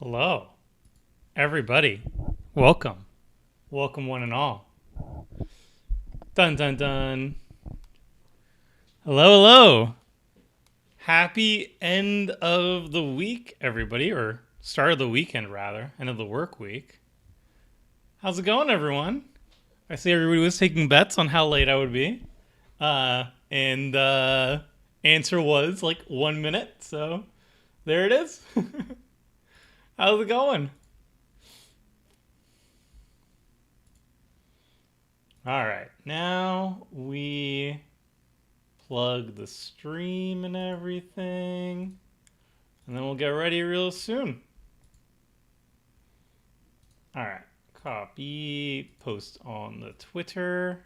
Hello, everybody. Welcome. Welcome, one and all. Dun dun dun. Hello, hello. Happy end of the week, everybody, or start of the weekend, rather. End of the work week. How's it going, everyone? I see everybody was taking bets on how late I would be. And answer was like 1 minute, so there it is. How's it going? All right, now we plug the stream and everything, and then we'll get ready real soon. All right, copy, post on the Twitter.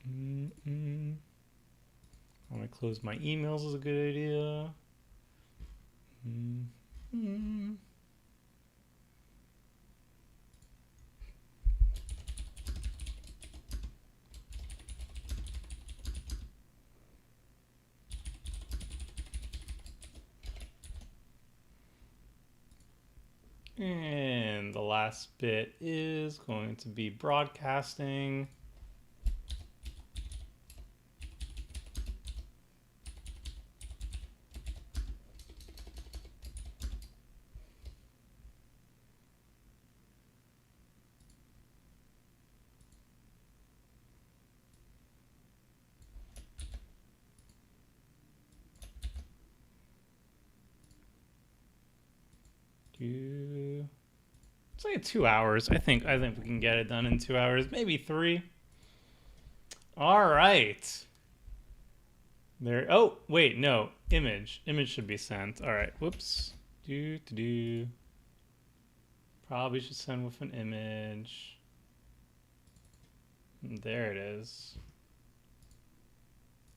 I'm gonna close my emails is a good idea. And the last bit is going to be broadcasting. It's like 2 hours. I think we can get it done in 2 hours, maybe 3. All right. There. Oh, wait, no. Image should be sent. All right. Whoops. Probably should send with an image. There it is.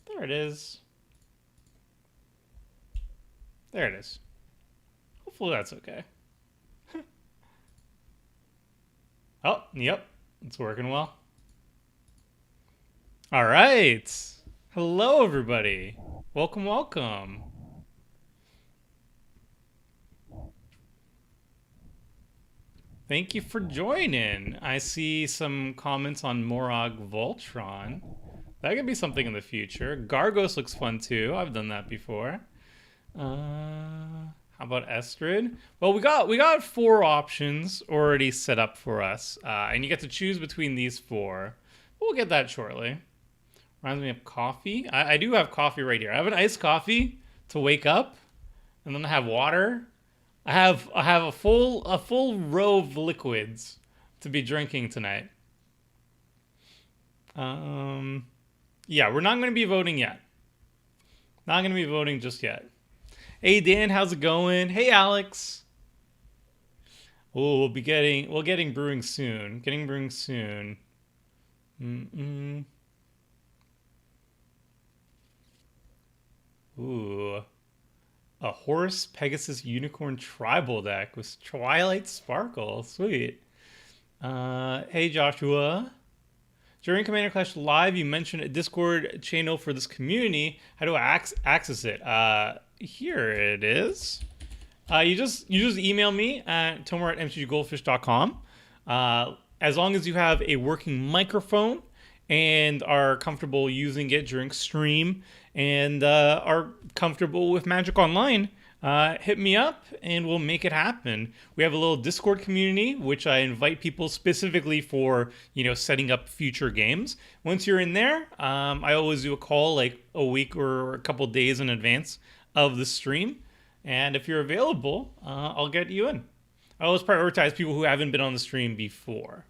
There it is. There it is. Hopefully that's okay. Oh, yep. It's working well. All right. Hello, everybody. Welcome, welcome. Thank you for joining. I see some comments on Morag Voltron. That could be something in the future. Gargos looks fun too. I've done that before. How about Estrid? Well, we got 4 options already set up for us, and you get to choose between these 4. We'll get that shortly. Reminds me of coffee. I do have coffee right here. I have an iced coffee to wake up, and then I have water. I have a full row of liquids to be drinking tonight. Yeah, we're not going to be voting yet. Not going to be voting just yet. Hey Dan, how's it going? Hey Alex. Oh, we'll getting brewing soon. Getting brewing soon. Ooh. A Horse Pegasus Unicorn Tribal deck with Twilight Sparkle. Sweet. Hey Joshua. During Commander Clash Live, you mentioned a Discord channel for this community. How do I access it? Here it is. You just email me at tomar@mtggoldfish.com. As long as you have a working microphone and are comfortable using it during stream and are comfortable with Magic Online, hit me up and we'll make it happen. We have a little Discord community, which I invite people specifically for, setting up future games. Once you're in there, I always do a call like a week or a couple days in advance of the stream. And if you're available, I'll get you in. I always prioritize people who haven't been on the stream before.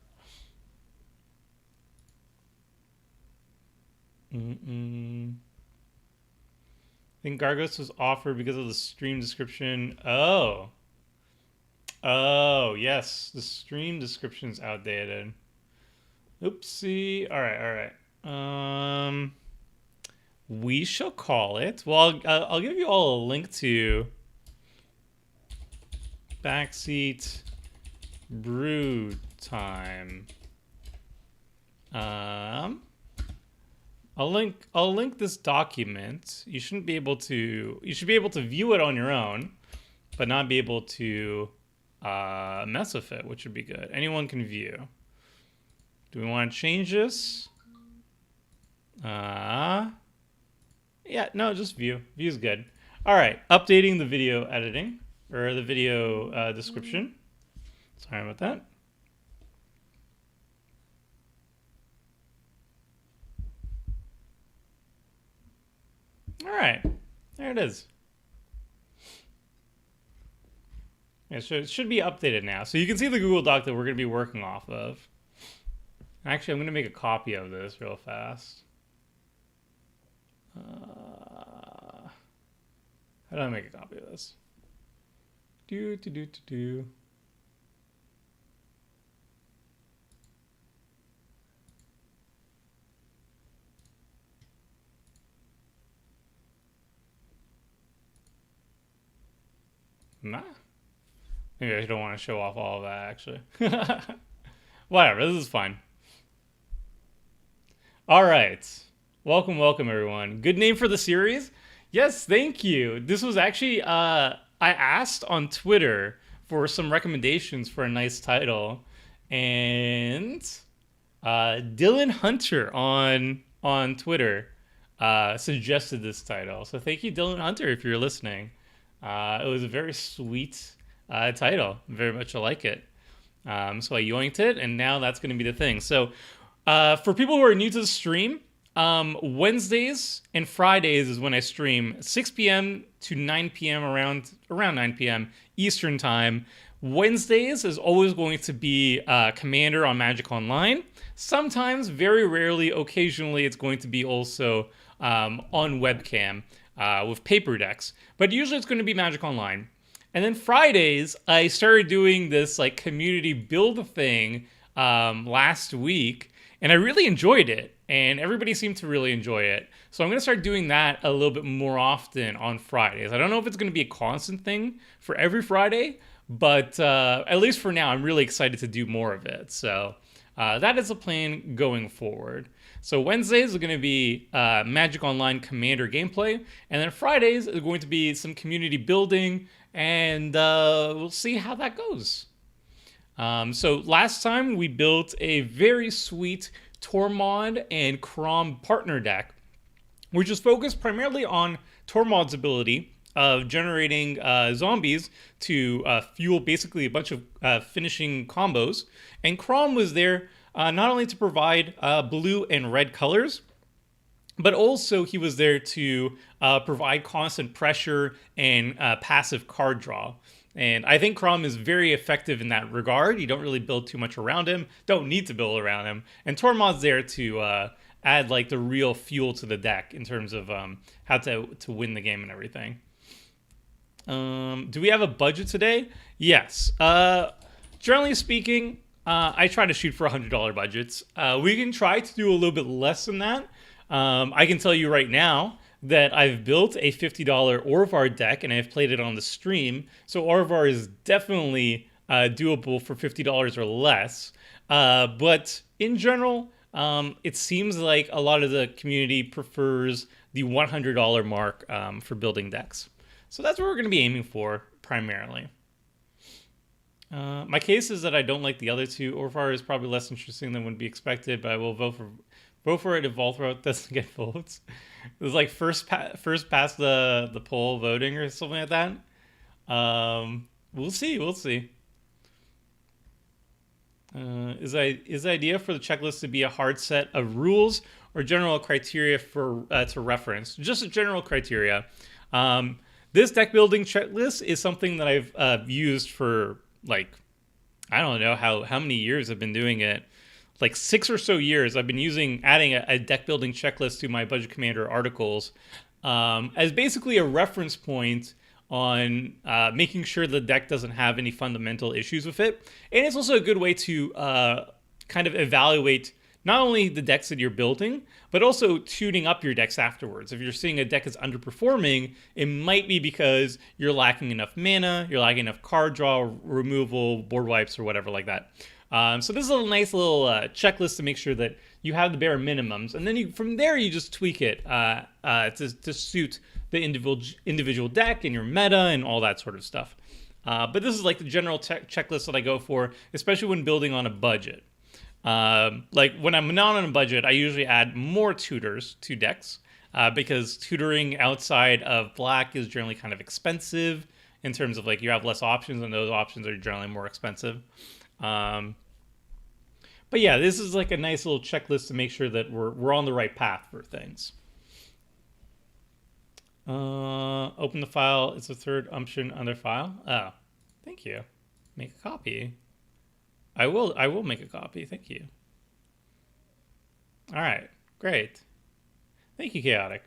I think Gargos was offered because of the stream description. Oh, yes. The stream description's outdated. Oopsie. All right. We shall call it. Well, I'll give you all a link to Backseat Brew Time. I'll link this document. You should be able to view it on your own. but not be able to mess with it, which would be good. Anyone can view. Do we want to change this? Yeah, no, just view. View's good. All right, updating the video editing, or the video description. Sorry about that. All right, there it is. Yeah, so it should be updated now. So you can see the Google Doc that we're going to be working off of. Actually, I'm going to make a copy of this real fast. How do I make a copy of this? Nah. Maybe I don't want to show off all of that, actually. Whatever, this is fine. All right. Welcome, everyone. Good name for the series? Yes, thank you. This was actually, I asked on Twitter for some recommendations for a nice title. And Dylan Hunter on Twitter suggested this title. So thank you, Dylan Hunter, if you're listening. It was a very sweet title. Very much I like it. So I yoinked it, and now that's going to be the thing. So for people who are new to the stream, Wednesdays and Fridays is when I stream, 6 p.m. to 9 p.m. around 9 p.m. Eastern time. Wednesdays is always going to be Commander on Magic Online. Sometimes, very rarely, occasionally, it's going to be also on webcam with paper decks. But usually it's going to be Magic Online. And then Fridays, I started doing this like community build thing last week, and I really enjoyed it. And everybody seemed to really enjoy it. So I'm going to start doing that a little bit more often on Fridays. I don't know if it's going to be a constant thing for every Friday, but at least for now, I'm really excited to do more of it. So that is the plan going forward. So Wednesdays are going to be Magic Online Commander gameplay, and then Fridays are going to be some community building, and we'll see how that goes. So last time we built a very sweet Tormod and Crom partner deck, which is focused primarily on Tormod's ability of generating zombies to fuel basically a bunch of finishing combos. And Crom was there not only to provide blue and red colors, but also he was there to provide constant pressure and passive card draw. And I think Crom is very effective in that regard. You don't really build too much around him. Don't need to build around him. And Tormod's there to add like the real fuel to the deck in terms of how to win the game and everything. Do we have a budget today? Yes. Generally speaking, I try to shoot for $100 budgets. We can try to do a little bit less than that. I can tell you right now that I've built a $50 Orvar deck, and I've played it on the stream. So Orvar is definitely doable for $50 or less. But in general, it seems like a lot of the community prefers the $100 mark for building decks. So that's what we're going to be aiming for primarily. My case is that I don't like the other two. Orvar is probably less interesting than would be expected, but I will vote for it if Volthroat doesn't get votes. It was like first past the poll voting or something like that. We'll see. Is the idea for the checklist to be a hard set of rules or general criteria for to reference? Just a general criteria. This deck building checklist is something that I've used for like, I don't know how many years I've been doing it. Like 6 or so years, I've been adding a deck building checklist to my Budget Commander articles as basically a reference point on making sure the deck doesn't have any fundamental issues with it. And it's also a good way to kind of evaluate not only the decks that you're building, but also tuning up your decks afterwards. If you're seeing a deck is underperforming, it might be because you're lacking enough mana, you're lacking enough card draw, removal, board wipes, or whatever like that. So this is a nice little checklist to make sure that you have the bare minimums, and then from there you just tweak it to suit the individual deck and your meta and all that sort of stuff. But this is like the general checklist that I go for, especially when building on a budget. Like when I'm not on a budget, I usually add more tutors to decks because tutoring outside of black is generally kind of expensive in terms of like you have less options and those options are generally more expensive. But yeah, this is like a nice little checklist to make sure that we're on the right path for things. Open the file. It's the third option on their file. Oh, thank you. Make a copy. I will make a copy. Thank you. All right, great. Thank you, Chaotic.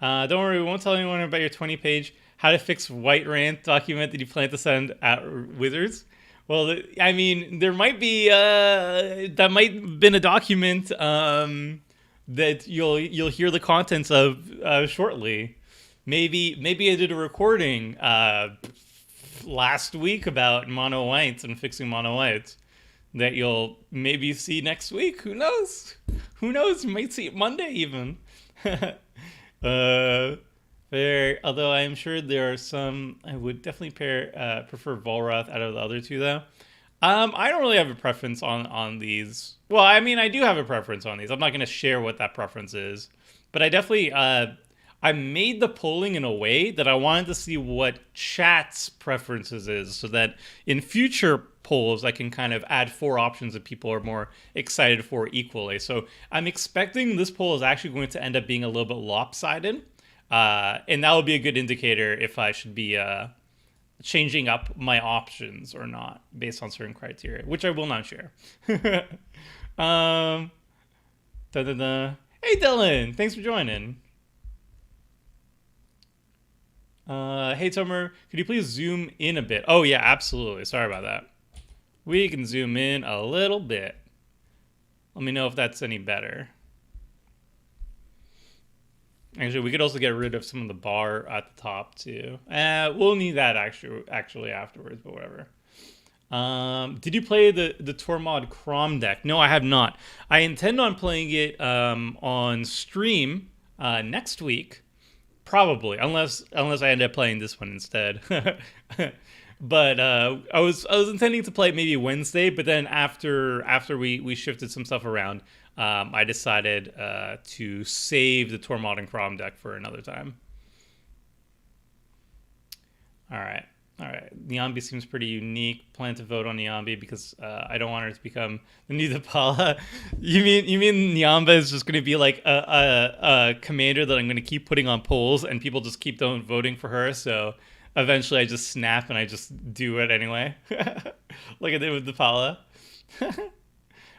Don't worry, we won't tell anyone about your 20-page how to fix white rant document that you plan to send at Wizards. Well, I mean, there might be that might have been a document that you'll hear the contents of shortly. Maybe I did a recording last week about mono whites and fixing mono whites that you'll maybe see next week. Who knows? Who knows? You might see it Monday even. Fair. Although I am sure there are some I would definitely prefer Volrath out of the other two though. I don't really have a preference on these. Well, I mean, I do have a preference on these. I'm not going to share what that preference is, but I definitely I made the polling in a way that I wanted to see what chat's preferences is, so that in future polls I can kind of add 4 options that people are more excited for equally. So I'm expecting this poll is actually going to end up being a little bit lopsided, and that will be a good indicator if I should be changing up my options or not based on certain criteria, which I will not share. Hey Dylan, thanks for joining. Hey Tomer, could you please zoom in a bit? Oh yeah, absolutely. Sorry about that. We can zoom in a little bit. Let me know if that's any better. Actually, we could also get rid of some of the bar at the top too. We'll need that actually afterwards, but whatever. Did you play the Tormod Crom deck? No, I have not. I intend on playing it on stream next week. Probably, unless I end up playing this one instead. But I was intending to play it maybe Wednesday, but then after we shifted some stuff around, I decided to save the Tormod and Crom deck for another time. All right. Niambi seems pretty unique. Plan to vote on Niambi because I don't want her to become the new Depala. You mean Niamba is just going to be like a commander that I'm going to keep putting on polls and people just keep voting for her? So eventually I just snap and I just do it anyway, like I did with Depala.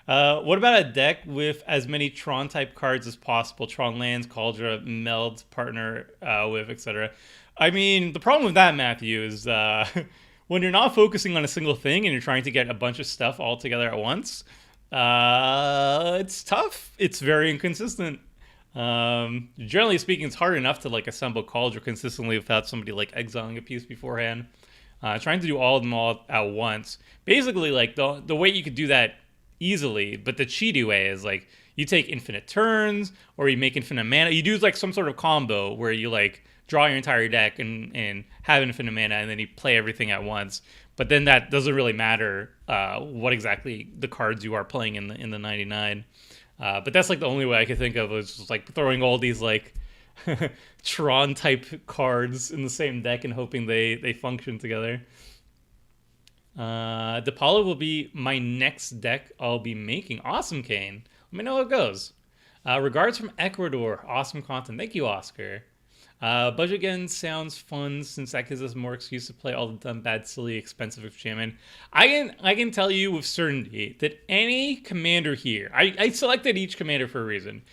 What about a deck with as many Tron type cards as possible? Tron lands, Cauldra, meld, partner with, etc. I mean, the problem with that, Matthew, is when you're not focusing on a single thing and you're trying to get a bunch of stuff all together at once, it's tough. It's very inconsistent. Generally speaking, it's hard enough to like assemble Cauldra consistently without somebody like exiling a piece beforehand. Trying to do all of them all at once. Basically, like the way you could do that easily, but the cheaty way is like you take infinite turns or you make infinite mana. You do like some sort of combo where you like draw your entire deck and have infinite mana, and then you play everything at once. But then that doesn't really matter what exactly the cards you are playing in the 99. But that's like the only way I could think of is just like throwing all these like Tron type cards in the same deck and hoping they function together. Depala will be my next deck I'll be making. Awesome, Kane. Let me know how it goes. Regards from Ecuador. Awesome content. Thank you, Oscar. Budget again sounds fun since that gives us more excuse to play all the dumb, bad, silly, expensive enchantment. I can tell you with certainty that any commander here, I selected each commander for a reason.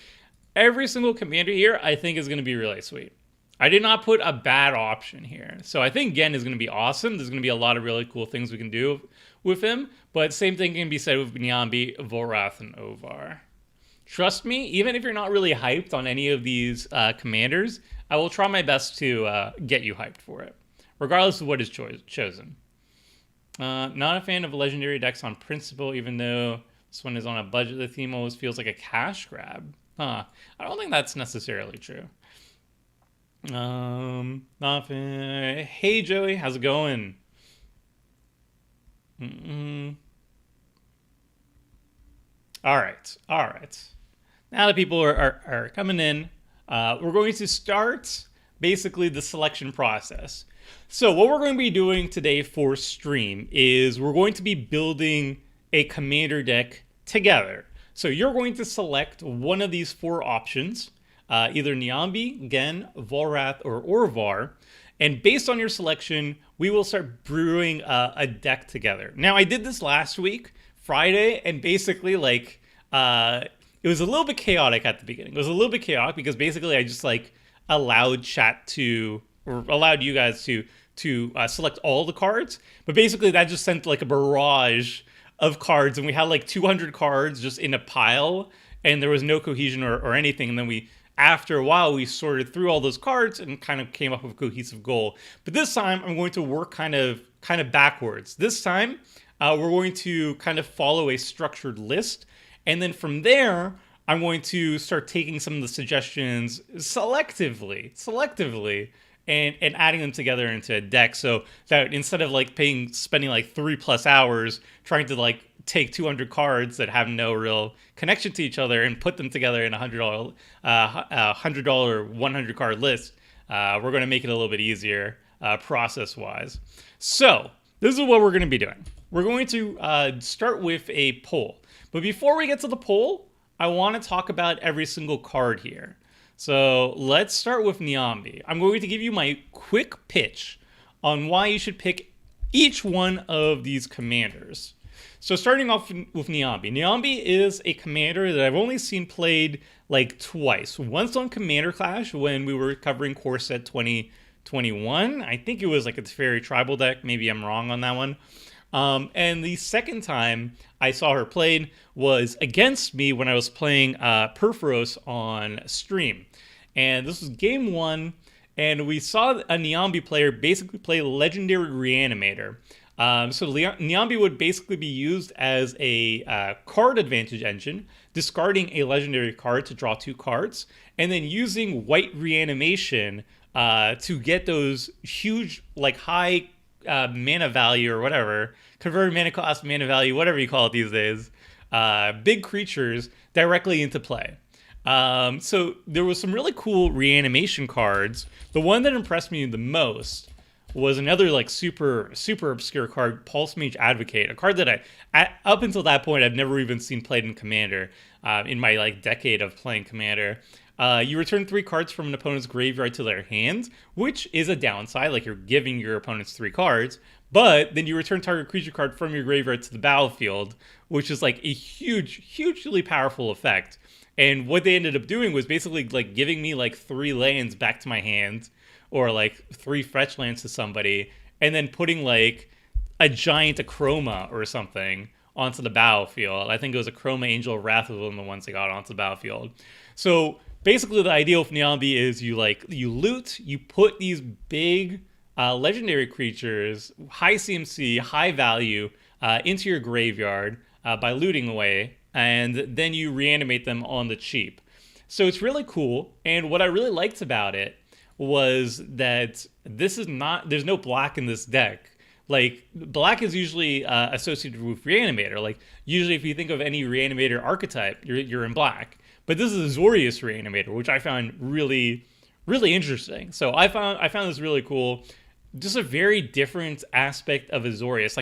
Every single commander here I think is going to be really sweet. I did not put a bad option here. So I think Gen is going to be awesome. There's going to be a lot of really cool things we can do with him. But same thing can be said with Niambi, Volrath, and Ovar. Trust me, even if you're not really hyped on any of these commanders, I will try my best to get you hyped for it, regardless of what is chosen. Not a fan of legendary decks on principle, even though this one is on a budget. The theme always feels like a cash grab. I don't think that's necessarily true. Nothing. Hey Joey, how's it going? Mm-mm. All right, all right. Now that people are coming in, we're going to start basically the selection process. So, what we're going to be doing today for stream is we're going to be building a commander deck together. So, you're going to select one of these four options, either Niambi, Gen, Volrath, or Orvar. And based on your selection, we will start brewing a deck together. Now, I did this last week, Friday, and basically, it was a little bit chaotic at the beginning. It was a little bit chaotic because basically I just allowed chat to, or allowed you guys to select all the cards, but basically that just sent like a barrage of cards, and we had like 200 cards just in a pile, and there was no cohesion or anything. And then after a while, we sorted through all those cards and kind of came up with a cohesive goal. But this time, I'm going to work kind of backwards. This time, we're going to kind of follow a structured list, and then from there, I'm going to start taking some of the suggestions selectively, and adding them together into a deck, so that instead of spending like 3+ hours trying to take 200 cards that have no real connection to each other and put them together in a $100 100 card list, we're going to make it a little bit easier process wise. So this is what we're going to be doing. We're going to start with a poll. But before we get to the poll, I want to talk about every single card here. So let's start with Niambi. I'm going to give you my quick pitch on why you should pick each one of these commanders. So starting off with Niambi. Niambi is a commander that I've only seen played like twice. Once on Commander Clash when we were covering Core Set 2021. I think it was like a Teferi tribal deck. Maybe I'm wrong on that one. And the second time I saw her played was against me when I was playing Perforos on stream. And this was game one, and we saw a Niambi player basically play Legendary Reanimator. So Niambi would basically be used as a card advantage engine, discarding a legendary card to draw 2 cards, and then using White Reanimation to get those huge, high mana value or whatever, converted mana cost, mana value, whatever you call it these days, big creatures directly into play. So there was some really cool reanimation cards. The one that impressed me the most was another super obscure card, Pulse Mage Advocate, a card that up until that point I've never even seen played in Commander in my decade of playing Commander. You return 3 cards from an opponent's graveyard to their hand, which is a downside, you're giving your opponents 3 cards, but then you return target creature card from your graveyard to the battlefield, which is a hugely powerful effect. And what they ended up doing was basically giving me 3 lands back to my hand, or 3 fetch lands to somebody, and then putting a giant Acroma or something onto the battlefield. I think it was Acroma Angel of Wrath was one of the ones that got onto the battlefield. So basically the idea of Niambi is you loot, you put these big legendary creatures, high CMC, high value, into your graveyard by looting away, and then you reanimate them on the cheap. So it's really cool, and what I really liked about it was that there's no black in this deck. Black is usually associated with Reanimator. Usually if you think of any Reanimator archetype, you're in black. But this is a Azorius Reanimator, which I found really, really interesting. So I found this really cool. Just a very different aspect of Azorius.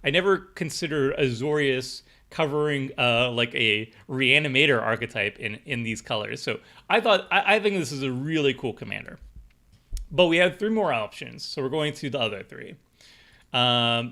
I never considered Azorius covering a Reanimator archetype in these colors. So I think this is a really cool commander. But we have 3 more options, so we're going to the other 3.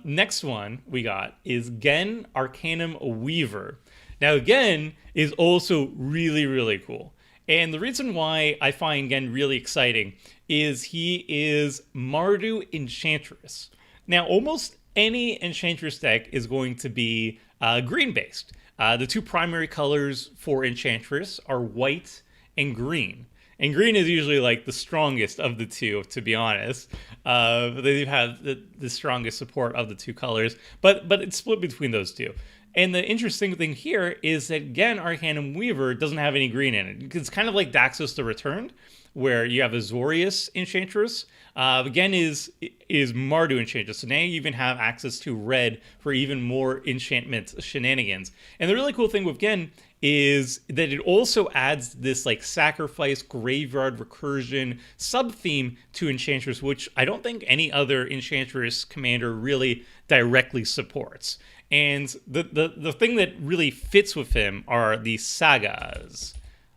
Next one we got is Gen Arcanum Weaver. Now Gen is also really, really cool. And the reason why I find Gen really exciting is he is Mardu Enchantress. Now almost any Enchantress deck is going to be green based. The 2 primary colors for Enchantress are white and green. And green is usually the strongest of the 2, to be honest. They have the strongest support of the 2 colors, but it's split between those 2. And the interesting thing here is that, again, Arcanum Weaver doesn't have any green in it. It's kind of like Daxos the Returned, where you have Azorius Enchantress. Again, is Mardu Enchantress. So now you even have access to red for even more enchantment shenanigans. And the really cool thing with Gen is that it also adds this like sacrifice, graveyard, recursion sub-theme to Enchantress, which I don't think any other Enchantress commander really directly supports. And the thing that really fits with him are the sagas.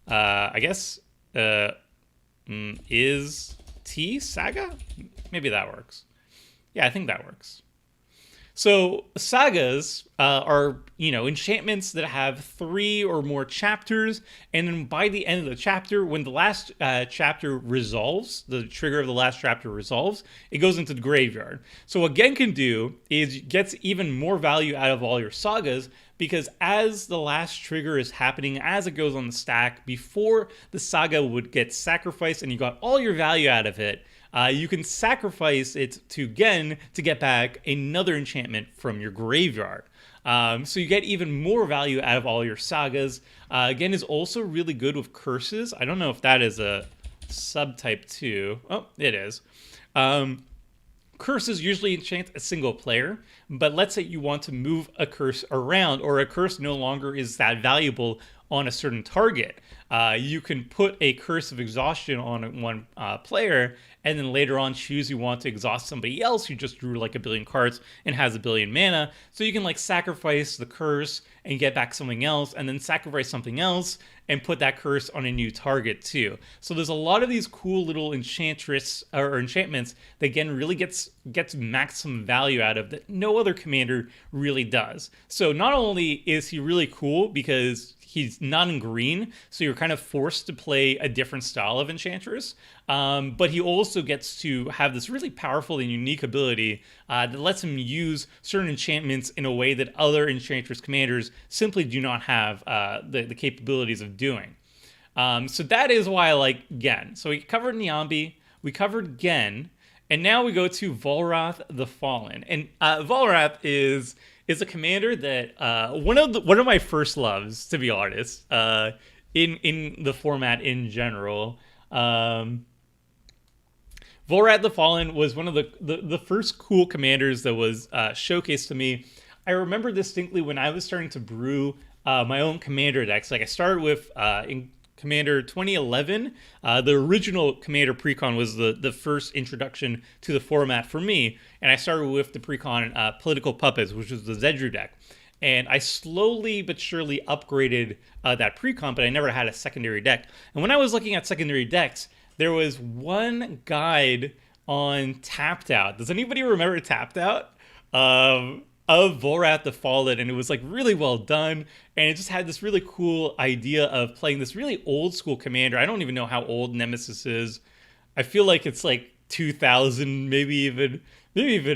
I guess is T saga? Maybe that works. Yeah, I think that works. So sagas are, enchantments that have 3 or more chapters, and then by the end of the chapter, when the last chapter resolves, the trigger of the last chapter resolves, it goes into the graveyard. So what Gen can do is gets even more value out of all your sagas, because as the last trigger is happening, as it goes on the stack, before the saga would get sacrificed and you got all your value out of it, you can sacrifice it to Gen to get back another enchantment from your graveyard. So you get even more value out of all your sagas. Gen is also really good with curses. I don't know if that is a subtype too. Oh, it is. Curses usually enchant a single player, but let's say you want to move a curse around, or a curse no longer is that valuable on a certain target. You can put a Curse of Exhaustion on one player, and then later on choose you want to exhaust somebody else who just drew like a billion cards and has a billion mana. So you can like sacrifice the curse and get back something else, and then sacrifice something else and put that curse on a new target too. So there's a lot of these cool little enchantress or enchantments that again really gets maximum value out of that no other commander really does. So not only is he really cool because he's not in green, so you're kind of forced to play a different style of Enchantress. But he also gets to have this really powerful and unique ability that lets him use certain enchantments in a way that other Enchantress commanders simply do not have the capabilities of doing. So that is why I like Gen. So we covered Niambi, we covered Gen, and now we go to Volrath the Fallen. And Volrath is a commander that one of my first loves, to be honest, in the format in general. Volrath the Fallen was one of the first cool commanders that was showcased to me. I remember distinctly when I was starting to brew my own commander decks. Like I started with in Commander 2011. The original Commander Precon was the first introduction to the format for me, and I started with the Precon Political Puppets, which was the Zedru deck. And I slowly but surely upgraded that Precon, but I never had a secondary deck. And when I was looking at secondary decks, there was one guide on Tapped Out. Does anybody remember Tapped Out? Of Volrath the Fallen, and it was like really well done, and it just had this really cool idea of playing this really old school commander. I don't even know how old Nemesis is. I feel like it's like 2000, maybe even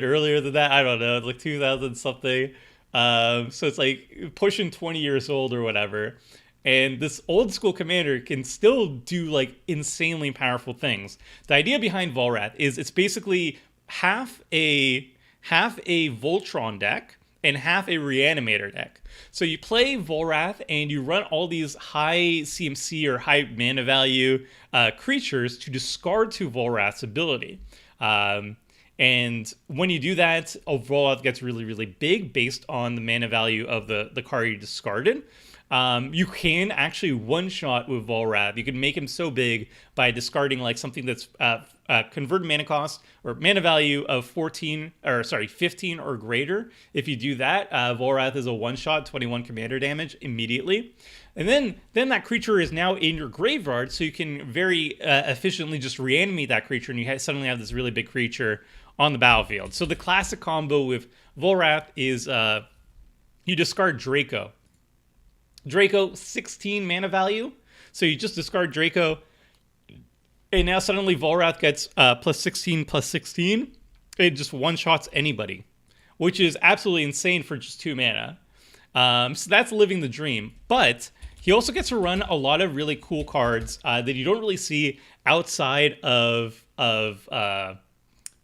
earlier than that. I don't know. It's like 2000 something. So it's like pushing 20 years old or whatever. And this old school commander can still do like insanely powerful things. The idea behind Volrath is it's basically half a Voltron deck and half a Reanimator deck. So you play Volrath and you run all these high CMC or high mana value creatures to discard to Volrath's ability. And when you do that, Volrath gets really, really big based on the mana value of the card you discarded. You can actually one-shot with Volrath. You can make him so big by discarding like something that's converted mana cost or mana value of 15 or greater. If you do that, Volrath is a one-shot, 21 commander damage immediately. And then that creature is now in your graveyard, so you can very efficiently just reanimate that creature, and you suddenly have this really big creature on the battlefield. So the classic combo with Volrath is you discard Draco. Draco, 16 mana value. So you just discard Draco, and now suddenly Volrath gets plus 16. It just one-shots anybody, which is absolutely insane for just 2 mana. So that's living the dream. But he also gets to run a lot of really cool cards that you don't really see outside of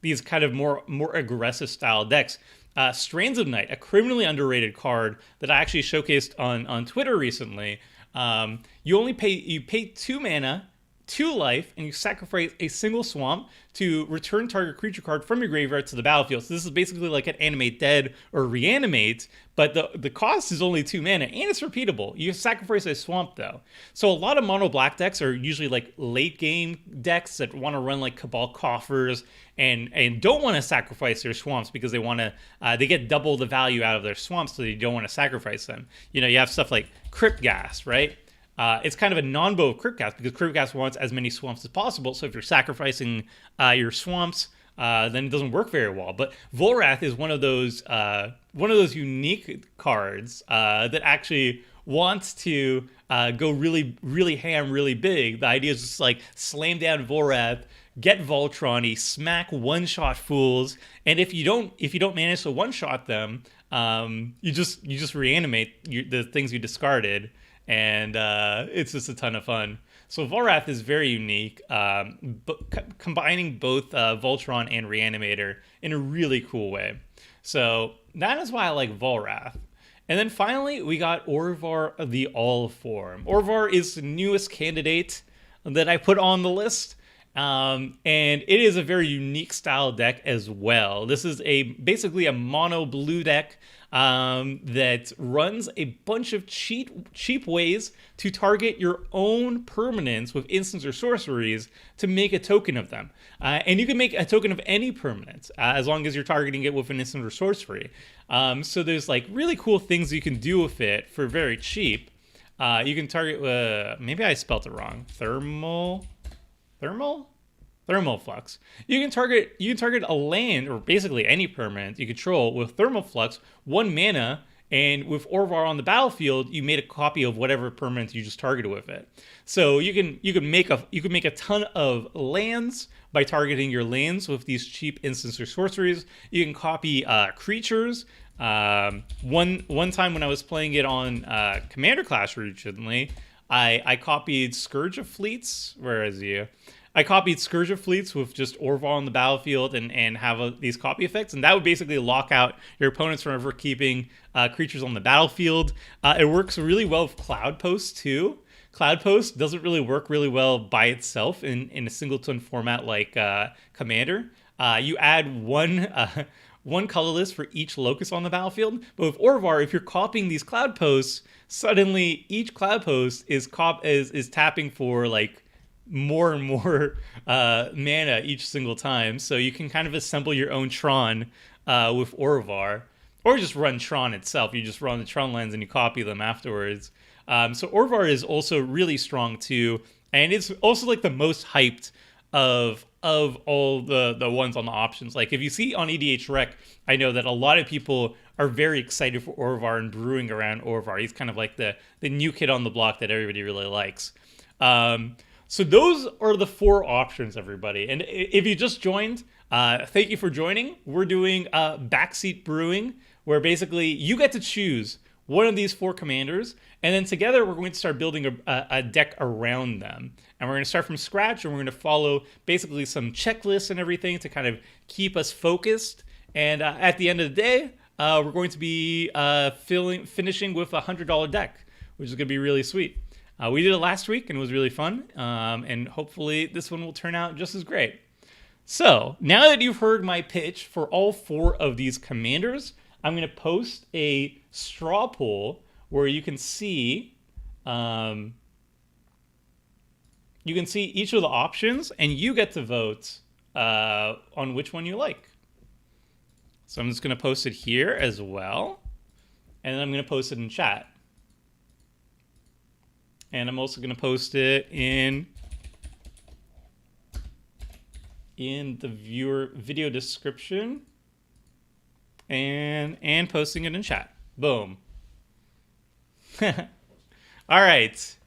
these kind of more aggressive style decks. Strands of Night, a criminally underrated card that I actually showcased on Twitter recently. You pay 2 mana, 2 life, and you sacrifice a single swamp to return target creature card from your graveyard to the battlefield. So this is basically like an Animate Dead or Reanimate, but the cost is only 2 mana, and it's repeatable. You sacrifice a swamp, though. So a lot of mono black decks are usually like late game decks that want to run like Cabal Coffers and don't want to sacrifice their swamps because they get double the value out of their swamps, so they don't want to sacrifice them. You have stuff like Crypt Gas, right? It's kind of a non-bow of Cryptcast because Cryptcast wants as many swamps as possible. So if you're sacrificing your swamps, then it doesn't work very well. But Volrath is one of those unique cards that actually wants to go really, really ham, really big. The idea is just like slam down Volrath, get Voltron, smack one-shot fools, and if you don't manage to one-shot them, you just reanimate the things you discarded. And it's just a ton of fun. So Volrath is very unique, combining both Voltron and Reanimator in a really cool way. So that is why I like Volrath. And then finally, we got Orvar the All-Form. Orvar is the newest candidate that I put on the list. And it is a very unique style deck as well. This is basically a mono blue deck that runs a bunch of cheap ways to target your own permanents with instants or sorceries to make a token of them. And you can make a token of any permanent as long as you're targeting it with an instant or sorcery. So there's like really cool things you can do with it for very cheap. You can target, maybe I spelled it wrong. Thermal Flux. You can target a land or basically any permanent you control with Thermal Flux, 1 mana, and with Orvar on the battlefield, you made a copy of whatever permanent you just targeted with it. So you can make a ton of lands by targeting your lands with these cheap instants or sorceries. You can copy creatures. One time when I was playing it on Commander Clash recently, I copied Scourge of Fleets. Where is you? I copied Scourge of Fleets with just Orvar on the battlefield and have these copy effects, and that would basically lock out your opponents from ever keeping creatures on the battlefield. It works really well with Cloud Post too. Cloud Post doesn't really work really well by itself in a singleton format like Commander. You add one colorless for each locus on the battlefield, but with Orvar, if you're copying these Cloud Posts, suddenly each Cloud Post is tapping for like more and more mana each single time, so you can kind of assemble your own Tron with Orvar, or just run Tron itself. You just run the Tron lands and you copy them afterwards. So Orvar is also really strong too, and it's also like the most hyped of all the ones on the options. Like if you see on EDH Rec, I know that a lot of people are very excited for Orvar and brewing around Orvar. He's kind of like the new kid on the block that everybody really likes. So those are the 4 options, everybody. And if you just joined, thank you for joining. We're doing Backseat Brewing, where basically you get to choose one of these 4 commanders, and then together we're going to start building a deck around them. And we're going to start from scratch, and we're going to follow basically some checklists and everything to kind of keep us focused. And at the end of the day, we're going to be finishing with a $100 deck, which is going to be really sweet. We did it last week and it was really fun, and hopefully this one will turn out just as great. So now that you've heard my pitch for all 4 of these commanders, I'm going to post a straw poll where you can see each of the options, and you get to vote on which one you like. So I'm just going to post it here as well, and then I'm going to post it in chat. And I'm also going to post it in the viewer video description and posting it in chat. Boom. All right.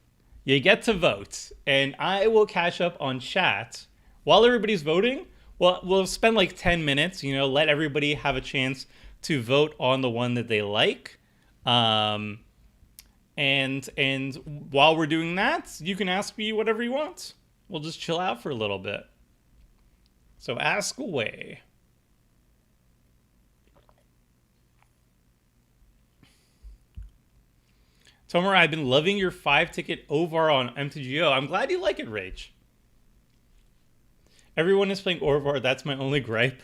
You get to vote, and I will catch up on chat while everybody's voting. Well, we'll spend like 10 minutes, let everybody have a chance to vote on the one that they like. And while we're doing that, you can ask me whatever you want. We'll just chill out for a little bit. So ask away. Tomer, I've been loving your 5-ticket Ovar on MTGO. I'm glad you like it, Rach. Everyone is playing Orvar. That's my only gripe.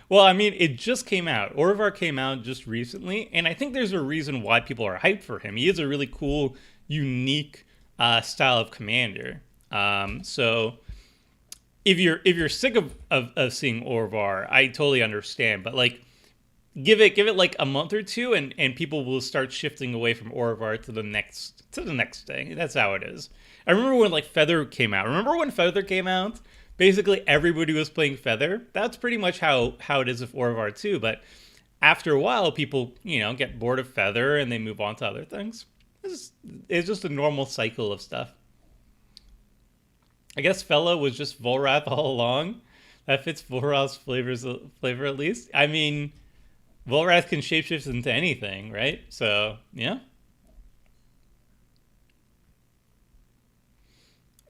Well, I mean, it just came out. Orvar came out just recently, and I think there's a reason why people are hyped for him. He is a really cool, unique style of commander. So if you're sick of seeing Orvar, I totally understand. But like, give it like a month or two, and people will start shifting away from Orvar to the next thing. That's how it is. I remember when like Feather came out. Remember when Feather came out? Basically everybody was playing Feather. That's pretty much how it is with Orvar too. But after a while, people get bored of Feather and they move on to other things. It's just a normal cycle of stuff. I guess Fella was just Volrath all along. That fits Volrath's flavor at least. I mean, Volrath can shapeshift into anything, right? So yeah.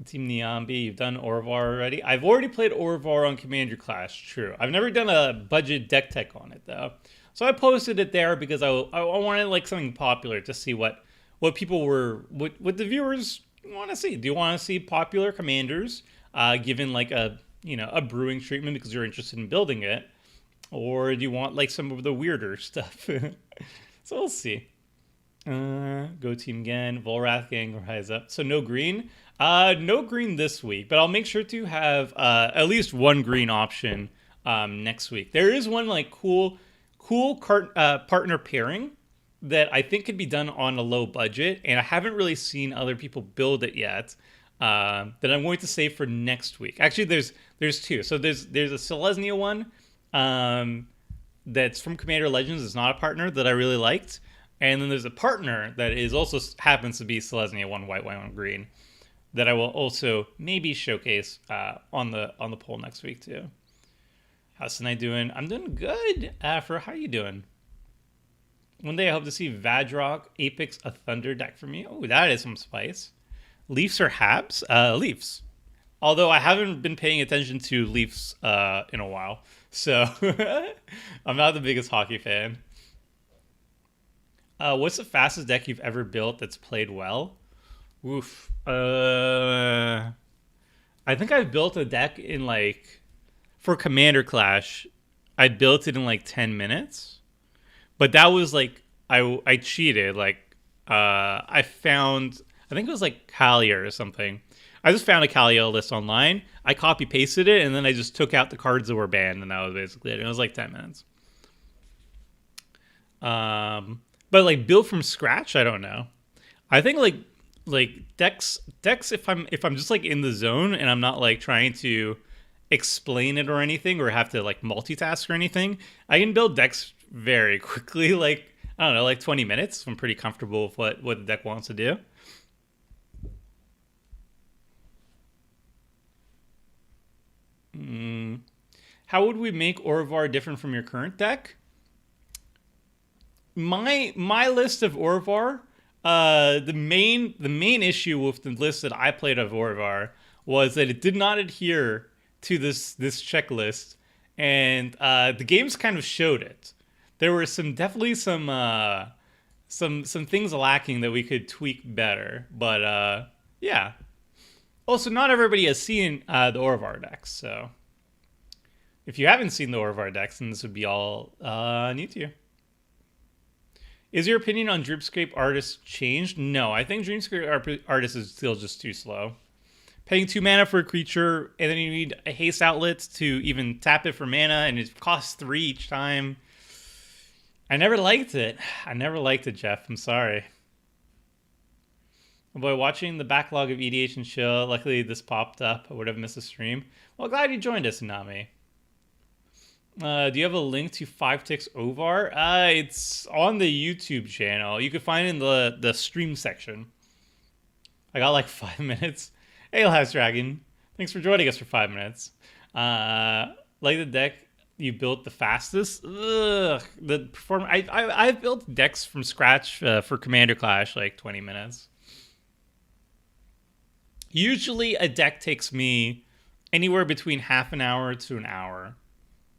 Team Niambi, you've done Orvar already. I've already played Orvar on Commander Clash, true. I've never done a budget deck tech on it, though. So I posted it there because I wanted like something popular to see what people were, what the viewers want to see. Do you want to see popular commanders given like a brewing treatment because you're interested in building it? Or do you want like some of the weirder stuff? So we'll see. Go team again. Volrath gang rise up. So no green. No green this week, but I'll make sure to have at least one green option next week. There is one like cool partner pairing that I think could be done on a low budget, and I haven't really seen other people build it yet. That I'm going to save for next week. Actually, there's two. So there's a Selesnya one that's from Commander Legends. It's not a partner that I really liked, and then there's a partner that is also happens to be Selesnya 1 white, 1 green. That I will also maybe showcase on the poll next week too. How's tonight doing? I'm doing good. Afro, how are you doing? One day I hope to see Vadrock Apex a Thunder deck for me. Oh, that is some spice. Leafs or Habs? Leafs. Although I haven't been paying attention to Leafs in a while, so I'm not the biggest hockey fan. What's the fastest deck you've ever built that's played well? Oof. I think I built a deck in like, for Commander Clash, I built it in like 10 minutes. But that was like, I cheated. Like, I found, I think it was like Kalia or something. I just found a Kalia list online. I copy pasted it, and then I just took out the cards that were banned, and that was basically it. It was like 10 minutes. But like built from scratch, I don't know. I think like decks if I'm just like in the zone and I'm not like trying to explain it or anything or have to like multitask or anything, I can build decks very quickly. Like, I don't know, like 20 minutes. I'm pretty comfortable with what the deck wants to do. How would we make Orvar different from your current deck? My list of Orvar, the main issue with the list that I played of Orvar was that it did not adhere to this checklist, and the games kind of showed it. There were definitely some things lacking that we could tweak better, but yeah. Also, not everybody has seen the Orvar decks, so if you haven't seen the Orvar decks, then this would be all new to you. Is your opinion on Dreamscape Artist changed? No, I think Dreamscape Artist is still just too slow. Paying 2 mana for a creature, and then you need a haste outlet to even tap it for mana, and it costs 3 each time. I never liked it. Jeff. I'm sorry. Oh boy, watching the backlog of EDH and chill. Luckily, this popped up. I would have missed a stream. Well, glad you joined us, Nami. Do you have a link to 5 Ticks Ovar? It's on the YouTube channel. You can find it in the stream section. I got like 5 minutes. Hey, Last Dragon. Thanks for joining us for 5 minutes. Like the deck you built the fastest? Ugh. I've built decks from scratch for Commander Clash like 20 minutes. Usually a deck takes me anywhere between half an hour to an hour.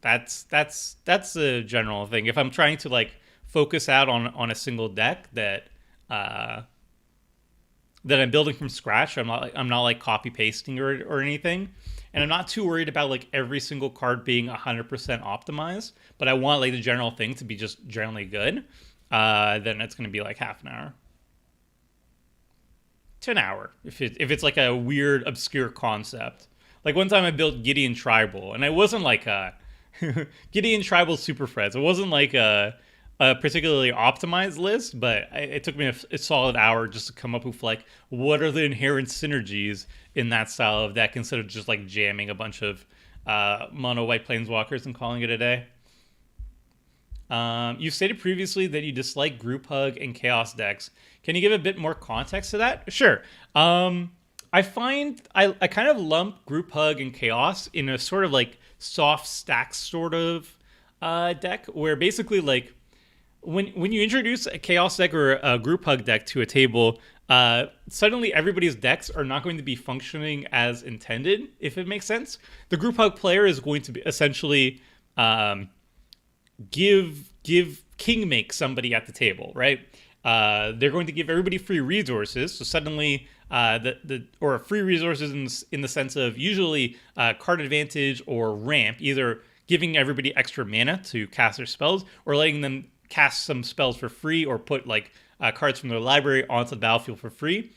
That's the general thing. If I'm trying to like focus out on a single deck that that I'm building from scratch. I'm not like copy pasting or anything, and I'm not too worried about like every single card being 100% optimized. But I want like the general thing to be just generally good. Then it's going to be like half an hour to an hour if it's like a weird obscure concept. Like one time I built Gideon Tribal, and it wasn't like a Gideon Tribal Super Freds. It wasn't like a particularly optimized list, but it took me a solid hour just to come up with like what are the inherent synergies in that style of deck instead of just like jamming a bunch of mono white planeswalkers and calling it a day. You stated previously that you dislike group hug and chaos decks. Can you give a bit more context to that? Sure. I find I kind of lump group hug and chaos in a sort of like soft stack sort of deck where basically like when you introduce a chaos deck or a group hug deck to a table, suddenly everybody's decks are not going to be functioning as intended. If it makes sense, the group hug player is going to be essentially give king make somebody at the table, right? They're going to give everybody free resources. So suddenly, or free resources in the sense of usually card advantage or ramp, either giving everybody extra mana to cast their spells or letting them cast some spells for free or put like cards from their library onto the battlefield for free.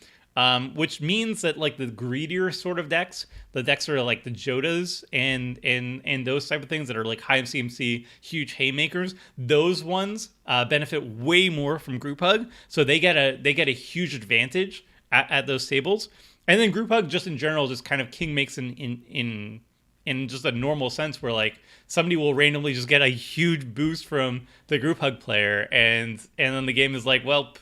Which means that like the greedier sort of decks, the decks are like the Jodas and those type of things that are like high CMC, huge haymakers. Those ones benefit way more from group hug, so they get a huge advantage at those tables. And then group hug just in general just kind of king makes in just a normal sense where like somebody will randomly just get a huge boost from the group hug player and then the game is like, well,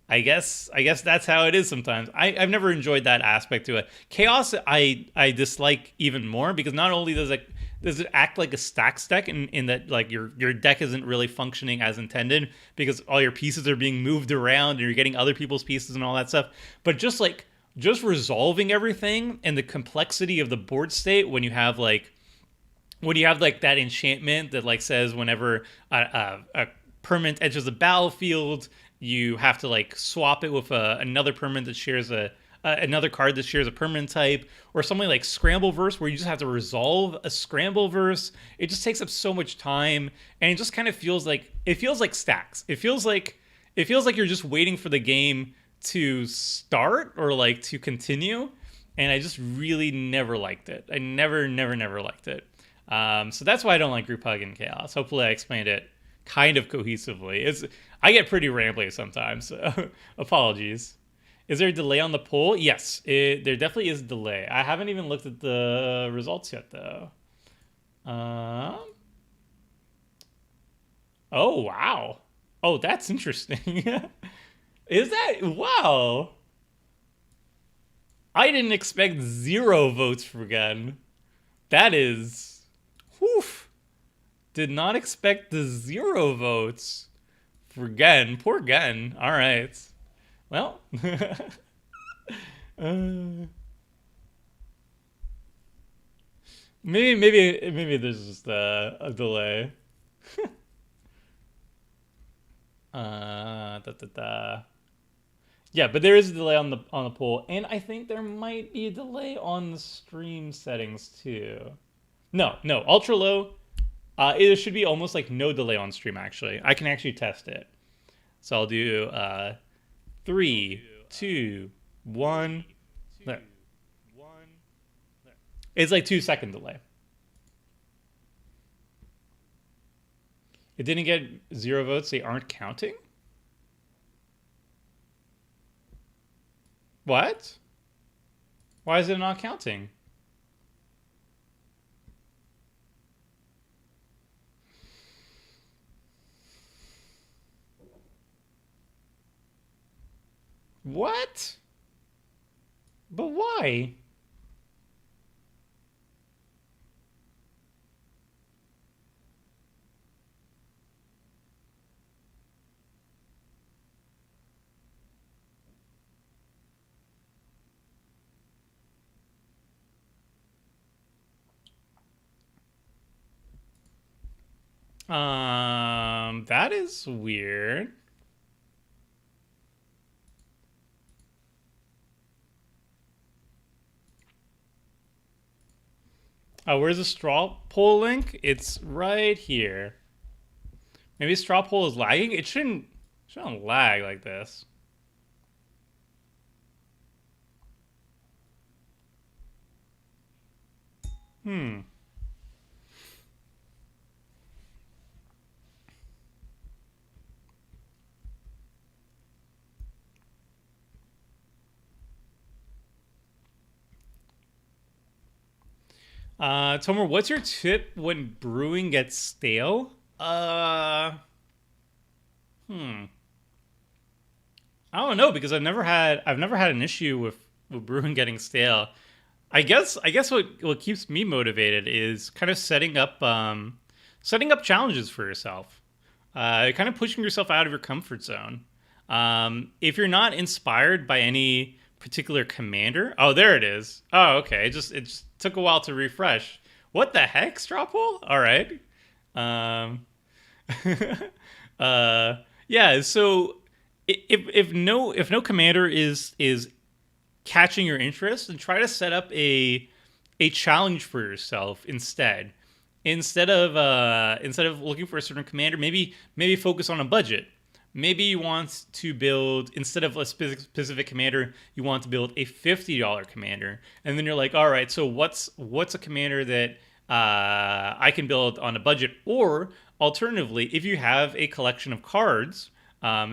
I guess that's how it is sometimes. I've never enjoyed that aspect to it. Chaos I dislike even more because not only does it act like a stacks deck in that like your deck isn't really functioning as intended because all your pieces are being moved around and you're getting other people's pieces and all that stuff, but just resolving everything and the complexity of the board state when you have like that enchantment that like says whenever a permanent enters the battlefield, you have to like swap it with another permanent that shares another card that shares a permanent type, or something like Scramble Verse where you just have to resolve a Scramble Verse. It just takes up so much time, and it just kind of feels like stacks. It feels like you're just waiting for the game to start or like to continue, and I just really never liked it. I never liked it. So that's why I don't like group hug and chaos. Hopefully I explained it kind of cohesively. I get pretty rambly sometimes, so apologies. Is there a delay on the poll? Yes, there definitely is a delay. I haven't even looked at the results yet, though. Oh, wow. Oh, that's interesting. Is that? Wow. I didn't expect 0 votes for Gun. That is... Whew. Did not expect the 0 votes for Gun. Poor Gun. All right. Well. Maybe there's just a delay. Da, da, da. Yeah, but there is a delay on the poll, and I think there might be a delay on the stream settings too. No, ultra low. It should be almost like no delay on stream. Actually, I can actually test it. So I'll do 3, 2, 1. There. It's like 2-second delay. It didn't get 0 votes. They aren't counting. What? Why is it not counting? What? But why? That is weird. Where's the straw poll link? It's right here. Maybe straw poll is lagging. It shouldn't lag like this. Hmm. Tomer, what's your tip when brewing gets stale? Hmm. I don't know because I've never had an issue with brewing getting stale. I guess what keeps me motivated is kind of setting up challenges for yourself. Kind of pushing yourself out of your comfort zone. If you're not inspired by any particular commander, oh, there it is. Oh, okay. It just took a while to refresh. What the heck, Strawpool? All right. Um, uh, yeah. So if no commander is catching your interest, then try to set up a challenge for yourself instead. Instead of looking for a certain commander, maybe focus on a budget. Maybe you want to build, instead of a specific commander, you want to build a $50 commander, and then you're like, all right, so what's a commander that I can build on a budget? Or alternatively, if you have a collection of cards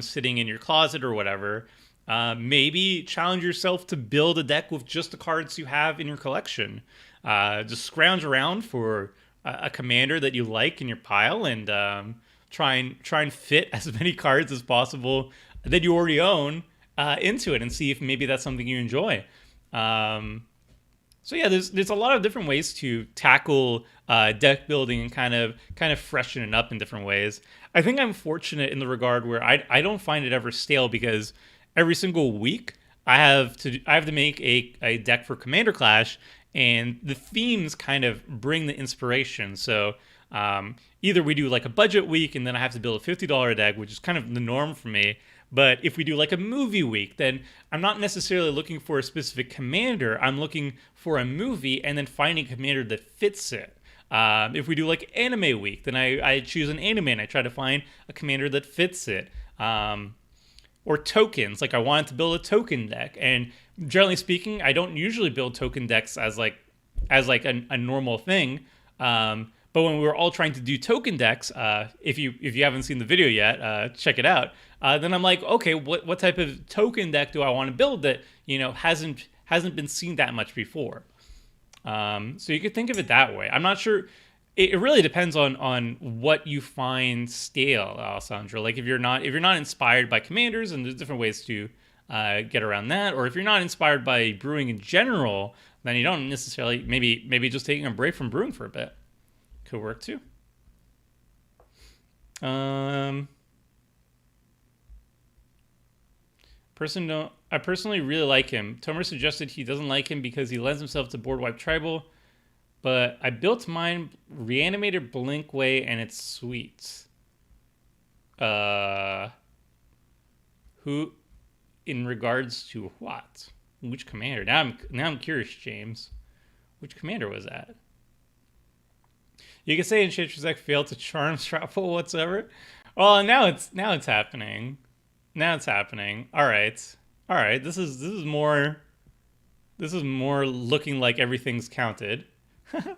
sitting in your closet or whatever, maybe challenge yourself to build a deck with just the cards you have in your collection. Just scrounge around for a commander that you like in your pile, and try and fit as many cards as possible that you already own into it, and see if maybe that's something you enjoy. Um, so yeah, there's a lot of different ways to tackle deck building and kind of freshen it up in different ways. I think I'm fortunate in the regard where I don't find it ever stale because every single week I have to make a deck for Commander Clash, and the themes kind of bring the inspiration. So either we do like a budget week, and then I have to build a $50 deck, which is kind of the norm for me. But if we do like a movie week, then I'm not necessarily looking for a specific commander. I'm looking for a movie and then finding a commander that fits it. If we do like anime week, then I choose an anime and I try to find a commander that fits it. Or tokens, like I wanted to build a token deck, and generally speaking, I don't usually build token decks as like a normal thing. But when we were all trying to do token decks, if you haven't seen the video yet, check it out. Then I'm like, okay, what type of token deck do I want to build that hasn't been seen that much before? So you could think of it that way. I'm not sure. It really depends on what you find stale, Alessandro. Like if you're not inspired by commanders, and there's different ways to get around that, or if you're not inspired by brewing in general, then you don't necessarily maybe just taking a break from brewing for a bit could work too. Um, person don't. I personally really like him. Tomer suggested he doesn't like him because he lends himself to board wipe tribal, but I built mine reanimated blink way and it's sweet. Uh, who, in regards to what? Which commander? Now I'm curious, James. Which commander was that? You can say Enchantress deck failed to charm Strapple whatsoever. Well, now it's happening. Now it's happening. All right. This is more looking like everything's counted. I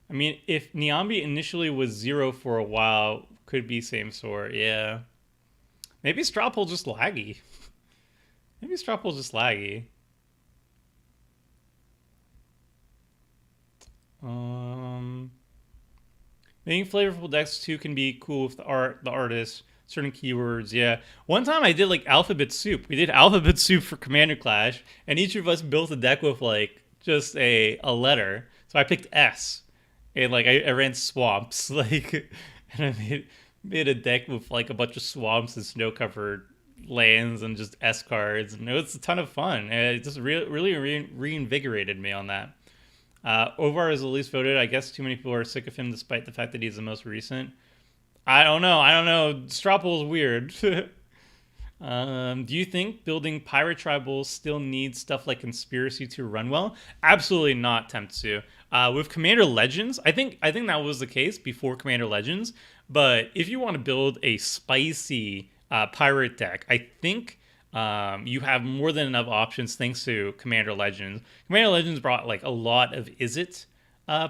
mean, if Niambi initially was 0 for a while, could be same sort. Yeah. Maybe Strawpool just laggy. Maybe Strawpool just laggy. Um, Making flavorful decks too can be cool with the artist, certain keywords. Yeah. One time I did like alphabet soup. We did alphabet soup for Commander Clash, and each of us built a deck with like just a letter. So I picked S, and like I ran swamps, like, and I made a deck with like a bunch of swamps and snow covered lands and just S cards, and it was a ton of fun. And it just really reinvigorated me on that. Ovar is the least voted. I guess too many people are sick of him, despite the fact that he's the most recent. I don't know. Strawpool's weird. Do you think building pirate tribals still needs stuff like conspiracy to run well? Absolutely not, Temptsu. With Commander Legends, I think that was the case before Commander Legends. But if you want to build a spicy pirate deck, I think you have more than enough options thanks to Commander Legends. Commander Legends brought like a lot of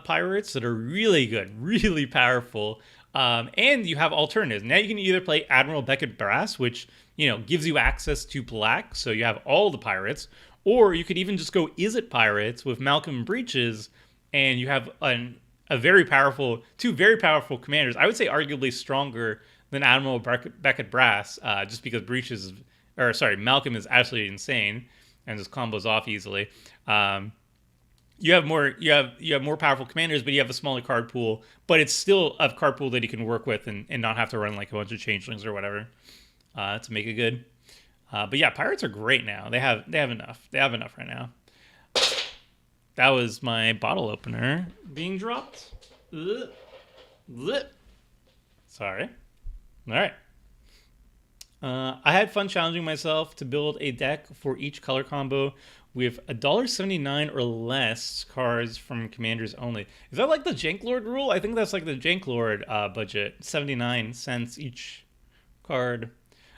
pirates that are really good, really powerful. And you have alternatives. Now you can either play Admiral Beckett Brass, which gives you access to black, so you have all the pirates, or you could even just go Izzet Pirates with Malcolm Breaches, and you have a very powerful, two very powerful commanders. I would say arguably stronger than Admiral Beckett Brass, just because Malcolm is absolutely insane and just combos off easily. You have more powerful commanders, but you have a smaller card pool. But it's still a card pool that you can work with and not have to run like a bunch of changelings or whatever to make it good. But yeah, pirates are great now. They have enough. They have enough right now. That was my bottle opener being dropped. Sorry. All right. I had fun challenging myself to build a deck for each color combo with $1.79 or less cards from commanders only. Is that like the Janklord rule? I think that's like the Janklord budget, 79 cents each card.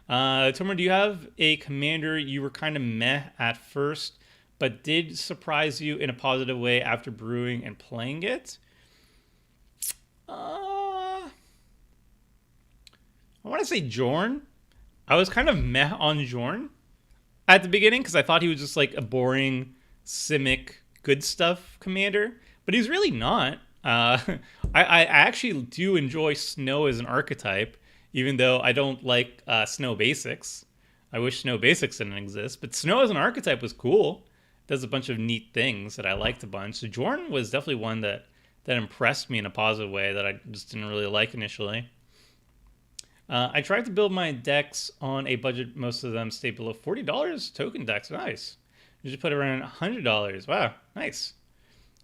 Tomer, do you have a commander you were kind of meh at first, but did surprise you in a positive way after brewing and playing it? I want to say Jorn. I was kind of meh on Jorn at the beginning because I thought he was just like a boring Simic good stuff commander, but he's really not. I actually do enjoy Snow as an archetype, even though I don't like Snow Basics. I wish Snow Basics didn't exist, but Snow as an archetype was cool. Does a bunch of neat things that I liked a bunch. So Jordan was definitely one that impressed me in a positive way that I just didn't really like initially. I tried to build my decks on a budget. Most of them stay below $40. Token decks, nice. You just put around $100. Wow, nice.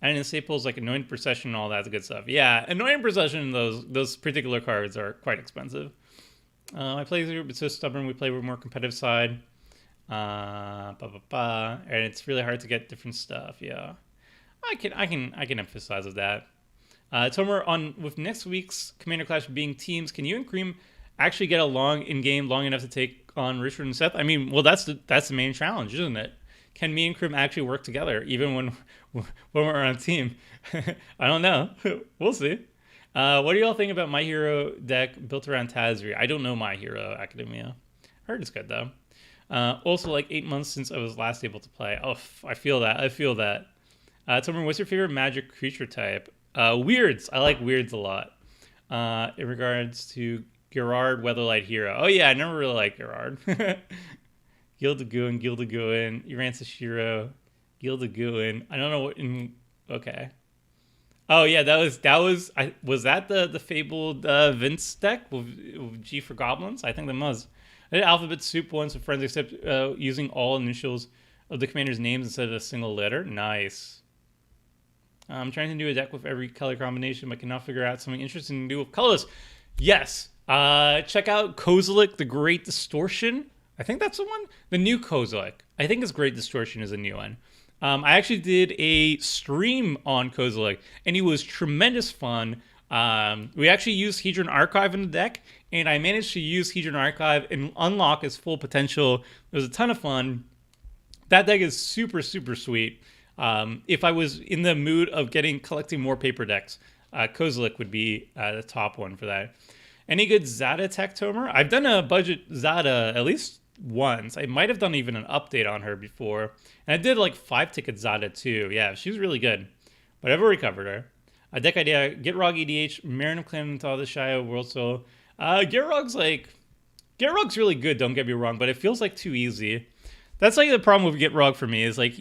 And in staples like Annoying Procession and all that good stuff. Yeah, Annoying Procession, those particular cards are quite expensive. My playthrough is so stubborn. We play with more competitive side. And it's really hard to get different stuff. Yeah, I can emphasize with that. Tomer, with next week's Commander Clash being teams, can you and Cream actually get along in game long enough to take on Richard and Seth? I mean, well, that's the main challenge, isn't it? Can me and Krim actually work together even when we're on a team? I don't know. We'll see. What do y'all think about My Hero deck built around Tazri? I don't know My Hero Academia. Heard it's good though. Also, like 8 months since I was last able to play. Oh, I feel that. Tell me, what's your favorite magic creature type? Weirds. I like weirds a lot. In regards to Gerard, Weatherlight Hero. Oh yeah, I never really liked Gerard. Gildaguin, Uranus Shiro, Gildaguin. I don't know what. Okay. Oh yeah, was that the fabled Vince deck with G for Goblins? I think that was. I did Alphabet Soup once with friends, except using all initials of the commander's names instead of a single letter. Nice. I'm trying to do a deck with every color combination, but cannot figure out something interesting to do with colors. Yes. Check out Kozilek, the Great Distortion. I think that's the one. The new Kozilek. I think his Great Distortion is a new one. I actually did a stream on Kozilek, and it was tremendous fun. We actually used Hedron Archive in the deck, and I managed to use Hedron Archive and unlock its full potential. It was a ton of fun. That deck is super, super sweet. If I was in the mood of collecting more paper decks, Kozilek would be the top one for that. Any good Zada tech, Tomer? I've done a budget Zada at least once. I might have done even an update on her before. And I did like 5-ticket Zada too. Yeah, she's really good. But I've already covered her. A deck idea, Gitrog EDH, Marin of Clan the Shio, World Soul. Gitrog's really good, don't get me wrong, but it feels like too easy. That's like the problem with Gitrog for me, is like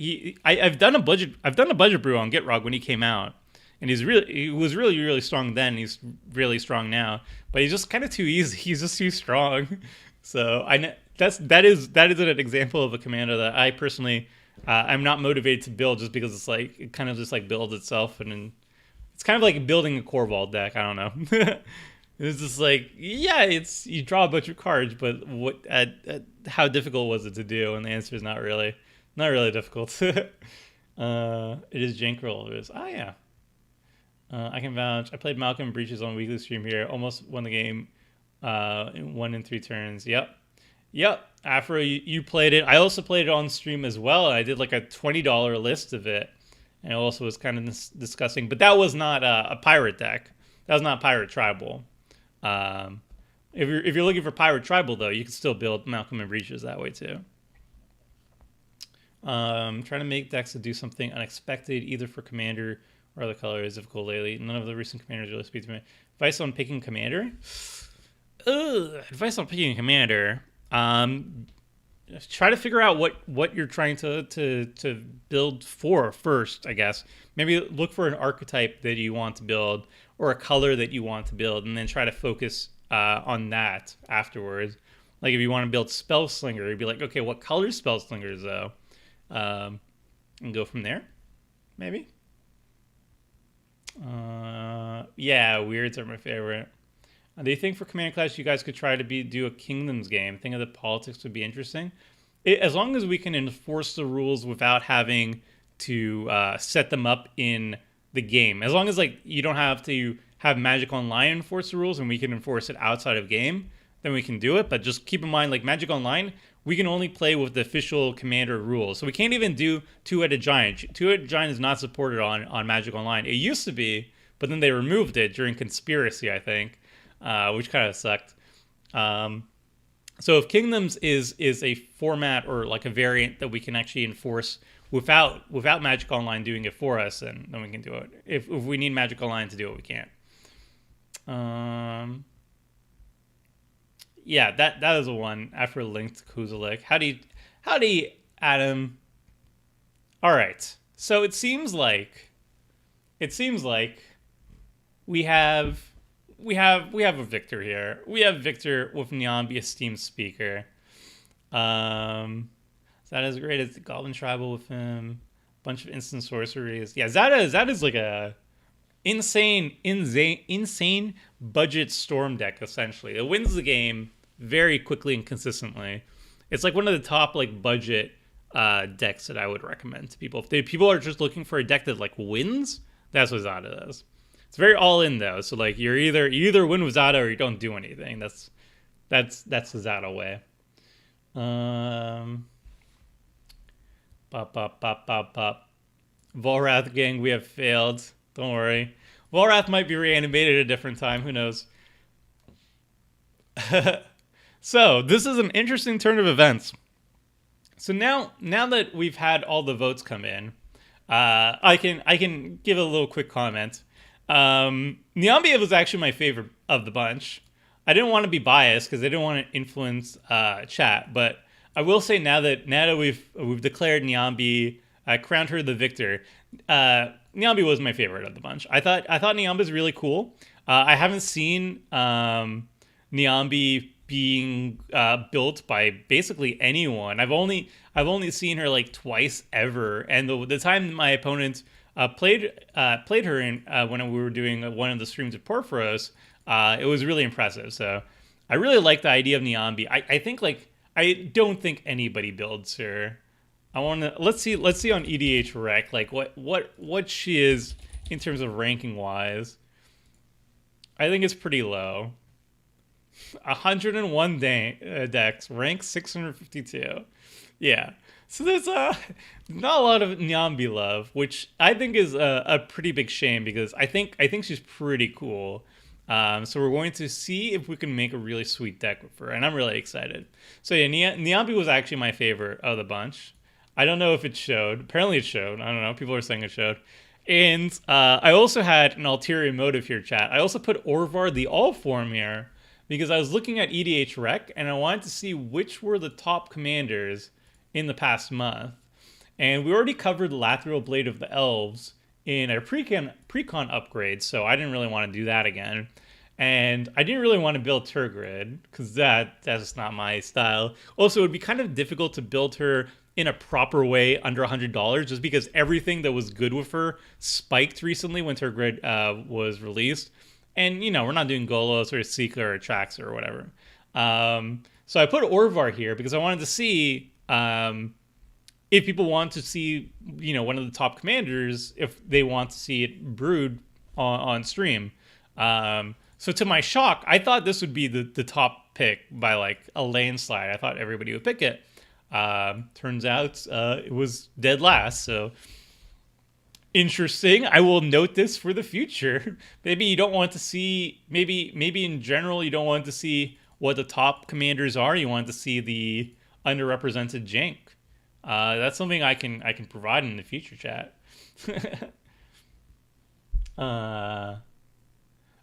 I've done a budget brew on Gitrog when he came out. And he was really, really strong then. He's really strong now, but he's just kind of too easy. He's just too strong. So that is an example of a commander that I personally I'm not motivated to build, just because it's like it kind of just like builds itself, and then it's kind of like building a Corval deck. I don't know. It's just like, yeah, it's you draw a bunch of cards, but at how difficult was it to do? And the answer is not really difficult. It is jank rollers. Ah, yeah. I can vouch. I played Malcolm Breaches on weekly stream here. Almost won the game. In 1 in 3 turns. Yep. Yep. Afro, you played it. I also played it on stream as well. I did like a $20 list of it, and it also was kind of disgusting. But that was not a pirate deck. That was not pirate tribal. Um, if you're looking for pirate tribal though, you can still build Malcolm and Breaches that way too. Trying to make decks to do something unexpected, either for commander or other color, is difficult lately. None of the recent commanders really speak to me. Advice on picking commander? Advice on picking a commander. Try to figure out what you're trying to build for first, I guess. Maybe look for an archetype that you want to build or a color that you want to build, and then try to focus on that afterwards. Like if you want to build Spellslinger, you'd be like, okay, what color Spellslingers though? And go from there, maybe. Yeah, weirds are my favorite. Do you think for Command Clash you guys could try to do a Kingdoms game? Think of the politics would be interesting. As long as we can enforce the rules without having to set them up in the game. As long as like you don't have to have Magic Online enforce the rules and we can enforce it outside of game, then we can do it. But just keep in mind, like Magic Online, we can only play with the official Commander rules. So we can't even do Two-Headed Giant. Two-Headed Giant is not supported on Magic Online. It used to be, but then they removed it during Conspiracy, I think. Which kind of sucked. So if Kingdoms is a format or like a variant that we can actually enforce without Magic Online doing it for us, then we can do it. If we need Magic Online to do it, we can't. Yeah, that is a one after linked Kuzelik. Howdy, Adam. All right. So it seems like we have a victor here. We have Victor with Niambi, esteemed speaker. Zada is great as the Goblin Tribal with him. Bunch of instant sorceries. Yeah, Zada is like a insane budget storm deck essentially. It wins the game very quickly and consistently. It's like one of the top like budget decks that I would recommend to people. If people are just looking for a deck that like wins, that's what Zada does. It's very all in though, so like you either win with Zada or you don't do anything. That's the Zada way. Pop. Volrath gang, we have failed. Don't worry. Volrath might be reanimated at a different time. Who knows? So this is an interesting turn of events. So now that we've had all the votes come in, I can give a little quick comment. Niambi was actually my favorite of the bunch. I didn't want to be biased because I didn't want to influence chat, but I will say now that we've declared Niambi, crowned her the victor. Niambi was my favorite of the bunch. I thought Niambi was really cool. I haven't seen Niambi being built by basically anyone. I've only seen her like twice ever, and the time my opponent played her in when we were doing one of the streams of Porphyros, it was really impressive. So I really like the idea of Niambi. I think like I don't think anybody builds her. I want to let's see on EDH Rec like what she is in terms of ranking wise. I think it's pretty low. 101 decks, rank 652. Yeah. So there's not a lot of Niambi love, which I think is a pretty big shame because I think she's pretty cool. So we're going to see if we can make a really sweet deck with her, and I'm really excited. So yeah, Niambi was actually my favorite of the bunch. I don't know if it showed. Apparently it showed. I don't know. People are saying it showed. And I also had an ulterior motive here, chat. I also put Orvar the All Form here because I was looking at EDH Rec and I wanted to see which were the top commanders in the past month. And we already covered Lateral Blade of the Elves in a precon upgrade, so I didn't really want to do that again. And I didn't really want to build Turgrid because that's just not my style. Also, it would be kind of difficult to build her in a proper way under $100 just because everything that was good with her spiked recently when Turgrid was released. And, we're not doing Golos or Seeker or Traxxer or whatever. So I put Orvar here because I wanted to see if people want to see, one of the top commanders, if they want to see it brewed on stream. So to my shock, I thought this would be the top pick by like a landslide. I thought everybody would pick it. Turns out it was dead last. So interesting. I will note this for the future. Maybe you don't want to see. Maybe in general you don't want to see what the top commanders are. You want to see the underrepresented jank. That's something I can provide in the future, chat.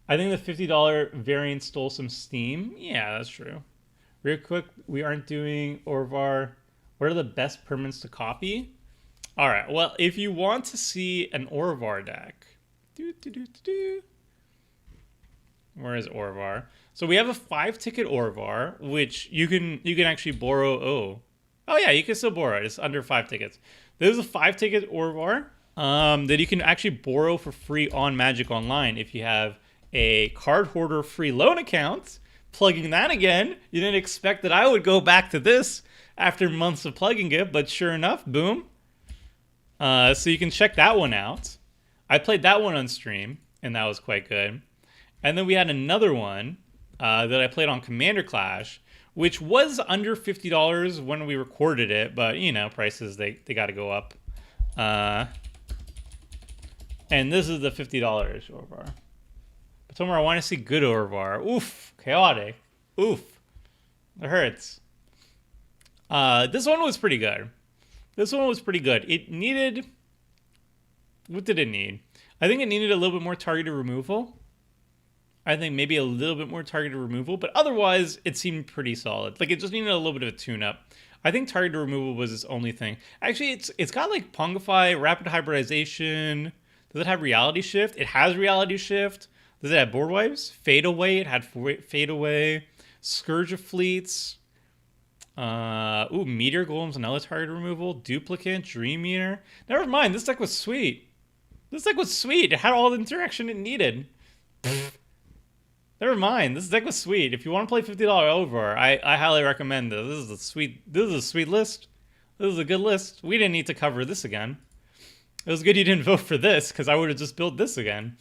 I think the $50 variant stole some steam. Yeah, that's true. Real quick, we aren't doing Orvar. What are the best permanents to copy? All right. Well, if you want to see an Orvar deck, where is Orvar? So we have a 5-ticket Orvar, which you can actually borrow. Oh yeah, you can still borrow it. It's under 5 tickets. There's a 5-ticket Orvar that you can actually borrow for free on Magic Online if you have a card hoarder free loan account. Plugging that again. You didn't expect that I would go back to this after months of plugging it, but sure enough, boom. So you can check that one out. I played that one on stream, and that was quite good. And then we had another one that I played on Commander Clash, which was under $50 when we recorded it, but prices they got to go up. And this is the $50 Orvar. But Tomer, I want to see good Orvar. Oof, chaotic. Oof, it hurts. This one was pretty good. It needed. What did it need? I think it needed a little bit more targeted removal. I think maybe a little bit more targeted removal, but otherwise it seemed pretty solid. Like it just needed a little bit of a tune-up. I think targeted removal was its only thing. Actually, it's got like Pongify, Rapid Hybridization. Does it have Reality Shift? It has Reality Shift. Does it have Board Wipes? Fade Away. It had Fade Away. Scourge of Fleets. Meteor Golems, another target removal. Duplicate, Dream Eater. Never mind, this deck was sweet. It had all the interaction it needed. Never mind, this deck was sweet. If you want to play $50 over, I highly recommend this. This is a sweet list. This is a good list. We didn't need to cover this again. It was good you didn't vote for this, because I would have just built this again.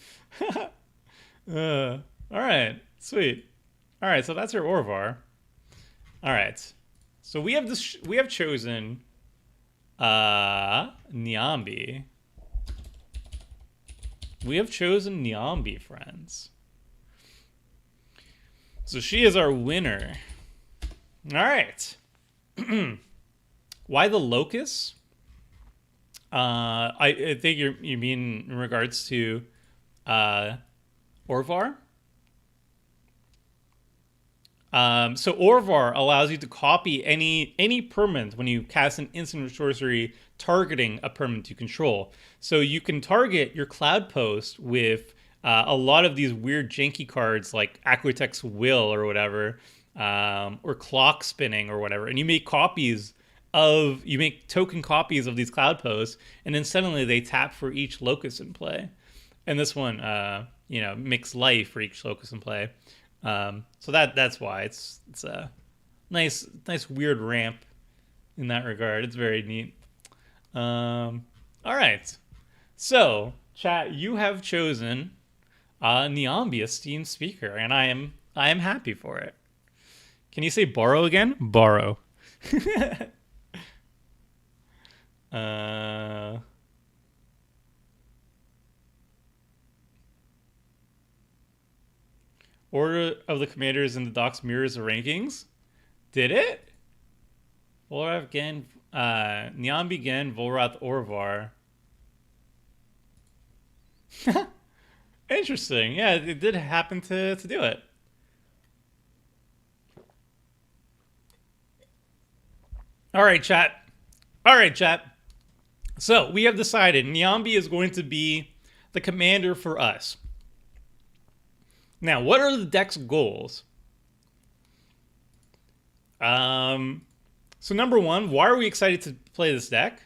Alright, sweet. Alright, so that's your Orvar. Alright. So we have chosen Niambi. We have chosen Niambi, friends. So she is our winner. All right. Why the Locust? I think you mean in regards to Orvar. So Orvar allows you to copy any permanent when you cast an instant or sorcery targeting a permanent you control. So you can target your Cloud Post with a lot of these weird janky cards like Aquitect's Will or whatever, or Clock Spinning or whatever, and you make token copies of these Cloud Posts, and then suddenly they tap for each Locust in play. And this one, makes life for each Locust in play. So that's why it's a nice weird ramp in that regard. It's very neat. All right. So, chat, you have chosen Niambi, a Steam speaker, and I am happy for it. Can you say borrow again? Borrow. Order of the Commanders in the Docs mirrors the rankings. Did it? Volrath Gen, Niambi Gen, Volrath Orvar. Interesting. Yeah, it did happen to do it. All right, chat. So we have decided Niambi is going to be the commander for us. Now, what are the deck's goals? So number one, why are we excited to play this deck?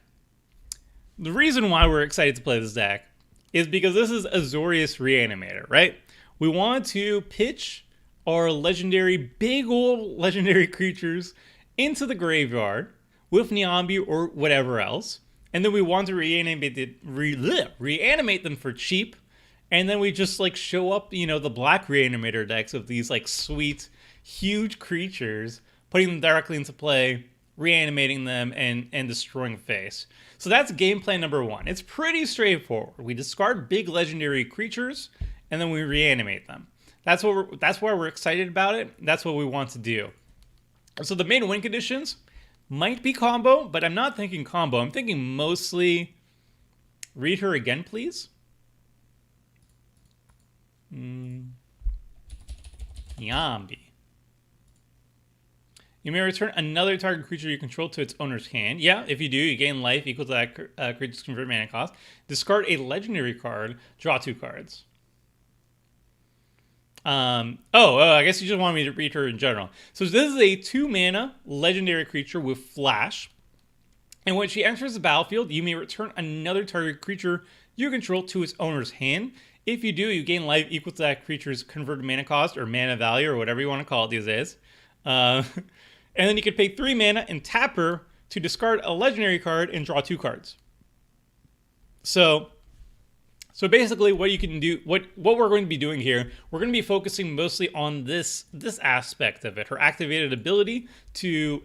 The reason why we're excited to play this deck is because this is Azorius Reanimator, right? We want to pitch our legendary, big old legendary creatures into the graveyard with Niambi or whatever else. And then we want to reanimate them for cheap. And then we just like show up, the black reanimator decks of these like sweet, huge creatures, putting them directly into play, reanimating them, and destroying face. So that's game plan number one. It's pretty straightforward. We discard big legendary creatures, and then we reanimate them. That's why we're excited about it. That's what we want to do. So the main win conditions might be combo, but I'm not thinking combo. I'm thinking mostly read her again, please. Niambi. You may return another target creature you control to its owner's hand. Yeah, if you do, you gain life equal to that creature's convert mana cost. Discard a legendary card. Draw 2 cards. I guess you just want me to read her in general. So this is a 2 mana legendary creature with flash. And when she enters the battlefield, you may return another target creature you control to its owner's hand. If you do, you gain life equal to that creature's converted mana cost or mana value or whatever you want to call it these days. And then you can pay 3 mana and tap her to discard a legendary card and draw 2 cards. So basically what you can do, what we're going to be doing here, we're going to be focusing mostly on this aspect of it. Her activated ability to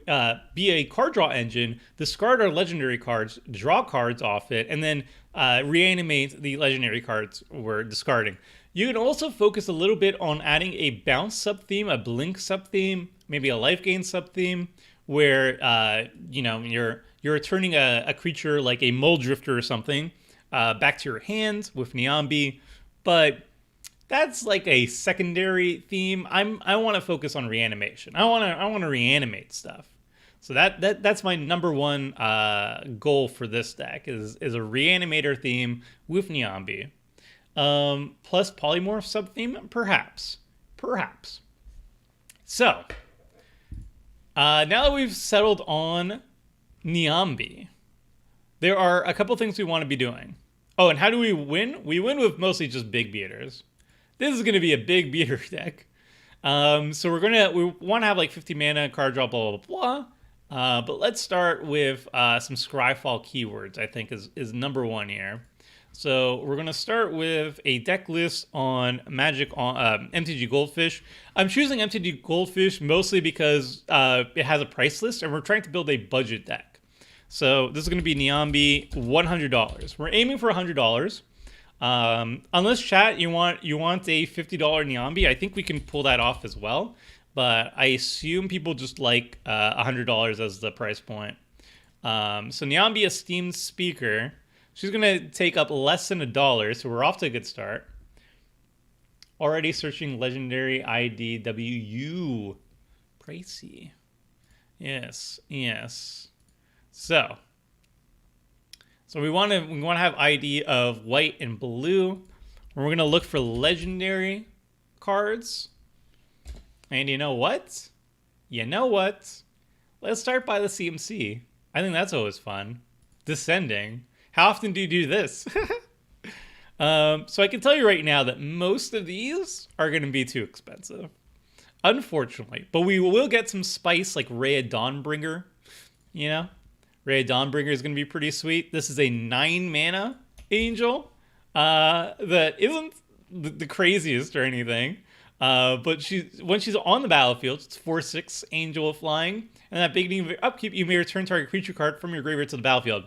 be a card draw engine, discard our legendary cards, draw cards off it, and then reanimate the legendary cards we're discarding. You can also focus a little bit on adding a bounce sub-theme, a blink sub-theme, maybe a life gain sub-theme, where you're returning a creature like a Mole Drifter or something back to your hand with Niambi, but that's like a secondary theme. I want to focus on reanimation. I want to reanimate stuff. So that's my number one goal for this deck is a reanimator theme with Niambi. Plus polymorph sub-theme, perhaps. So, now that we've settled on Niambi, there are a couple things we want to be doing. Oh, and how do we win? We win with mostly just big beaters. This is going to be a big beater deck. So we want to have like 50 mana, card draw, blah, blah, blah. But let's start with some Scryfall keywords, I think is number one here. So we're going to start with a deck list on Magic on MTG Goldfish. I'm choosing MTG Goldfish mostly because it has a price list, and we're trying to build a budget deck. So this is going to be Niambi, $100. We're aiming for $100. Unless chat, you want a $50 Niambi, I think we can pull that off as well. But I assume people just like $100 as the price point. So Niambi, Esteemed Speaker. She's going to take up less than $1, so we're off to a good start. Already searching Legendary IDWU. Pricey. Yes. So we want to have ID of white and blue. We're going to look for legendary cards. And you know what? Let's start by the CMC. I think that's always fun. Descending. How often do you do this? So I can tell you right now that most of these are going to be too expensive. Unfortunately. But we will get some spice like Rhea Dawnbringer. Rhea Dawnbringer is going to be pretty sweet. This is a 9 mana angel that isn't the craziest or anything. But when she's on the battlefield, it's 4/6 angel of flying. And that beginning of your upkeep, you may return target creature card from your graveyard to the battlefield.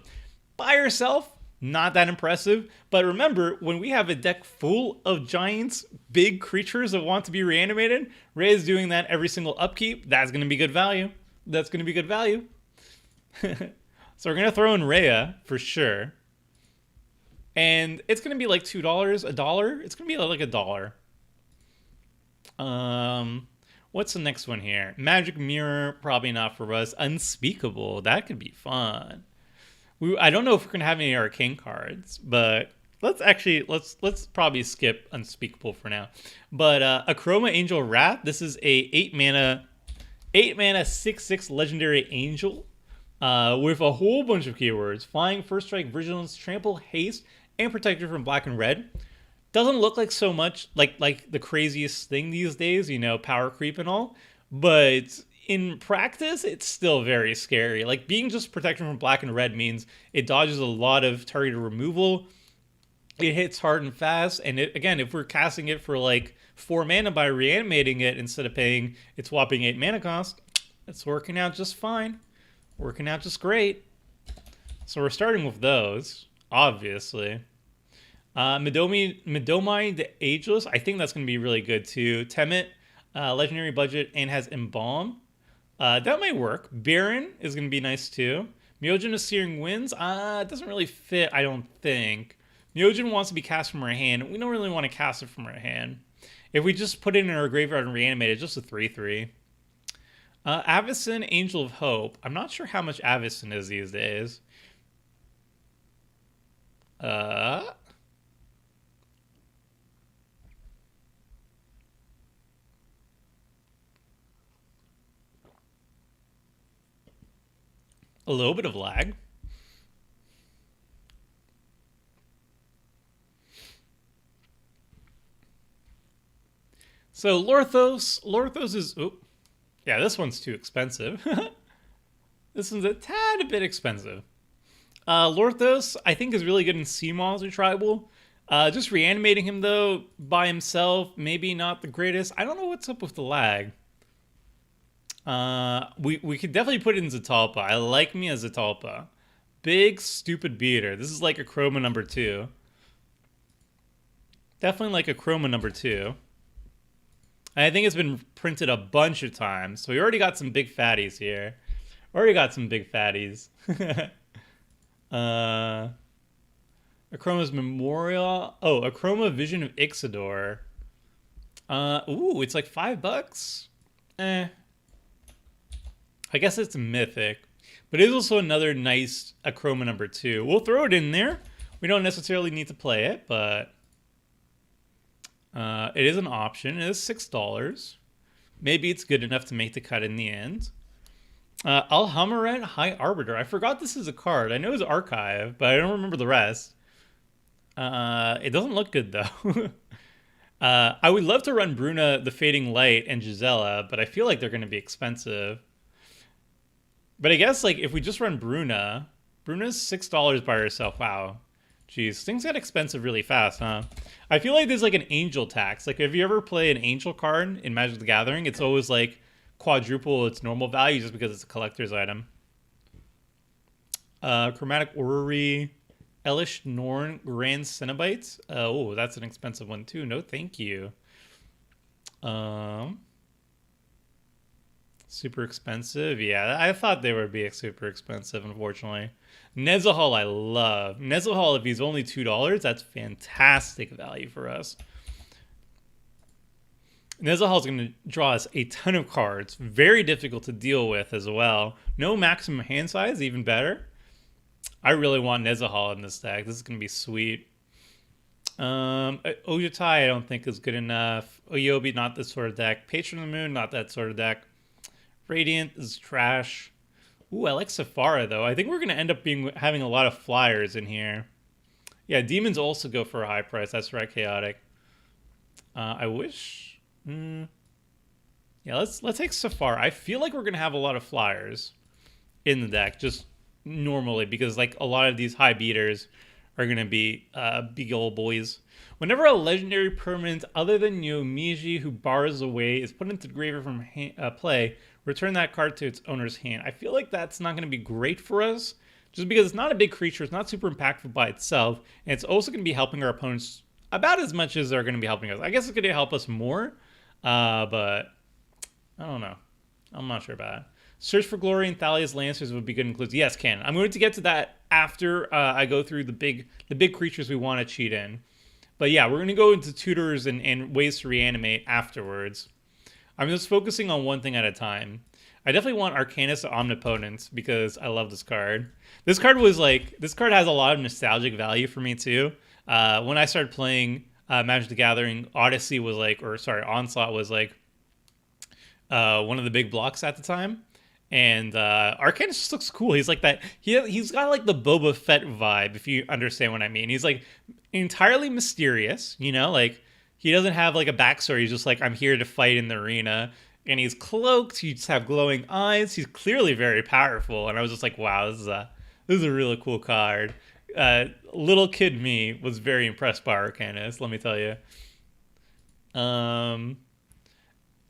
By herself, not that impressive. But remember, when we have a deck full of giants, big creatures that want to be reanimated, Rhea's doing that every single upkeep. That's going to be good value. So we're going to throw in Rhea for sure. And it's going to be like $2, $1. It's going to be like $1. What's the next one here? Magic Mirror, probably not for us. Unspeakable, that could be fun. I don't know if we're going to have any arcane cards, but let's probably skip Unspeakable for now. But Achroma Angel Wrath, this is a 8 mana 6/6 legendary angel with a whole bunch of keywords: flying, first strike, vigilance, trample, haste, and protector from black and red. Doesn't look like so much like the craziest thing these days, power creep and all, but in practice, it's still very scary. Like being just protection from black and red means it dodges a lot of targeted removal. It hits hard and fast, and again, if we're casting it for like 4 mana by reanimating it instead of paying its whopping 8 mana cost, it's working out just fine. Working out just great. So we're starting with those, obviously. Midomai the Ageless, I think that's going to be really good too. Temet, legendary budget, and has Embalm. That might work. Baron is going to be nice too. Myojin of Searing Winds, it doesn't really fit, I don't think. Myojin wants to be cast from our hand. We don't really want to cast it from our hand. If we just put it in our graveyard and reanimate it, just a 3/3. Avacyn, Angel of Hope. I'm not sure how much Avacyn is these days. A little bit of lag. So Lorthos is, yeah, this one's too expensive. This one's a tad bit expensive. Lorthos, I think, is really good in Sea Monster Tribal. Just reanimating him, though, by himself, maybe not the greatest. I don't know what's up with the lag. We could definitely put it in Zatalpa. I like me as Zatalpa. Big, stupid beater. This is like a Chroma number 2. Definitely like a Chroma number 2. And I think it's been printed a bunch of times. So we already got some big fatties here. Akroma's Memorial. Oh, Akroma Vision of Ixidor. It's like $5. I guess it's a mythic. But it is also another nice Akroma number 2. We'll throw it in there. We don't necessarily need to play it, but it is an option. It is $6. Maybe it's good enough to make the cut in the end. Alhamaret High Arbiter. I forgot this is a card. I know it's Archive, but I don't remember the rest. It doesn't look good, though. I would love to run Bruna, the Fading Light, and Gisela, but I feel like they're going to be expensive. But I guess, like, if we just run Bruna's $6 by herself. Wow. Jeez, things got expensive really fast, huh? I feel like there's, like, an angel tax. Like, if you ever play an angel card in Magic the Gathering, it's always, like, quadruple its normal value just because it's a collector's item. Chromatic Orrery, Elish Norn, Grand Cenobites. That's an expensive one, too. No, thank you. Super expensive. Yeah, I thought they would be super expensive, unfortunately. Nezahal, I love. Nezahal, if he's only $2, that's fantastic value for us. Nezahal is going to draw us a ton of cards. Very difficult to deal with as well. No maximum hand size, even better. I really want Nezahal in this deck. This is going to be sweet. Ojutai, I don't think is good enough. Oyobi, not this sort of deck. Patron of the Moon, not that sort of deck. Radiant is trash. Ooh, I like Safara, though. I think we're going to end up having a lot of flyers in here. Yeah, demons also go for a high price. That's right, Chaotic. I wish... Yeah, let's take Safara. I feel like we're going to have a lot of flyers in the deck, just normally, because like a lot of these high beaters are going to be big old boys. Whenever a legendary permanent other than Yomiji who bars away is put into the graveyard from play, return that card to its owner's hand. I feel like that's not going to be great for us, just because it's not a big creature, it's not super impactful by itself, and it's also going to be helping our opponents about as much as they're going to be helping us. I guess it's going to help us more, but I don't know. I'm not sure about it. Search for Glory and Thalia's Lancers would be good includes. Yes, Ken. I'm going to get to that after I go through the big creatures we want to cheat in. But yeah, we're going to go into tutors and ways to reanimate afterwards. I'm just focusing on one thing at a time. I definitely want Arcanist Omnipotence because I love this card. This card has a lot of nostalgic value for me too. When I started playing Magic the Gathering, Onslaught was like one of the big blocks at the time. And Arcanist just looks cool. He's like that. He's got like the Boba Fett vibe, if you understand what I mean. He's like entirely mysterious, you know, like he doesn't have like a backstory. He's just like, I'm here to fight in the arena. And he's cloaked, he just have glowing eyes. He's clearly very powerful. And I was just like, wow, this is a really cool card. Little kid me was very impressed by Arcanist, let me tell you.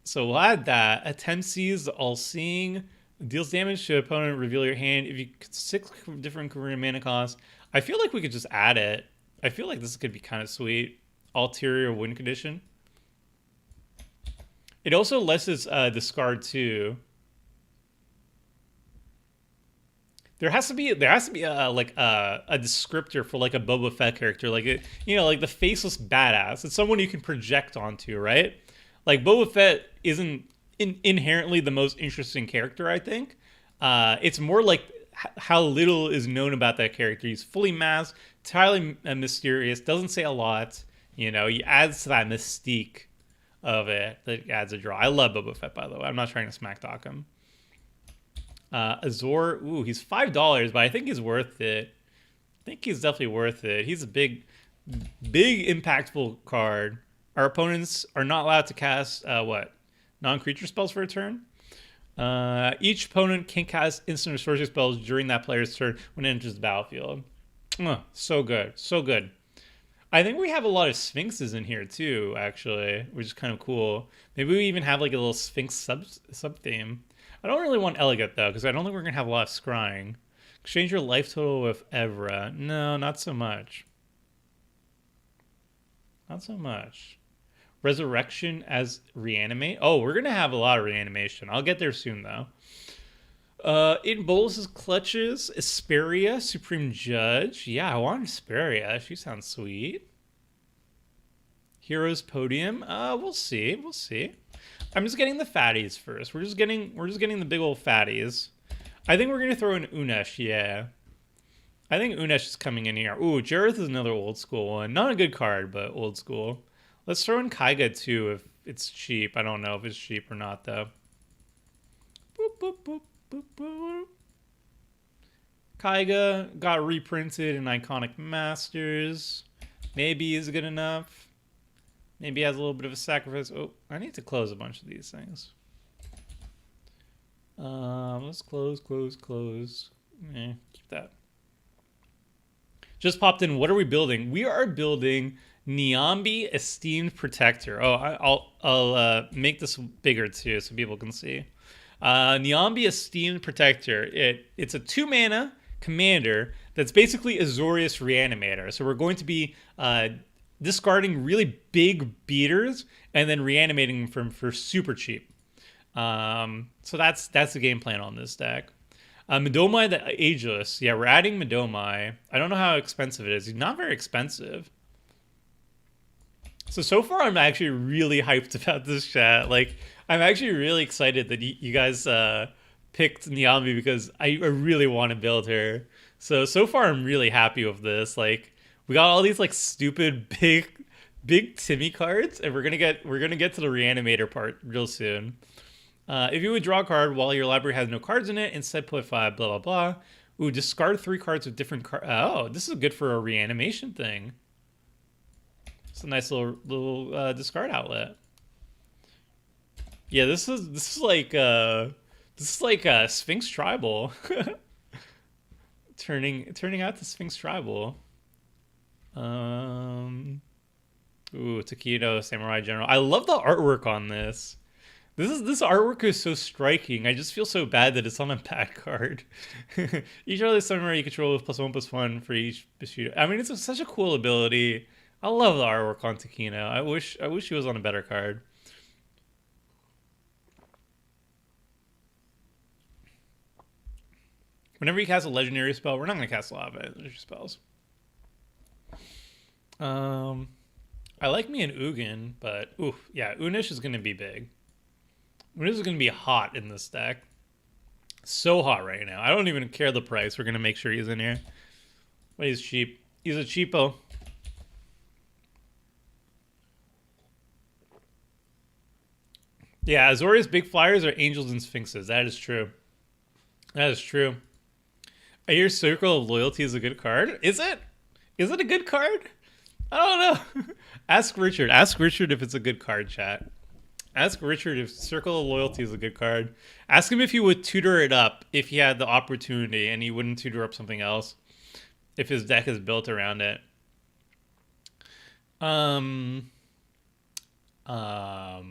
So we'll add that. Attempt sees all seeing. Deals damage to opponent, reveal your hand. If you 6 different Korean mana costs. I feel like we could just add it. I feel like this could be kind of sweet. Ulterior win condition. It also lets us discard too. There has to be a descriptor for like a Boba Fett character, like it, you know, like the faceless badass. It's someone you can project onto, right? Like Boba Fett isn't inherently the most interesting character, I think. It's more like how little is known about that character. He's fully masked, entirely mysterious, doesn't say a lot. You know, he adds to that mystique of it that adds a draw. I love Boba Fett, by the way. I'm not trying to smack talk him. Azor, ooh, he's $5, but I think he's worth it. I think he's definitely worth it. He's a big, impactful card. Our opponents are not allowed to cast non-creature spells for a turn. Each opponent can cast instant or sorcery spells during that player's turn when it enters the battlefield. So good, so good. I think we have a lot of Sphinxes in here too, actually, which is kind of cool. Maybe we even have like a little Sphinx sub theme. I don't really want Elegant though, because I don't think we're gonna have a lot of scrying. Exchange your life total with Evra. No, not so much. Not so much. Resurrection as reanimate. Oh, we're gonna have a lot of reanimation. I'll get there soon though. In Bolus's clutches, Asperia, Supreme Judge. Yeah, I want Asperia. She sounds sweet. Heroes Podium. We'll see. We'll see. I'm just getting the fatties first. We're just getting the big old fatties. I think we're gonna throw in Unesh. Yeah, I think Unesh is coming in here. Ooh, Jareth is another old school one. Not a good card, but old school. Let's throw in Kaiga too if it's cheap. I don't know if it's cheap or not though. Boop boop boop boop boop. Kaiga got reprinted in Iconic Masters. Maybe is good enough. Maybe has a little bit of a sacrifice. Oh, I need to close a bunch of these things. Let's close. Keep that. Just popped in. What are we building? We are building Niambi Esteemed Protector. Oh, I'll make this bigger too so people can see. Niambi Esteemed Protector. It's a 2-mana commander that's basically Azorius Reanimator. So we're going to be discarding really big beaters and then reanimating them for super cheap. So that's the game plan on this deck. Midomai the Ageless. Yeah, we're adding Midomai. I don't know how expensive it is. He's not very expensive. So far I'm actually really hyped about this chat. Like, I'm actually really excited that you guys picked Niambi because I really want to build her. So far I'm really happy with this. Like, we got all these like stupid big Timmy cards, and we're gonna get to the reanimator part real soon. If you would draw a card while your library has no cards in it, instead put 5 blah blah blah. Ooh, discard 3 cards with different cards. Oh, this is good for a reanimation thing. It's a nice little discard outlet. Yeah, this is like Sphinx Tribal. turning out to Sphinx Tribal. Ooh, Takedo, Samurai General. I love the artwork on this. This artwork is so striking. I just feel so bad that it's on a bad card. Each other samurai you control with +1/+1 for each Bushido. I mean, it's such a cool ability. I love the artwork on Takino. I wish he was on a better card. Whenever you cast a legendary spell, we're not going to cast a lot of legendary spells. I like me an Ugin, but oof, yeah, Unish is going to be big. Unish is going to be hot in this deck. So hot right now. I don't even care the price. We're going to make sure he's in here. But he's cheap. He's a cheapo. Yeah, Azorius big flyers are angels and sphinxes. That is true. That is true. I hear Circle of Loyalty is a good card. Is it? Is it a good card? I don't know. Ask Richard. Ask Richard if it's a good card, chat. Ask Richard if Circle of Loyalty is a good card. Ask him if he would tutor it up if he had the opportunity and he wouldn't tutor up something else if his deck is built around it. Um, I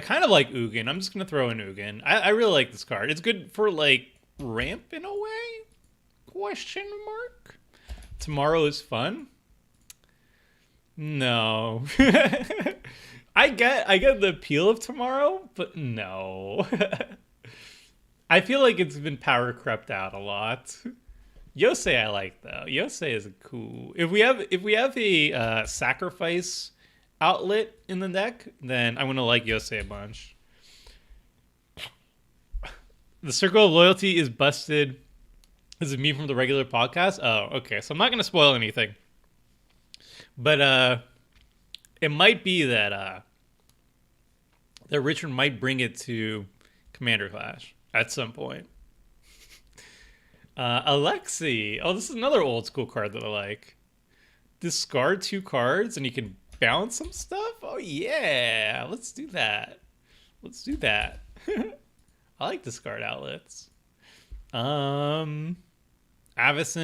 kind of like Ugin. I'm just going to throw in Ugin. I really like this card. It's good for, like, ramp in a way? Question mark? Tomorrow is fun? No. I get the appeal of tomorrow, but no. I feel like it's been power crept out a lot. Yosei I like though. Yosei is cool. If we have a sacrifice outlet in the deck, then I'm gonna like Yosei a bunch. The Circle of Loyalty is busted. Is it me from the regular podcast? Oh, okay. So I'm not gonna spoil anything. But it might be that that Richard might bring it to Commander Clash at some point. Alexi. Oh, this is another old school card that I like. Discard 2 cards and you can bounce some stuff? Oh, yeah. Let's do that. Let's do that. I like discard outlets. Avacyn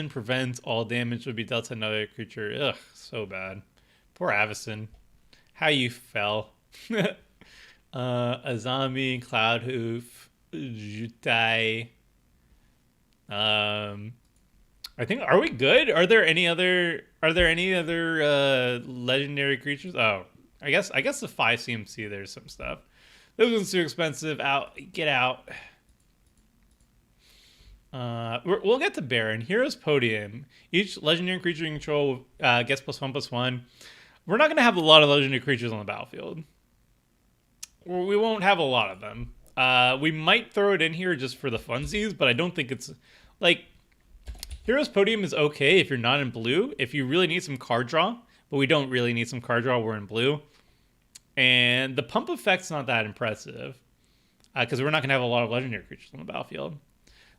prevents all damage to be dealt to another creature. Ugh, so bad. Poor Avacyn. How you fell. Azami, Cloudhoof, Jutai. I think, are we good? Are there any other legendary creatures? Oh, I guess the 5 CMC there's some stuff. This one's too expensive. Out, get out. We'll get to Baron. Hero's Podium. Each legendary creature you control gets +1/+1. We're not going to have a lot of legendary creatures on the battlefield. We won't have a lot of them. We might throw it in here just for the funsies, but I don't think it's like Hero's Podium is okay if you're not in blue. If you really need some card draw, but we don't really need some card draw, we're in blue. And the pump effect's not that impressive because we're not going to have a lot of legendary creatures on the battlefield.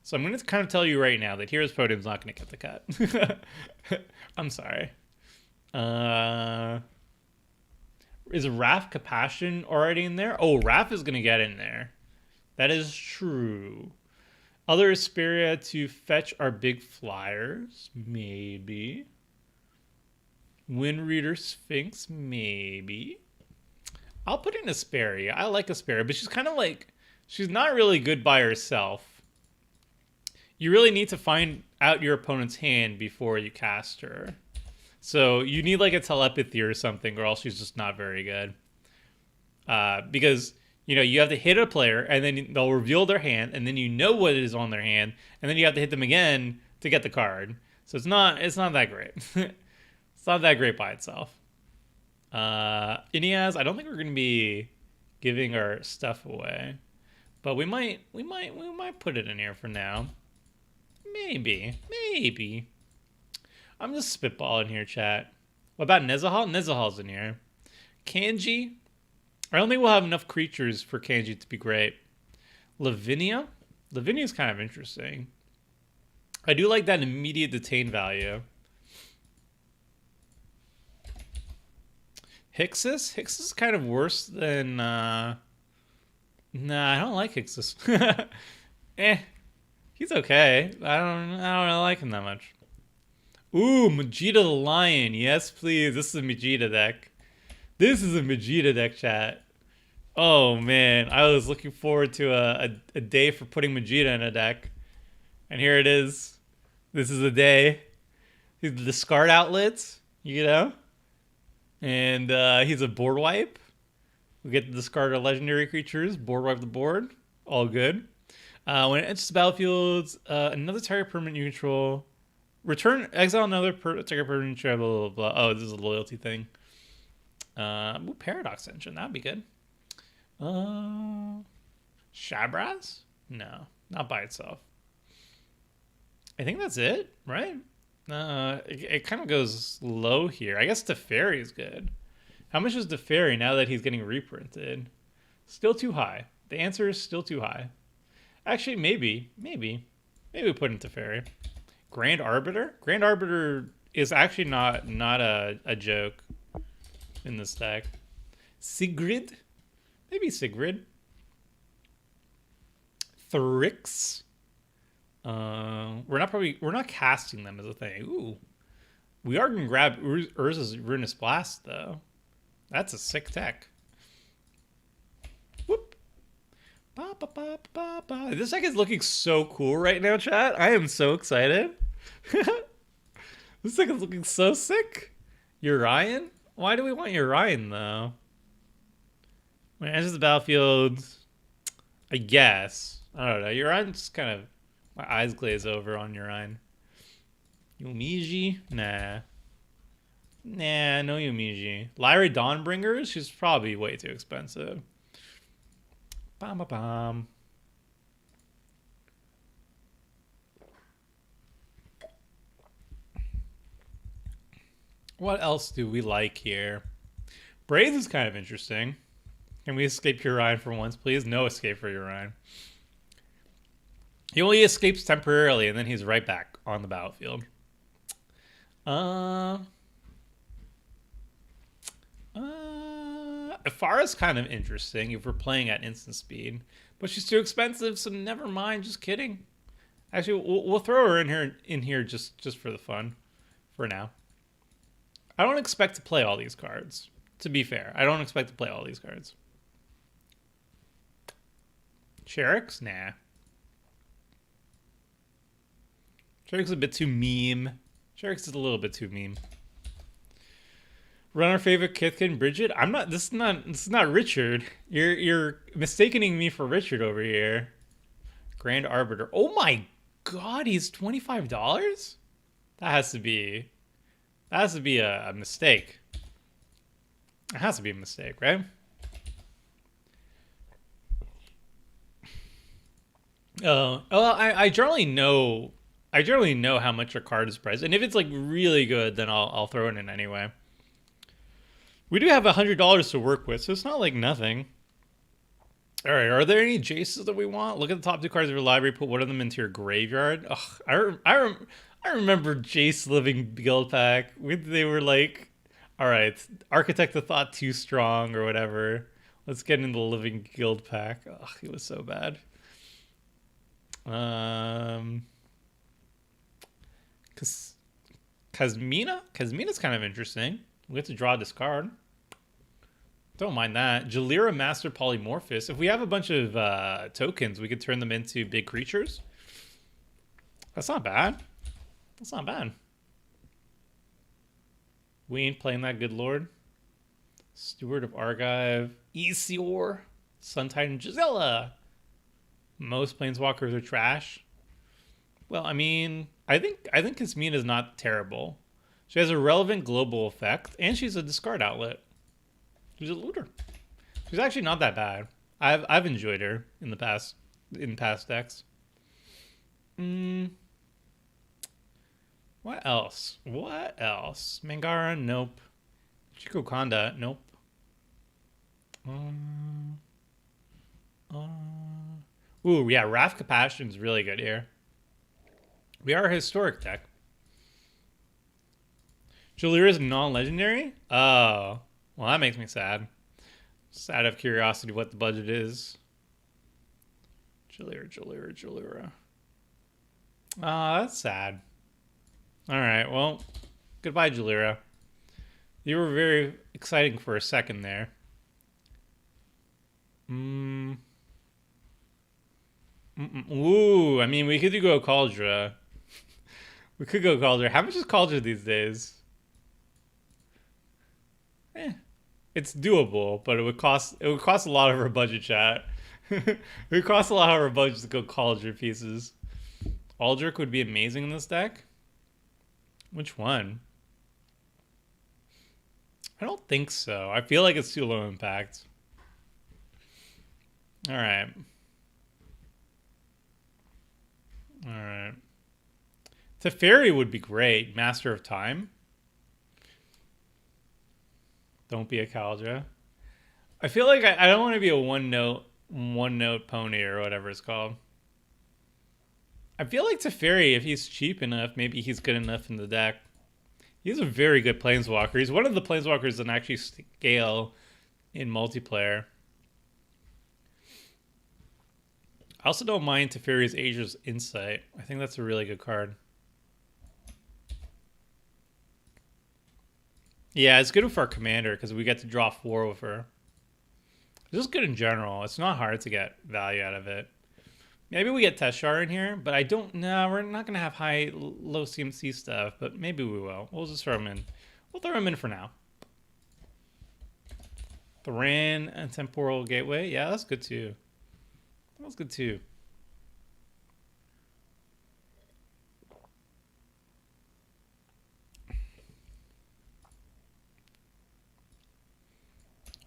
So I'm going to kind of tell you right now that Hero's Podium's not going to get the cut. I'm sorry. Is Wrath Compassion already in there? Oh, Wrath is going to get in there. That is true. Other Asperia to fetch our big flyers? Maybe. Wind Reader Sphinx? Maybe. I'll put in Asperia. I like Asperia, but she's kind of like... She's not really good by herself. You really need to find out your opponent's hand before you cast her. So you need like a telepathy or something, or else she's just not very good. Because... You know, you have to hit a player, and then they'll reveal their hand, and then you know what is on their hand, and then you have to hit them again to get the card. So it's not that great. It's not that great by itself. Ineas, I don't think we're going to be giving our stuff away, but we might put it in here for now. Maybe. I'm just spitballing here, chat. What about Nezahal? Nezahal's in here. Kanji. I don't think we'll have enough creatures for Kanji to be great. Lavinia? Lavinia's kind of interesting. I do like that immediate detain value. Hixus? Hixus is kind of worse than... Nah, I don't like Hixus. He's okay. I don't really like him that much. Ooh, Majida the Lion. Yes, please. This is a Majida deck. This is a Majida deck, chat. Oh, man. I was looking forward to a day for putting Majida in a deck. And here it is. This is the day. He's the discard outlets, you know? And he's a board wipe. We get to discard our legendary creatures. Board wipe the board. All good. When it enters the battlefield, another target permanent you control. Return, exile another target permanent you control, blah, blah, blah. Oh, this is a loyalty thing. Paradox Engine, that'd be good. Shabraz? No, not by itself. I think that's it, right? It kind of goes low here. I guess Teferi is good. How much is Teferi now that he's getting reprinted? Still too high. The answer is still too high. Actually, maybe we put in Teferi. Grand Arbiter? Grand Arbiter is actually not a joke in this deck. Sigrid? Maybe Sigrid. Thrix. We're not casting them as a thing. Ooh. We are gonna grab Urza's Ruinous Blast though. That's a sick tech. Whoop. Ba, ba, ba, ba, ba. This deck is looking so cool right now, chat. I am so excited. This deck is looking so sick. Urian? Why do we want Urian though? When it enters the battlefield, I guess. I don't know. Urian's kind of, my eyes glaze over on Urian. Yumiji? Nah. Nah, no Yumiji. Lyra Dawnbringer? She's probably way too expensive. Bam, bam, bam. What else do we like here? Braids is kind of interesting. Can we escape Urian for once, please? No escape for Urian. He only escapes temporarily, and then he's right back on the battlefield. Afara's kind of interesting if we're playing at instant speed, but she's too expensive, so never mind. Just kidding. Actually, we'll throw her in here just for the fun, for now. I don't expect to play all these cards. To be fair, I don't expect to play all these cards. Sherix? Nah. Sherix is a bit too meme. Sherix is a little bit too meme. Run our favorite Kithkin, Bridget. I'm not. This is not Richard. You're mistaking me for Richard over here. Grand Arbiter. Oh my God, he's $25. That has to be a mistake. It has to be a mistake, right? Well, I generally know. I generally know how much a card is priced, and if it's like really good, then I'll throw it in anyway. We do have $100 to work with, so it's not like nothing. All right, are there any Jaces that we want? Look at the top 2 cards of your library. Put one of them into your graveyard. Ugh, I remember Jace Living Guild Pack. They were like, all right, Architect of Thought too strong or whatever. Let's get into the Living Guild Pack. Ugh, it was so bad. Kazmina? Kazmina's kind of interesting. We have to draw this card. Don't mind that. Jalira Master Polymorphous. If we have a bunch of tokens, we could turn them into big creatures. That's not bad. That's not bad. We ain't playing that, good lord. Steward of Argive. Isior. Sun Titan Gisela. Most planeswalkers are trash. Well, I mean, I think Kasmina is not terrible. She has a relevant global effect, and she's a discard outlet. She's a looter. She's actually not that bad. I've enjoyed her in the past decks. What else? What else? Mangara, nope. Chico Kanda, nope. Ooh, yeah, Wrath Compassion's really good here. We are a historic deck. Jalira's non-legendary? Oh. Well, that makes me sad. Just out of curiosity what the budget is. Jalira. Ah, that's sad. Alright, well, goodbye, Jalira. You were very exciting for a second there. Ooh, I mean, we could go Cauldra. We could go Cauldra. How much is Cauldra these days? It's doable, but it would cost a lot of our budget, chat. It would cost a lot of our budget to go Cauldra pieces. Aldrich would be amazing in this deck. Which one? I don't think so. I feel like it's too low impact. All right. Teferi would be great. Master of Time. Don't be a Caldra. I feel like I don't want to be a one note pony or whatever it's called. I feel like Teferi, if he's cheap enough, maybe he's good enough in the deck. He's a very good planeswalker. He's one of the planeswalkers that actually scale in multiplayer. I also don't mind Teferi's Ager's Insight. I think that's a really good card. Yeah, it's good with our commander because we get to draw 4 with her. It's just good in general. It's not hard to get value out of it. Maybe we get Teshar in here, but I don't know. We're not going to have low CMC stuff, but maybe we will. We'll just throw him in. We'll throw him in for now. Thran and Temporal Gateway. Yeah, that's good too. That's good too.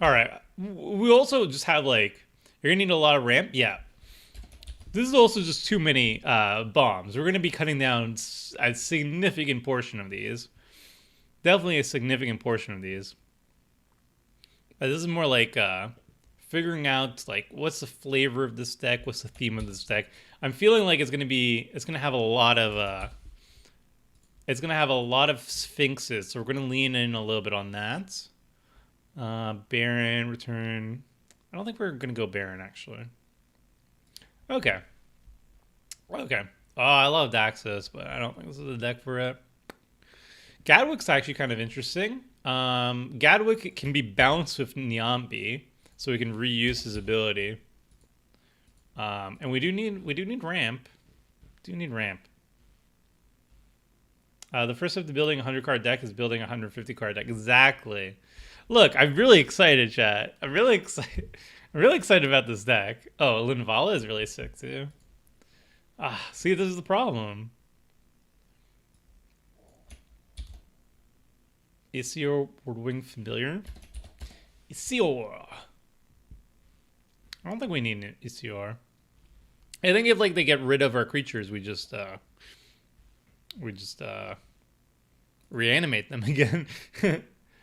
All right. We also just have like, you're going to need a lot of ramp. Yeah. This is also just too many bombs. We're going to be cutting down a significant portion of these. Definitely a significant portion of these. This is more like figuring out like what's the flavor of this deck, what's the theme of this deck. I'm feeling like it's going to have a lot of sphinxes, so we're going to lean in a little bit on that. Baron, return. I don't think we're going to go Baron, actually. Okay. Okay. Oh, I love Daxos, but I don't think this is the deck for it. Gadwick's actually kind of interesting. Gadwick can be bounced with Niambi, so we can reuse his ability. And we do need ramp. The first step to building a 100-card deck is building a 150-card deck. Exactly. Look, I'm really excited, chat. I'm really excited about this deck. Oh, Linvala is really sick too. See, this is the problem. Isior Woodwing Familiar. Isior. I don't think we need an Isior. I think if like they get rid of our creatures, we just reanimate them again.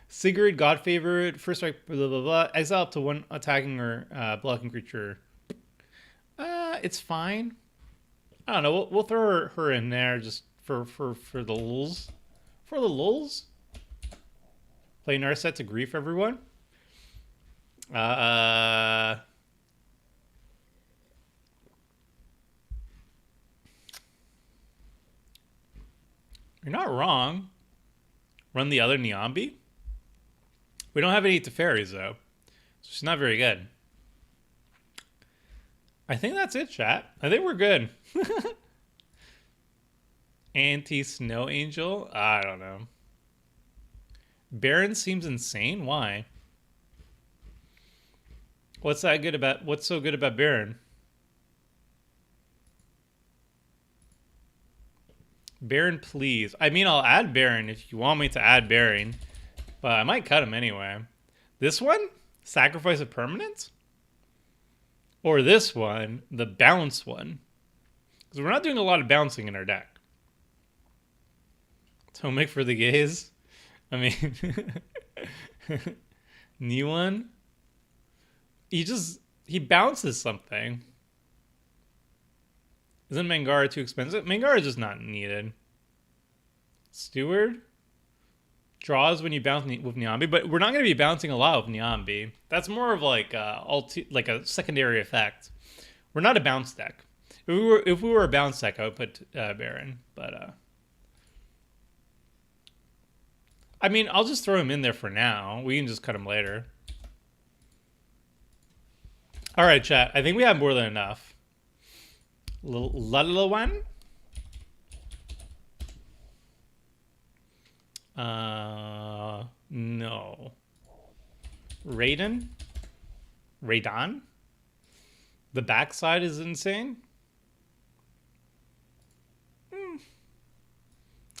Sigurd, God Favorite, first strike, blah, blah, blah. Exile up to 1 attacking or blocking creature. It's fine. I don't know. We'll throw her in there just for the lulz. For the lulz. Play Narset to grief everyone. You're not wrong. Run the other Niambi. We don't have any Teferis, though. So she's not very good. I think that's it, chat. I think we're good. Anti-Snow Angel? I don't know. Baron seems insane. Why? What's so good about Baron? Baron, please. I mean, I'll add Baron if you want me to add Baron. But I might cut him anyway. This one? Sacrifice of Permanence? Or this one, the bounce one? Because we're not doing a lot of bouncing in our deck. Tomic for the gays? I mean... New one? He bounces something. Isn't Mangara too expensive? Mangara is just not needed. Steward? Draws when you bounce with Niambi, but we're not going to be bouncing a lot with Niambi. That's more of like a secondary effect. We're not a bounce deck. If we were a bounce deck, I would put Baron, but I mean, I'll just throw him in there for now. We can just cut him later. All right, chat. I think we have more than enough. Lalawan? No. Raiden? The backside is insane.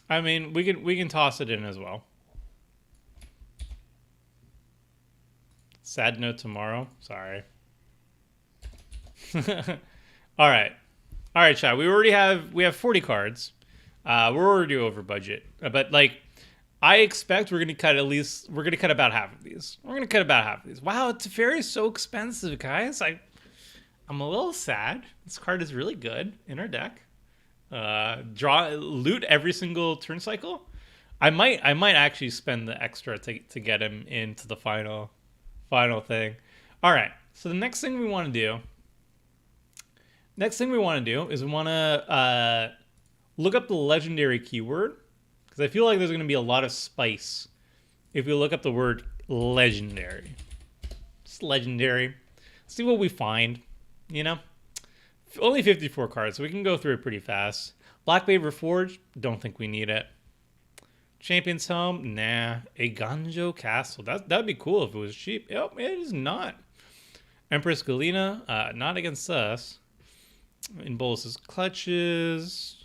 I mean, we can toss it in as well. Sad note tomorrow. Sorry. All right, chat. We have 40 cards. We're already over budget, but like, I expect we're gonna cut about half of these. Wow, Teferi is so expensive, guys. I'm a little sad. This card is really good in our deck. Loot every single turn cycle. I might actually spend the extra to get him into the final thing. All right. So the next thing we want to do is we want to look up the legendary keyword, because I feel like there's going to be a lot of spice if we look up the word legendary. Just legendary. See what we find. You know, only 54 cards, so we can go through it pretty fast. Black Babe Reforged, don't think we need it. Champion's Home, nah. A Ganjo Castle, that'd be cool if it was cheap. Yep, it is not. Empress Galena, not against us. In Bolus's Clutches.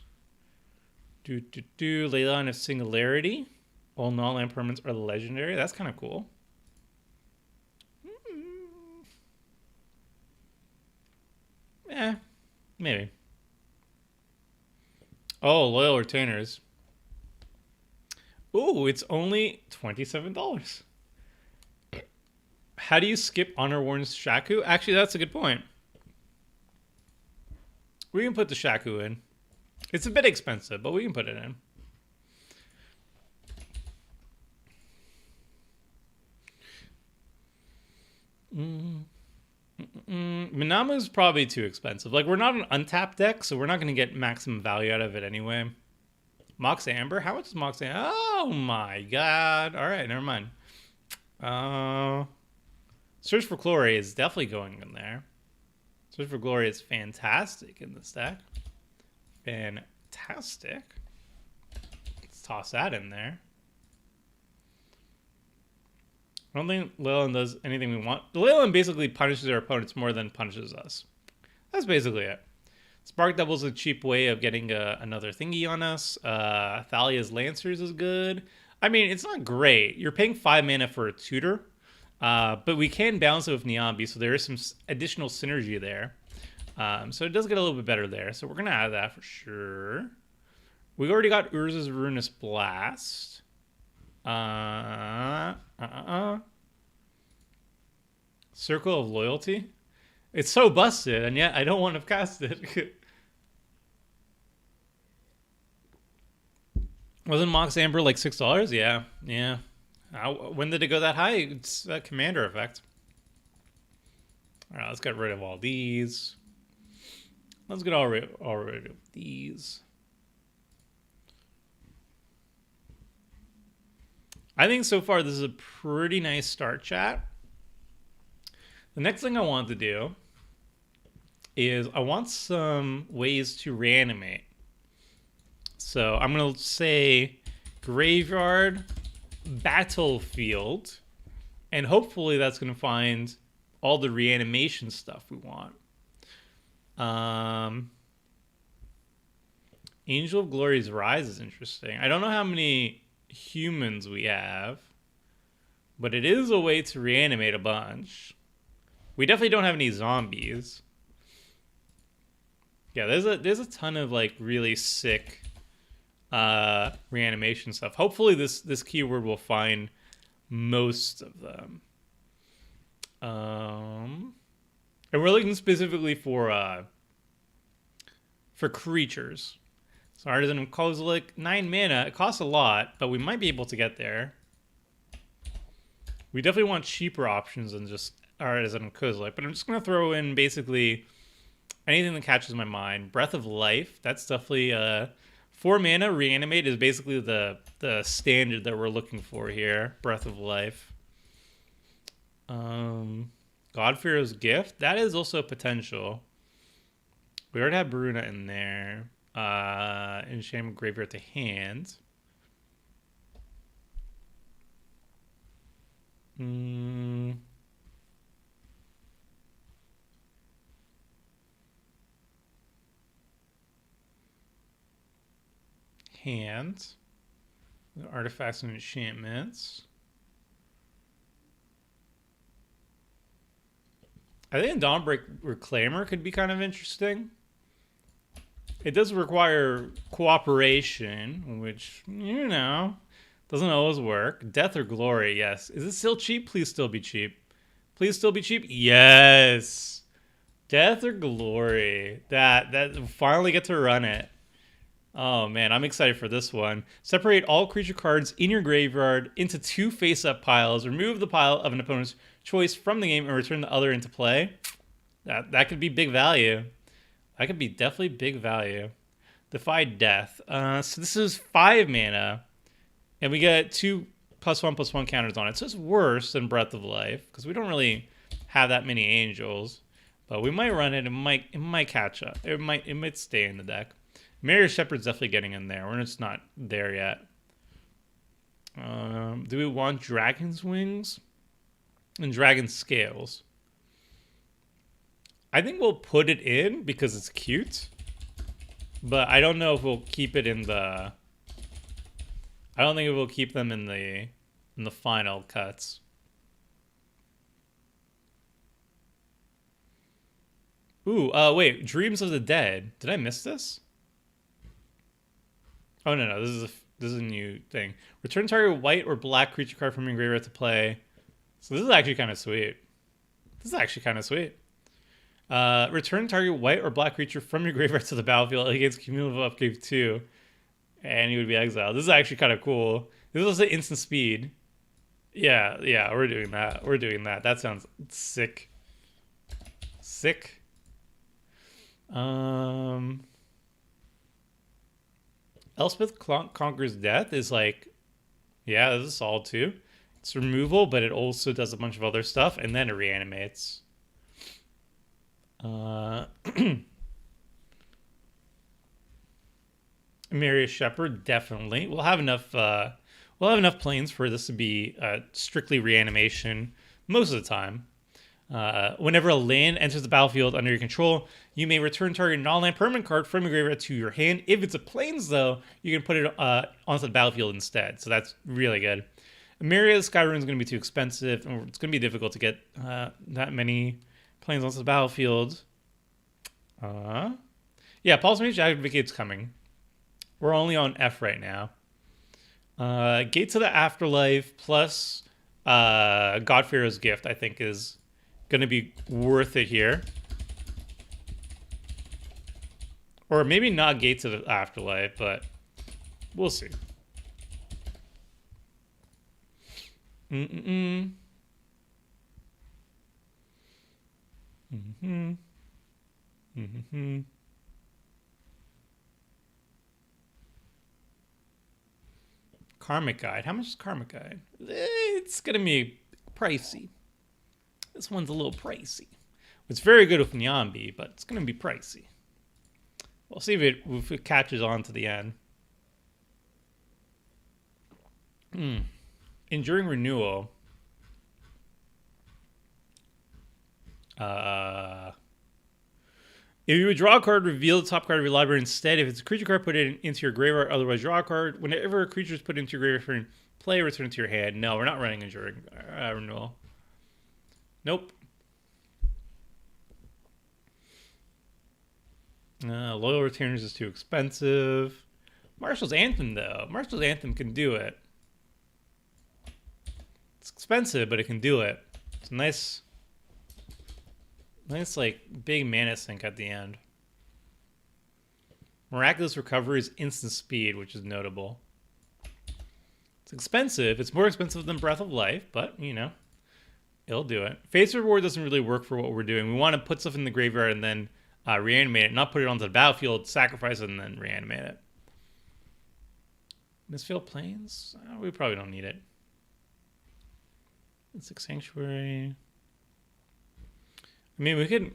Leyline of Singularity. All non-land permanents are legendary. That's kind of cool. Maybe. Oh, Loyal Retainers. Ooh, it's only $27. How do you skip Honor Warren's Shaku? Actually, that's a good point. We can put the Shaku in. It's a bit expensive, but we can put it in. Minamu's probably too expensive. Like, we're not an untapped deck, so we're not going to get maximum value out of it anyway. Mox Amber? How much is Mox Amber? Oh my god. Alright, never mind. Search for Glory is definitely going in there. Search for Glory is fantastic in this deck. Fantastic. Let's toss that in there. I don't think Leyland does anything we want. Leyland basically punishes our opponents more than punishes us. That's basically it. Spark Double's a cheap way of getting another thingy on us. Thalia's Lancers is good. I mean, it's not great. You're paying 5 mana for a tutor, but we can balance it with Niambi, so there is some additional synergy there. So it does get a little bit better there. So we're going to add that for sure. We already got Urza's Ruinous Blast. Circle of Loyalty. It's so busted, and yet I don't want to cast it. Wasn't Mox Amber like $6? Yeah. When did it go that high? It's that commander effect. All right, let's get rid of all these. Let's get all rid of these. I think so far this is a pretty nice start, chat. The next thing I want to do is I want some ways to reanimate. So I'm going to say Graveyard, Battlefield, and hopefully that's going to find all the reanimation stuff we want. Angel of Glory's Rise is interesting. I don't know how many humans we have, but it is a way to reanimate a bunch. We definitely don't have any zombies. Yeah, there's a ton of like really sick reanimation stuff. Hopefully this keyword will find most of them. And we're looking specifically for creatures. So Artisan of Kozilek, 9 mana. It costs a lot, but we might be able to get there. We definitely want cheaper options than just Artisan of Kozilek, but I'm just going to throw in basically anything that catches my mind. Breath of Life, that's definitely 4 mana. Reanimate is basically the standard that we're looking for here. Breath of Life. God-Fearer's Gift, that is also a potential. We already have Bruna in there. Enchantment Graveyard to hand. Hand. Artifacts and enchantments. I think Dawnbreak Reclaimer could be kind of interesting. It does require cooperation, which, you know, doesn't always work. Death or Glory, yes. Is it still cheap? Please still be cheap. Please still be cheap? Yes. Death or Glory. That finally get to run it. Oh man, I'm excited for this one. Separate all creature cards in your graveyard into two face-up piles. Remove the pile of an opponent's choice from the game and return the other into play. That could be big value. That could be definitely big value. Defy Death. So this is 5 mana, and we get 2+1/+1 counters on it. So it's worse than Breath of Life because we don't really have that many angels, but we might run it. It might catch up. It might stay in the deck. Mary Shepherd's definitely getting in there. We're just not there yet. Do we want Dragon's Wings and Dragon Scales? I think we'll put it in because it's cute, but I don't know if we'll keep it in the. I don't think we'll keep them in the final cuts. Ooh, wait, Dreams of the Dead. Did I miss this? Oh no, this is a new thing. Return target white or black creature card from your graveyard to play. So this is actually kind of sweet. Return target white or black creature from your graveyard to the battlefield against cumulative upkeep 2, and you would be exiled. This is actually kind of cool. This is also instant speed. Yeah, we're doing that. That sounds sick. Elspeth Conquers Death is like, yeah, this is solid too. It's removal, but it also does a bunch of other stuff, and then it reanimates. Maria Shepherd, definitely. We'll have enough planes for this to be strictly reanimation most of the time. Whenever a land enters the battlefield under your control, you may return target non-land permanent card from your graveyard to your hand. If it's a plains, though, you can put it onto the battlefield instead. So that's really good. Myriad Skyrune is going to be too expensive, and it's going to be difficult to get that many planes onto the battlefield. Yeah, Pulse Mage Advocate's coming. We're only on F right now. Gates of the Afterlife plus God Pharaoh's Gift, I think, is going to be worth it here. Or maybe not Gates of the Afterlife, but we'll see. Karmic Guide. How much is Karmic Guide? It's going to be pricey. This one's a little pricey. It's very good with Niambi, but it's going to be pricey. We'll see if it catches on to the end. Enduring Renewal. If you would draw a card, reveal the top card of your library instead. If it's a creature card, put it into your graveyard. Otherwise, draw a card. Whenever a creature is put into your graveyard, play, return it to your hand. No, we're not running Enduring Renewal. Nope. Loyal Retainers is too expensive. Marshal's Anthem, though. Marshal's Anthem can do it. It's expensive, but it can do it. It's a nice, like, big mana sink at the end. Miraculous Recovery is instant speed, which is notable. It's expensive. It's more expensive than Breath of Life, but, you know, it'll do it. Face Reward doesn't really work for what we're doing. We want to put stuff in the graveyard and then reanimate it, not put it onto the battlefield, sacrifice it, and then reanimate it. Mistfield Plains? We probably don't need it. Mystic Sanctuary. I mean, we can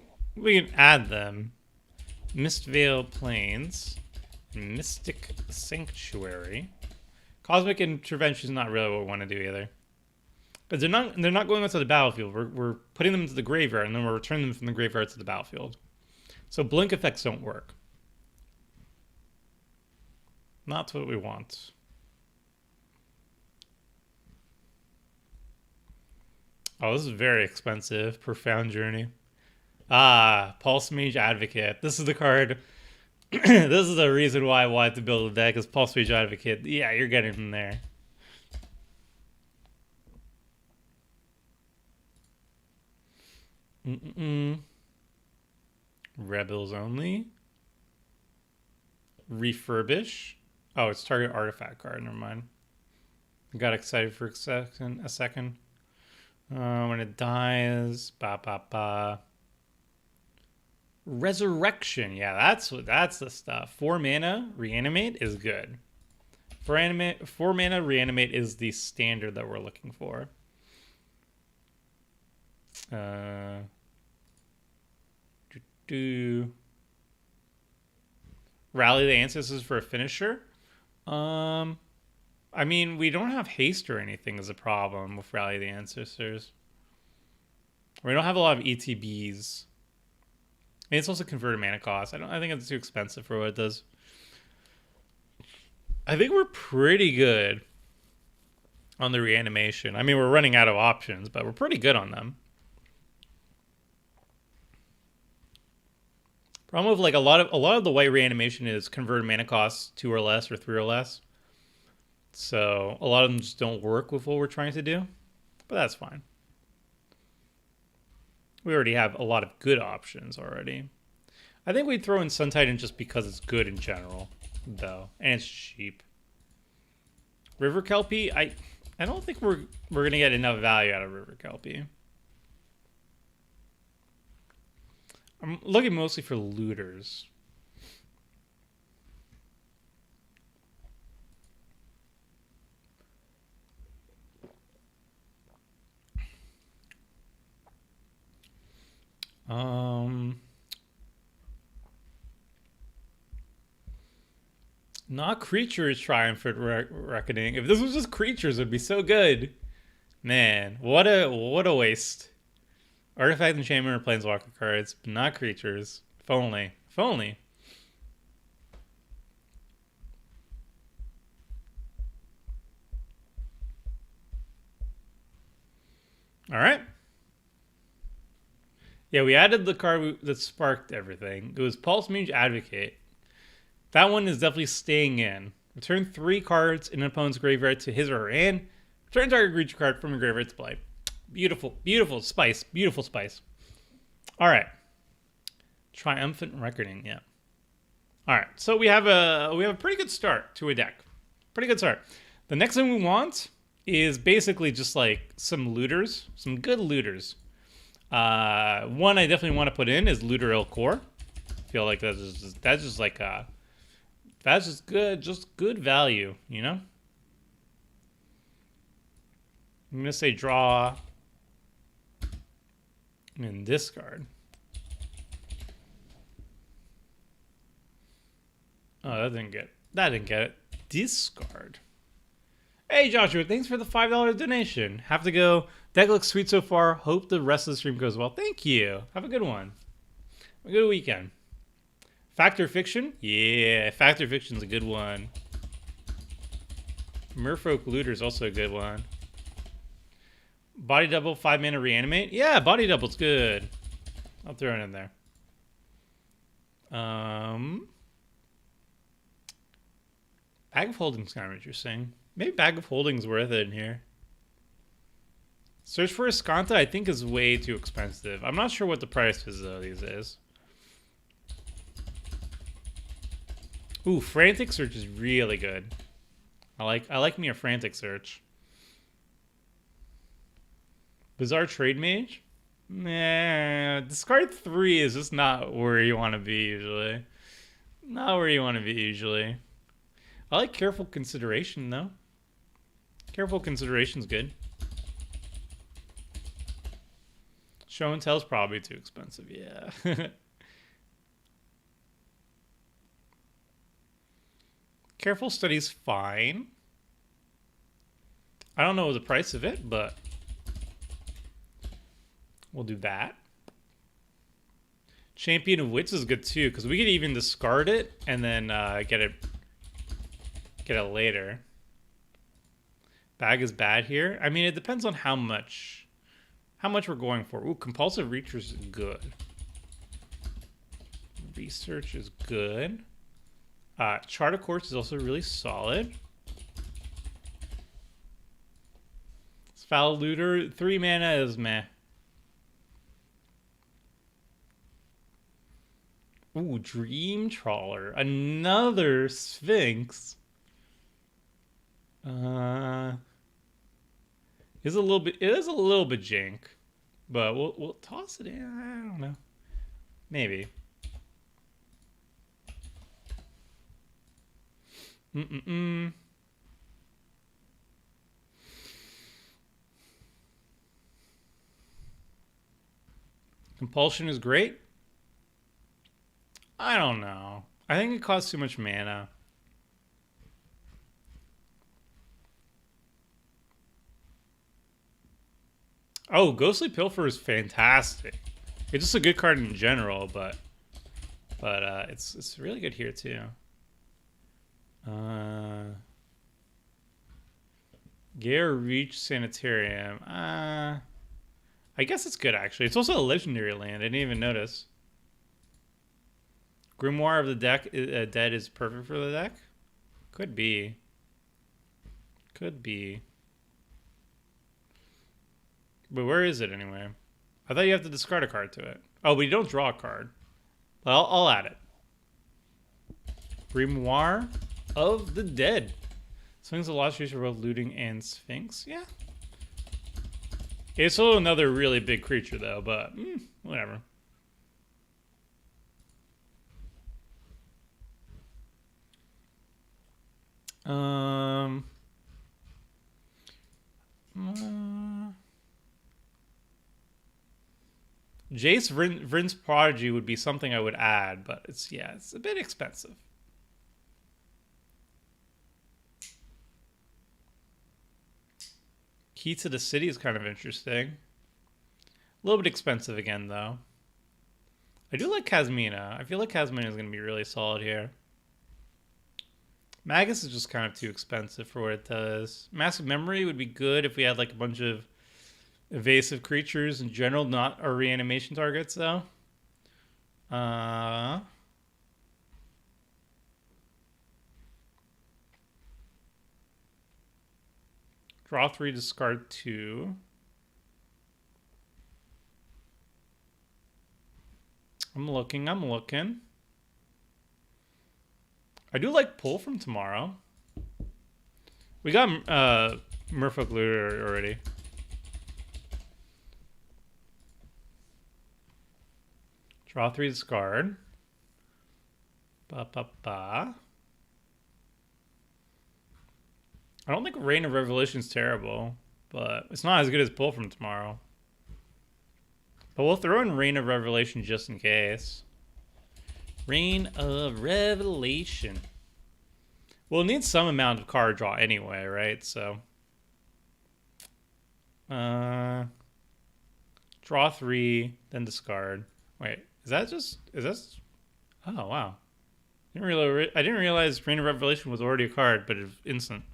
add them. Mistvale Plains, Mystic Sanctuary. Cosmic Intervention is not really what we want to do either. Because they're not going onto the battlefield. We're putting them into the graveyard, and then we're returning them from the graveyard to the battlefield. So blink effects don't work. Not what we want. Oh, this is very expensive. Profound Journey. Pulse Mage Advocate. This is the card. This is the reason why I wanted to build a deck, is Pulse Mage Advocate. Yeah, you're getting from there. Rebels only. Refurbish. Oh, it's target artifact card. Never mind. I got excited for a second. When it dies, Resurrection. Yeah, that's the stuff. 4 mana reanimate is good. 4 mana reanimate is the standard that we're looking for. Rally the ancestors for a finisher. I mean, we don't have haste or anything as a problem with Rally the Ancestors. We don't have a lot of ETBs. And it's also converted mana cost. I think it's too expensive for what it does. I think we're pretty good on the reanimation. I mean, we're running out of options, but we're pretty good on them. Problem with like a lot of the white reanimation is converted mana costs 2 or less or 3 or less. So a lot of them just don't work with what we're trying to do, but that's fine. We already have a lot of good options already. I think we'd throw in Sun Titan just because it's good in general, though, and it's cheap. River Kelpie, I don't think we're gonna get enough value out of River Kelpie. I'm looking mostly for looters. Not creatures triumphant reckoning. If this was just creatures, it'd be so good. Man, what a waste. Artifact enchantment or planeswalker cards, but not creatures. If only. If only. All right. Yeah, we added the card that sparked everything. It was Pulse Mage Advocate. That one is definitely staying in. Return 3 cards in an opponent's graveyard to his or her hand. Return target creature card from your graveyard to play. Beautiful, beautiful spice. Beautiful spice. All right. Triumphant Reckoning, yeah. All right, so we have a pretty good start to a deck. Pretty good start. The next thing we want is basically just like some looters, some good looters. One I definitely want to put in is Looter Il Core. I feel like that's just good value, you know? I'm gonna say draw and discard. Oh, that didn't get it. Discard. Hey Joshua, thanks for the $5 donation. Have to go. Deck looks sweet so far. Hope the rest of the stream goes well. Thank you. Have a good one. A good weekend. Factor Fiction? Yeah, Factor Fiction's a good one. Merfolk Looter is also a good one. Body Double, 5 mana reanimate? Yeah, Body Double's good. I'll throw it in there. Bag of Holding's kind of interesting. Maybe Bag of Holding's worth it in here. Search for Escanta, I think, is way too expensive. I'm not sure what the price is, though, these days. Ooh, Frantic Search is really good. I like me a Frantic Search. Bizarre Trade Mage? Nah, discard 3 is just not where you want to be usually. Not where you want to be usually. I like Careful Consideration, though. Careful Consideration's good. Show and Tell's probably too expensive, yeah. Careful Study's fine. I don't know the price of it, but we'll do that. Champion of Wits is good too, because we could even discard it and then get it later. Bag is bad here. I mean, it depends on how much we're going for. Ooh, Compulsive Research is good. Research is good. Chart of Course is also really solid. Foul Looter, 3 mana is meh. Ooh, Dream Trawler. Another Sphinx. It is a little bit jank. But we'll toss it in. I don't know. Maybe. Mm-mm-mm. Compulsion is great. I don't know. I think it costs too much mana. Oh, Ghostly Pilfer is fantastic. It's just a good card in general, but it's really good here too. Gare Reach Sanitarium. I guess it's good actually. It's also a legendary land. I didn't even notice. Grimoire of the Dead is perfect for the deck. Could be. Could be. But where is it anyway? I thought you have to discard a card to it. Oh, but you don't draw a card. Well, I'll add it. Grimoire of the Dead. Swings of Lost Treasure, both Looting and Sphinx. Yeah. It's still another really big creature, though, but whatever. Jace Vryn's Prodigy would be something I would add, but it's a bit expensive. Key to the City is kind of interesting. A little bit expensive again, though. I do like Kasmina. I feel like Kasmina is going to be really solid here. Magus is just kind of too expensive for what it does. Massive Memory would be good if we had like a bunch of evasive creatures in general, not our reanimation targets, though. Draw 3, discard 2. I'm looking. I do like Pull from Tomorrow. We got Merfolk Looter already. Draw 3, discard. I don't think Reign of Revelation is terrible, but it's not as good as Pull from Tomorrow. But we'll throw in Reign of Revelation just in case. Reign of Revelation. We'll need some amount of card draw anyway, right? So, draw 3, then discard. Wait, is that? Oh wow, I didn't realize Reign of Revelation was already a card, but it's instant.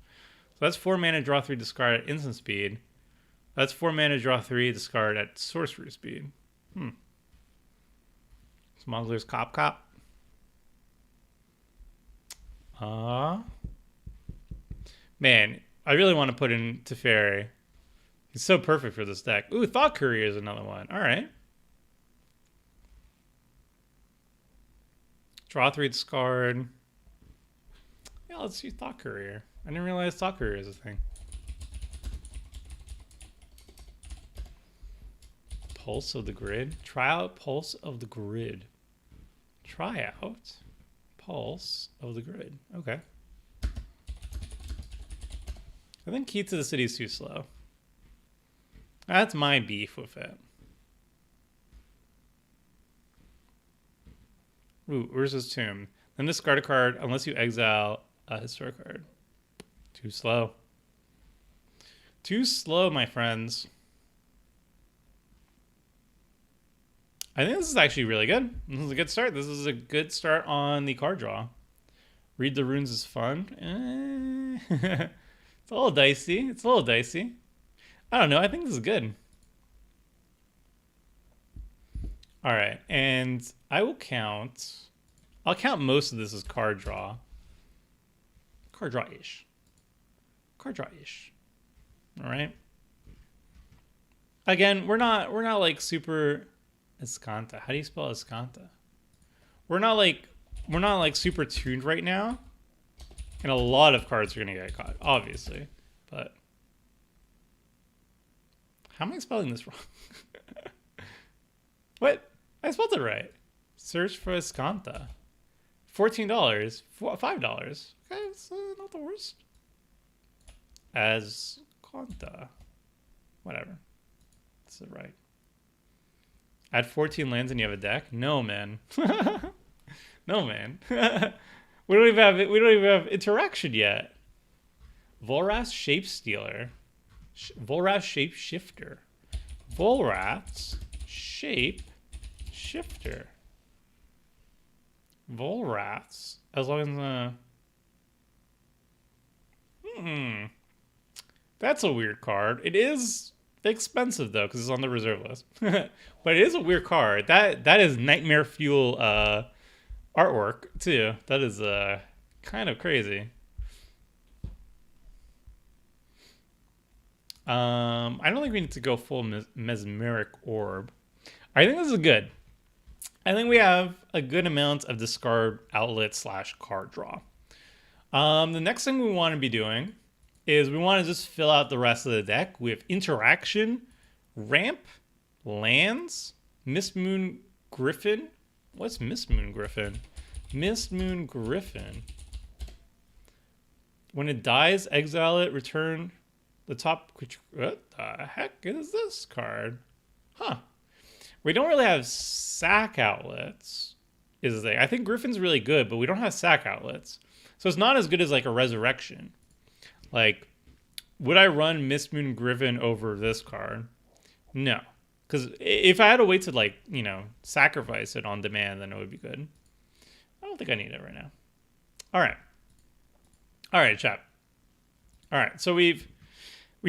So that's 4 mana, draw 3, discard at instant speed. That's 4 mana, draw 3, discard at sorcery speed. Smuggler's Cop. Man, I really want to put in Teferi. He's so perfect for this deck. Ooh, Thought Courier is another one. All right. Draw 3, discard. Yeah, let's use Thought Courier. I didn't realize Thought Courier is a thing. Pulse of the Grid. Try out Pulse of the Grid. Try out Pulse of the Grid. Okay. I think Key to the City is too slow. That's my beef with it. Ooh, Urza's Tomb. Then discard a card unless you exile a historic card. Too slow. Too slow, my friends. I think this is actually really good. This is a good start. This is a good start on the card draw. Read the Runes is fun. It's a little dicey. I don't know. I think this is good. All right. And I'll count most of this as card draw. Card draw-ish. All right. Again, we're not like super Escanta. How do you spell Escanta? we're not like super tuned right now, and a lot of cards are gonna get caught, obviously. But how am I spelling this wrong? What? I spelled it right. Search for Escanta. $14. $5. Okay, it's not the worst. As Conta. Whatever. That's it right. Add 14 lands and you have a deck? No, man. No, man. We don't even have interaction yet. Volrath's Shape Stealer. Volrath's Shape Shifter. Volrath's Shape Shifter. Volrath's. As long as that's a weird card. It is expensive though, because it's on the reserve list. But it is a weird card. That is Nightmare Fuel artwork too. That is kind of crazy. I don't think we need to go full Mesmeric Orb. I think this is good. I think we have a good amount of discard outlet / card draw. The next thing we want to be doing is we want to just fill out the rest of the deck with interaction, ramp, lands, Mistmoon Griffin. What's Mistmoon Griffin? Mistmoon Griffin. When it dies, exile it, return the top. What the heck is this card? Huh. We don't really have sack outlets, is the thing. I think Griffin's really good, but we don't have sack outlets. So it's not as good as like a Resurrection. Like, would I run Mistmoon Griffin over this card? No. Because if I had to wait to, like, you know, sacrifice it on demand, then it would be good. I don't think I need it right now. All right. All right, chat. All right, so we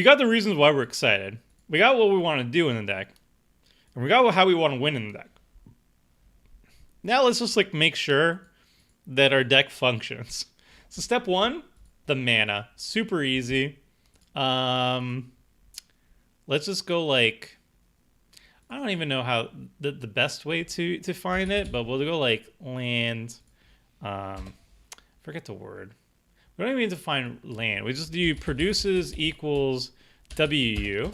got the reasons why we're excited. We got what we want to do in the deck. And we got how we want to win in the deck. Now let's just, like, make sure that our deck functions. So step one, the mana. Super easy. Let's just go, like, I don't even know how the best way to find it, but we'll go, like, land. Forget the word. We don't even need to find land. We just do produces equals WU,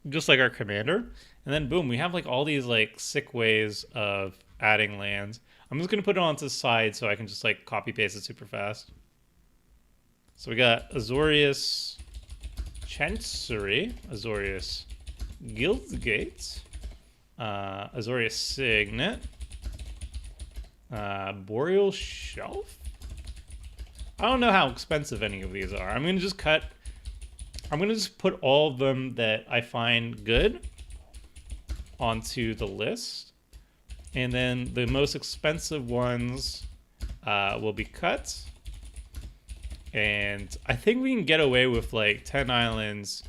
just like our commander. And then boom, we have like all these like sick ways of adding lands. I'm just going to put it onto the side so I can just like copy paste it super fast. So we got Azorius Chancery, Azorius Guildgate, Azorius Signet, Boreal Shelf. I don't know how expensive any of these are. I'm going to just put all of them that I find good onto the list. And then the most expensive ones will be cut. And I think we can get away with like 10 islands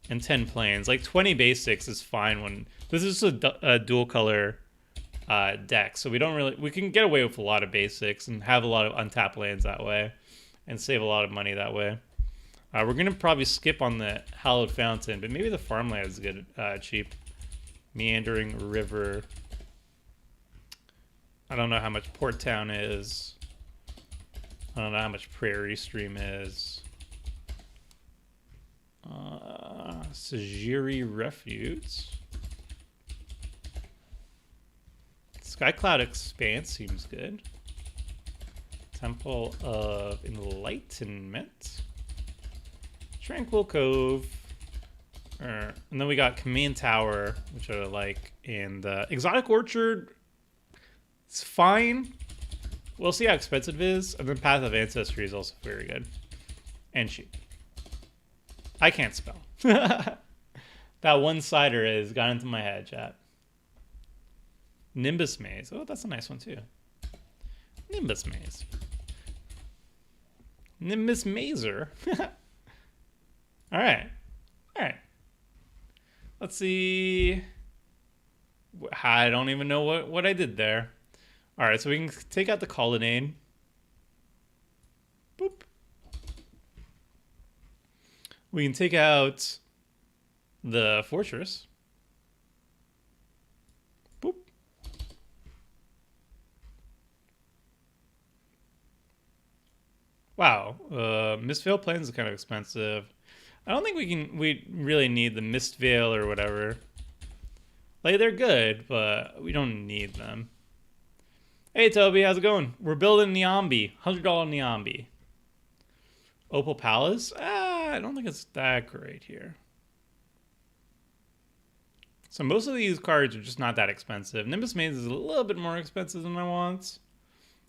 and 10 plains. Like 20 basics is fine when this is a dual color deck. So we can get away with a lot of basics and have a lot of untapped lands that way and save a lot of money that way. We're going to probably skip on the Hallowed Fountain, but maybe the farmland is good, cheap. Meandering River. I don't know how much Port Town is. I don't know how much Prairie Stream is. Sajiri Refuge. Skycloud Expanse seems good. Temple of Enlightenment. Tranquil Cove. And then we got Command Tower, which I like. And Exotic Orchard. It's fine. We'll see how expensive it is. And then Path of Ancestry is also very good. And cheap. I can't spell. That one-sider has got into my head, chat. Nimbus Maze. Oh, that's a nice one, too. Nimbus Maze. Nimbus Mazer. All right. All right. Let's see. I don't even know what I did there. All right, so we can take out the Colonnade. Boop. We can take out the Fortress. Boop. Wow, Mist Veil Plains is kind of expensive. I don't think we really need the Mist Veil or whatever. Like, they're good, but we don't need them. Hey, Toby, how's it going? We're building Niambi. $100 Niambi. Opal Palace? I don't think it's that great here. So most of these cards are just not that expensive. Nimbus Maze is a little bit more expensive than I want.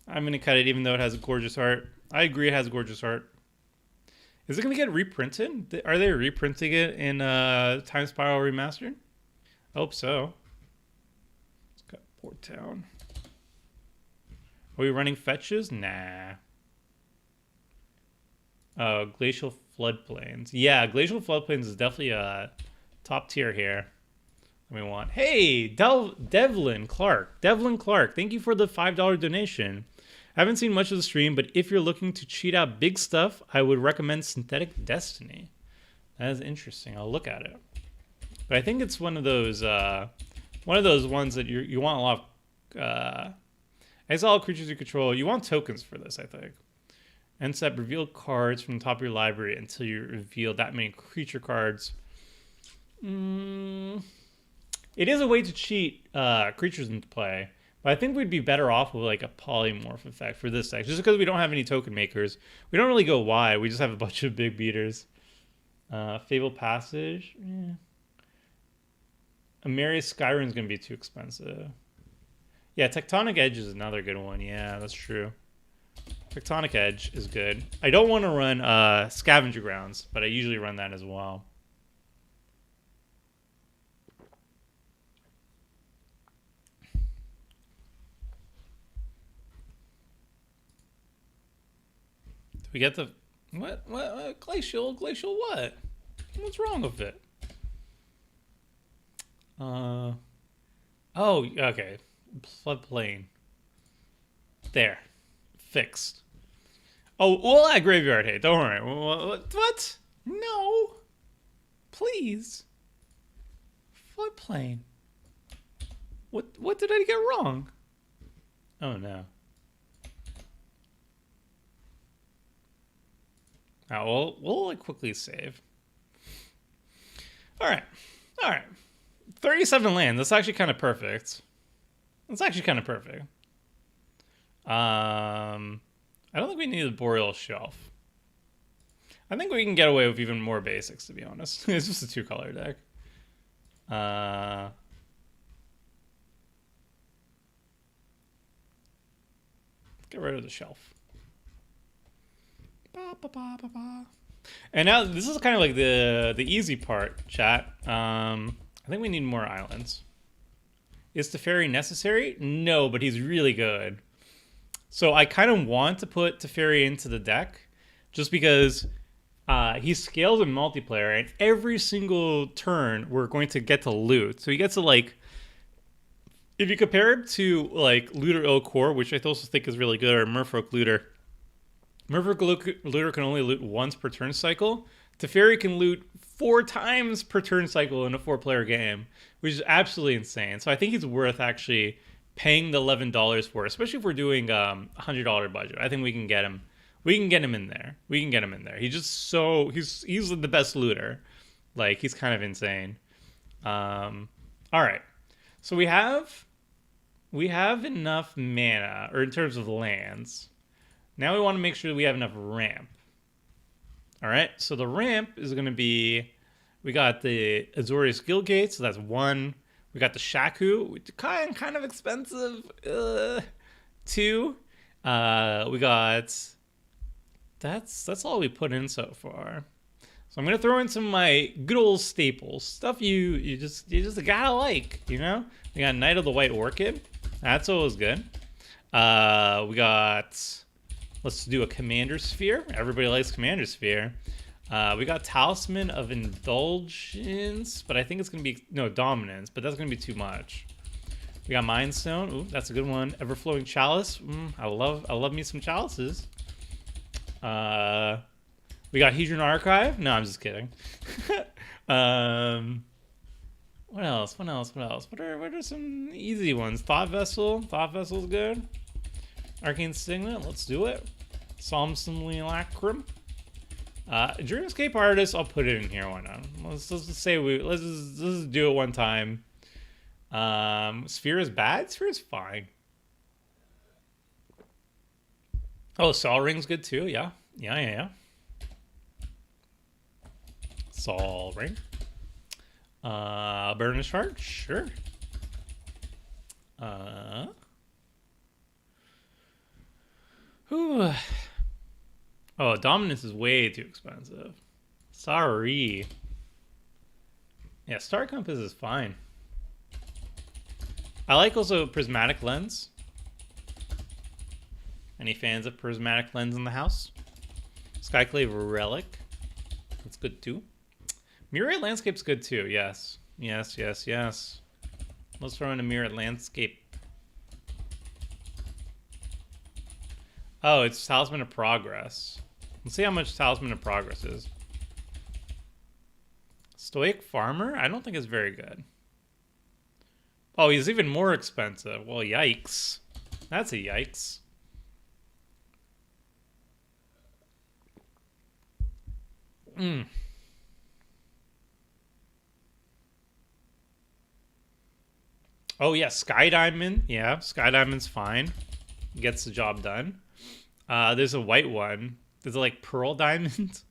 I'm going to cut it even though it has a gorgeous art. I agree it has a gorgeous art. Is it going to get reprinted? Are they reprinting it in Time Spiral Remastered? I hope so. Let's got Port Town. Are we running fetches? Nah. Glacial Floodplains. Yeah, Glacial Floodplains is definitely a top tier here. We want. Hey, Devlin Clark. Devlin Clark, thank you for the $5 donation. I haven't seen much of the stream, but if you're looking to cheat out big stuff, I would recommend Synthetic Destiny. That is interesting. I'll look at it. But I think it's one of those ones that you want a lot of exile creatures you control. You want tokens for this, I think. End step, reveal cards from the top of your library until you reveal that many creature cards. It is a way to cheat creatures into play. But I think we'd be better off with like a polymorph effect for this deck. Just because we don't have any token makers. We don't really go wide. We just have a bunch of big beaters. Fable Passage. Amarius Skyrim's going to be too expensive. Yeah, Tectonic Edge is another good one. Yeah, that's true. Tectonic Edge is good. I don't want to run Scavenger Grounds, but I usually run that as well. We get the what glacial what? What's wrong with it? Oh, okay. Floodplain. There. Fixed. Oh, we'll add Graveyard Hate. Don't worry. What? No. Please. Floodplain. What did I get wrong? Oh no. We'll like quickly save. All right. 37 land. That's actually kind of perfect. I don't think we need a Boreal Shelf. I think we can get away with even more basics, to be honest. It's just a 2-color deck. Get rid of the shelf. And now this is kind of like the easy part, chat. I think we need more islands. Is Teferi necessary? No, but he's really good. So I kind of want to put Teferi into the deck just because he scales in multiplayer, and every single turn we're going to get to loot. So he gets to, like, if you compare it to like Looter Il Core, which I also think is really good, or Merfolk Looter. Merfolk Looter can only loot once per turn cycle. Teferi can loot 4 times per turn cycle in a 4-player game, which is absolutely insane. So I think he's worth actually paying the $11 for, especially if we're doing $100 budget. I think we can get him. We can get him in there. He's just he's the best looter. Like, he's kind of insane. All right. So we have enough mana, or in terms of lands. Now we want to make sure we have enough ramp. All right, so the ramp is going to be, we got the Azorius Guildgate, so that's 1. We got the Shaku, which is kind of expensive. 2. We got, that's all we put in so far. So I'm going to throw in some of my good old staples, stuff you just gotta like, you know? We got Knight of the White Orchid. That's always good. We got, let's do a Commander Sphere. Everybody likes Commander Sphere. We got Talisman of Indulgence, but I think it's going to be, no, Dominance, but that's going to be too much. We got Mind Stone. Ooh, that's a good one. Everflowing Chalice. I love me some chalices. We got Hedron Archive. No, I'm just kidding. What else? What are some easy ones? Thought Vessel. Thought Vessel's good. Arcane Signet. Let's do it. Somsonly Lacrim. Dreamscape Artist, I'll put it in here. Why not? Let's just say let's just do it one time. Sphere is bad? Sphere is fine. Oh, Sol Ring's good too. Yeah. Sol Ring. Burnish Heart? Sure. Whew. Oh, Dominance is way too expensive. Sorry. Yeah, Star Compass is fine. I like also Prismatic Lens. Any fans of Prismatic Lens in the house? Skyclave Relic. That's good too. Mirrored Landscape's good too, yes. Yes. Let's throw in a Mirrored Landscape. Oh, it's Talisman of Progress. Let's see how much Talisman of Progress is. Stoic Farmer? I don't think it's very good. Oh, he's even more expensive. Well, yikes. That's a yikes. Oh, yeah, Sky Diamond. Yeah, Sky Diamond's fine. Gets the job done. There's a white one. There's like Pearl Diamond.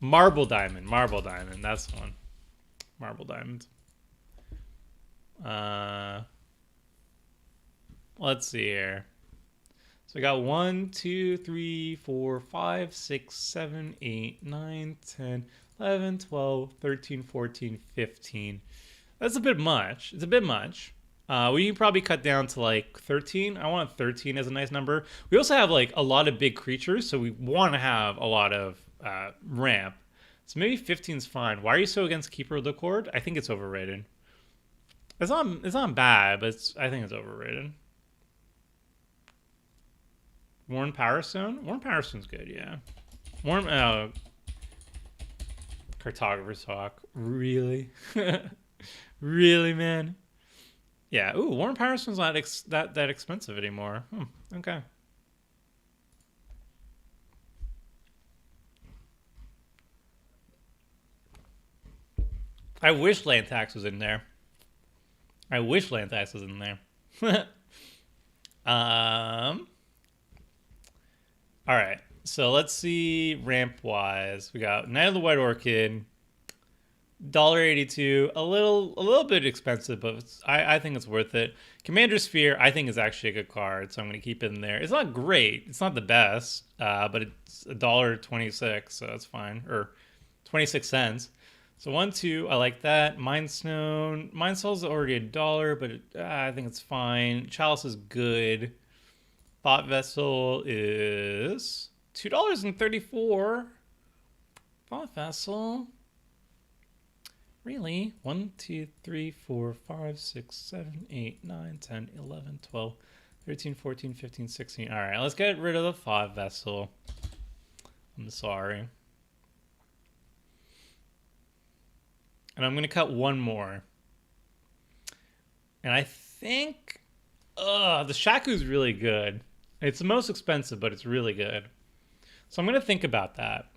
Marble Diamond. That's the one. Marble Diamond. Let's see here. So we got 1, 2, 3, 4, 5, 6, 7, 8, 9, 10, 11, 12, 13, 14, 15. That's a bit much. It's a bit much. We can probably cut down to like 13. I want 13 as a nice number. We also have like a lot of big creatures, so we want to have a lot of ramp. So maybe 15 is fine. Why are you so against Keeper of the Cord? I think it's overrated. It's not bad, but I think it's overrated. Worn Power Stone? Worn Power Stone's good, yeah. Cartographer's Hawk. Really? Really, man? Yeah. Ooh, Worn Power Stone's not that expensive anymore. Okay. I wish land tax was in there. All right, so let's see ramp wise. We got Knight of the White Orchid, $1.82, a little bit expensive, but I think it's worth it. Commander Sphere, I think is actually a good card, so I'm gonna keep it in there. It's not great, it's not the best, but it's $1.26, so that's fine, or 26 cents. So 1, 2, I like that. Mindstone, Mindstone's already $1, but I think it's fine. Chalice is good. Thought Vessel is $2.34. Thought Vessel. Really? 1, 2, 3, 4, 5, 6, 7, 8, 9, 10, 11, 12, 13, 14, 15, 16. All right, let's get rid of the Thought Vessel. I'm sorry. And I'm going to cut one more. And I think the Shaku's really good. It's the most expensive, but it's really good. So I'm going to think about that.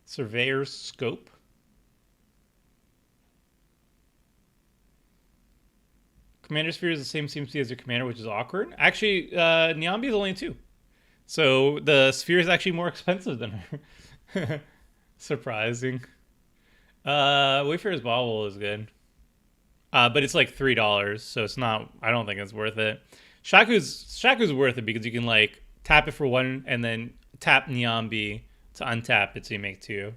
Surveyor's Scope. Commander Sphere is the same CMC as your commander, which is awkward. Actually, Niambi is only 2. So the Sphere is actually more expensive than her. Surprising. Wayfarer's Bauble is good. But it's like $3, so it's not, I don't think it's worth it. Shaku's worth it because you can like tap it for 1 and then tap Niambi to untap it so you make 2.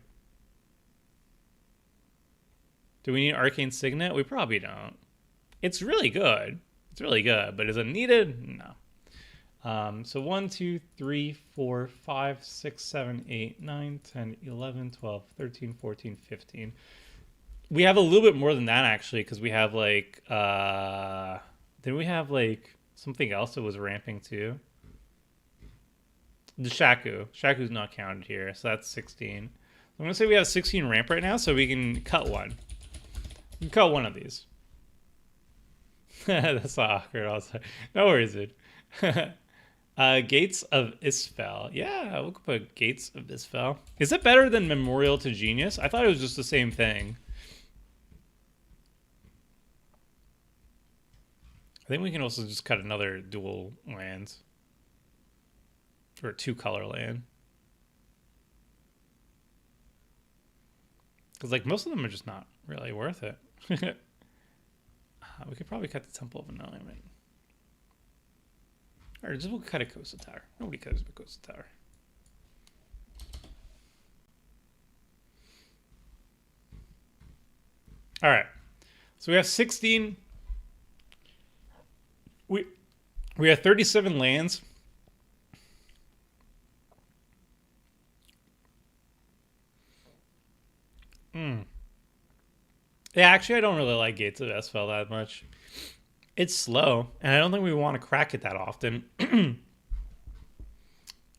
Do we need Arcane Signet? We probably don't. It's really good. But is it needed? No. So 1, 2, 3, 4, 5, 6, 7, 8, 9, 10, 11, 12, 13, 14, 15. We have a little bit more than that actually, because we have like didn't we have like something else that was ramping too? The Shaku's not counted here, so that's 16. I'm gonna say we have 16 ramp right now, so we can cut one. We can cut one of these. That's awkward. Also, no worries, dude. Gates of Isfel. Yeah, we could put Gates of Isfel. Is it better than Memorial to Genius? I thought it was just the same thing. I think we can also just cut another dual lands. Or 2-color land. Because, like, most of them are just not really worth it. We could probably cut the Temple of Annihilation. Or just we'll cut a Coastal Tower. Nobody cares about Coastal Tower. All right. So we have 16. We have 37 lands. Yeah, actually, I don't really like Gates of Esfel that much. It's slow, and I don't think we want to crack it that often. I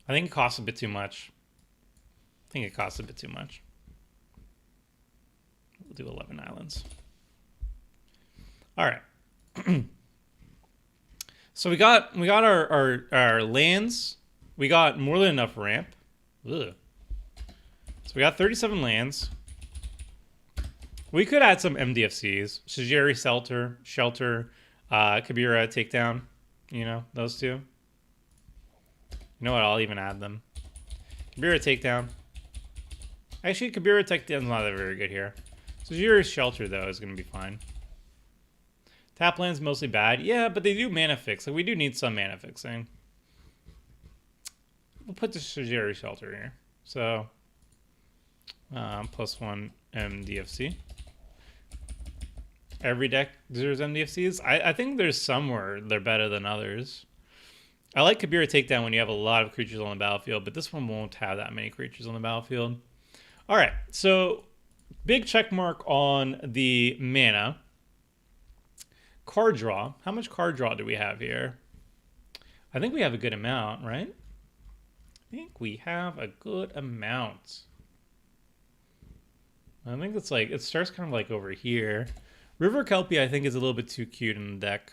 think it costs a bit too much. We'll do 11 islands. All right. So we got our lands. We got more than enough ramp. Ugh. So we got 37 lands. We could add some MDFCs. Shajiri Shelter, Kabira Takedown. You know, those two. You know what? I'll even add them. Kabira Takedown. Actually, Kabira Takedown's not that very good here. Shajiri Shelter, though, is going to be fine. Tap land's mostly bad. Yeah, but they do mana fix. Like, we do need some mana fixing. We'll put the Shajiri Shelter here. So, +1 MDFC. Every deck deserves MDFCs. I think there's some where they're better than others. I like Kabira Takedown when you have a lot of creatures on the battlefield, but this one won't have that many creatures on the battlefield. All right, so big check mark on the mana. Card draw. How much card draw do we have here? I think we have a good amount, right? I think we have a good amount. I think it's like, it starts kind of like over here. River Kelpie, I think, is a little bit too cute in the deck.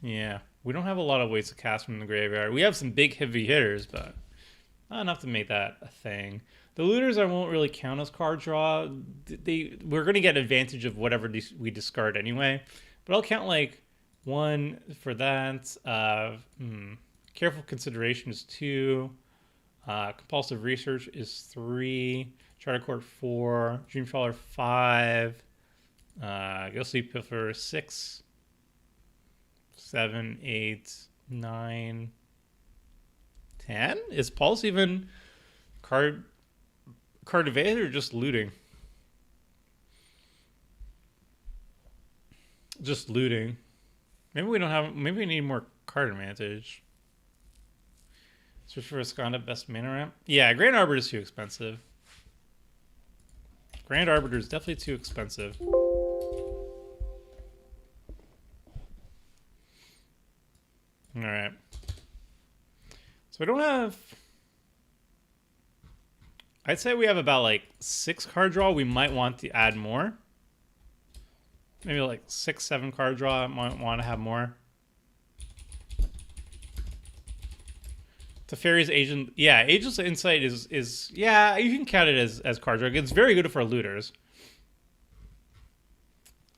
Yeah. We don't have a lot of ways to cast from the graveyard. We have some big heavy hitters, but not enough to make that a thing. The looters I won't really count as card draw. We're going to get advantage of whatever we discard anyway. But I'll count like 1 for that. Careful Consideration is 2. Compulsive Research is 3. Charter Court 4. Dreamfall 5. Ghostly Pilfer 6. 7, 8, 9, 10. Is Pulse even card evade or just looting? Just looting. Maybe we don't have. Maybe we need more card advantage. Search for Esconda, best mana ramp. Yeah, Grand Arbiter is too expensive. Grand Arbiter is definitely too expensive. All right. So we don't have. I'd say we have about like 6 card draw. We might want to add more. Maybe like 6, 7 card draw. Might want to have more. Teferi's Agent, yeah, Agent's Insight is yeah, you can count it as card draw. It's very good for looters.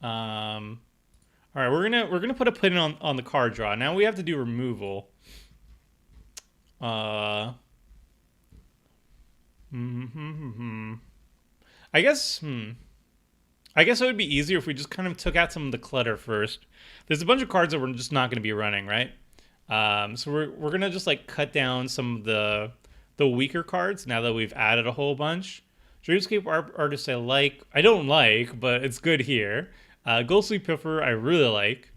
All right, we're gonna put a pin on the card draw. Now we have to do removal. I guess it would be easier if we just kind of took out some of the clutter first. There's a bunch of cards that we're just not going to be running, right? So we're gonna just like cut down some of the weaker cards now that we've added a whole bunch. Dreamscape Artist I don't like, but it's good here. Ghostly Piffer I really like.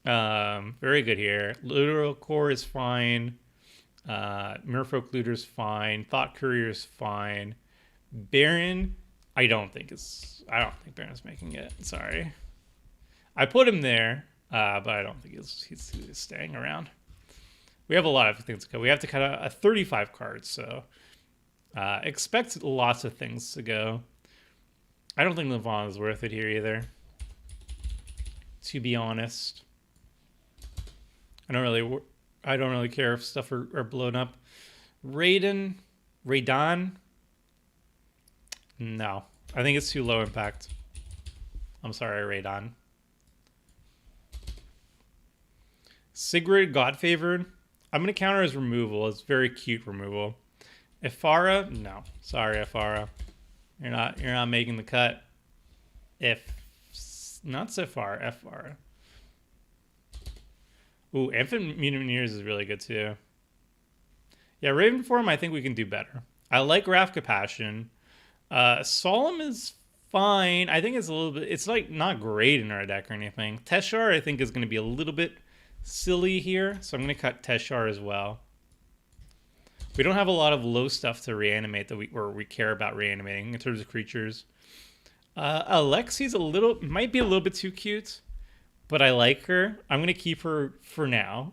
Very good here. Literal Core is fine. Merfolk Looter's fine. Thought Courier's fine. Baron, I don't think Baron's making it. Sorry. I put him there, but I don't think he's staying around. We have a lot of things to go. We have to cut a 35 cards, so expect lots of things to go. I don't think Levon is worth it here either, to be honest. I don't really, I don't really care if stuff are blown up. Raydon. No, I think it's too low impact. I'm sorry, Raydon. Sigrid Godfavored. I'm gonna counter as removal. It's very cute removal. Ifara, no. Sorry, Ifara. You're not making the cut. If not so far, Ifara. Ooh, Infant Mutineers is really good too. Yeah, Raven Form, I think we can do better. I like Wrath Compassion. Solemn is fine. I think it's a little bit, it's like not great in our deck or anything. Teshar, I think, is going to be a little bit silly here, so I'm going to cut Teshar as well. We don't have a lot of low stuff to reanimate that we care about reanimating in terms of creatures. Alexi's might be a little bit too cute, but I like her. I'm going to keep her for now.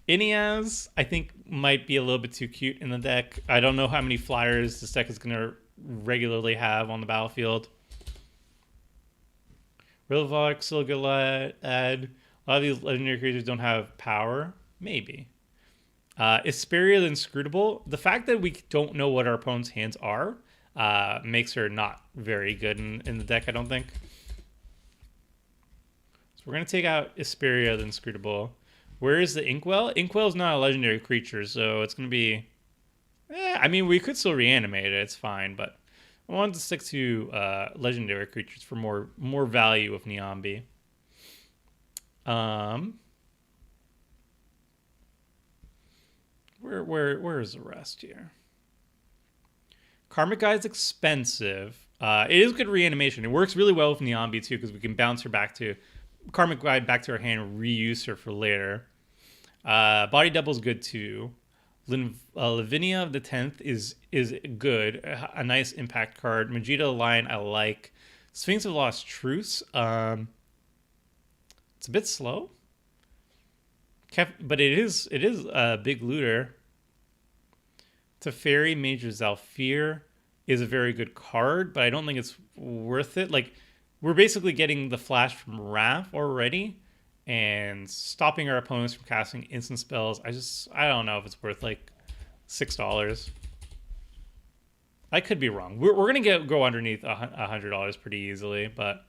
Iniaz, I think, might be a little bit too cute in the deck. I don't know how many flyers this deck is going to regularly have on the battlefield. Rilvox, still a good add. A lot of these legendary creatures don't have power. Maybe. Isperia the Inscrutable. The fact that we don't know what our opponent's hands are makes her not very good in the deck, I don't think. So we're going to take out Isperia the Inscrutable. Where is the Inkwell? Inkwell's not a legendary creature, so it's going to be... I mean, we could still reanimate it. It's fine, but I wanted to stick to legendary creatures for more value of Niambi. Where is the rest here? Karmic Guide's expensive. It is good reanimation. It works really well with Niambi too, because we can bounce her back to Karmic Guide back to her hand and reuse her for later. Body Double's good too. Lavinia of the 10th is good. A nice impact card. Majida Lion I like. Sphinx of Lost Truce. It's a bit slow. But it is a big looter. Teferi Major Zalfir is a very good card, but I don't think it's worth it. Like, we're basically getting the flash from Wrath already and stopping our opponents from casting instant spells. I don't know if it's worth like $6. I could be wrong. We're gonna go underneath $100 pretty easily, but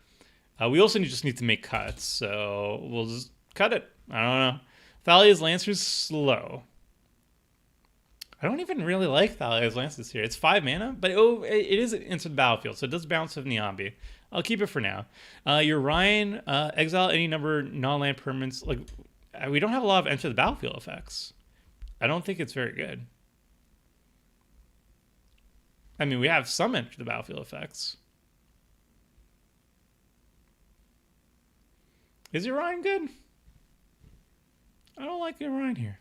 we also just need to make cuts, so we'll just cut it. I don't know. Thalia's Lancer's slow. I don't even really like Thalia's Lances here. It's 5 mana, but it is into the battlefield, so it does bounce with Niambi. I'll keep it for now. Your Ryan, exile any number non-land permanents. Like, we don't have a lot of enter the battlefield effects. I don't think it's very good. I mean, we have some enter the battlefield effects. Is your Ryan good? I don't like your Ryan here.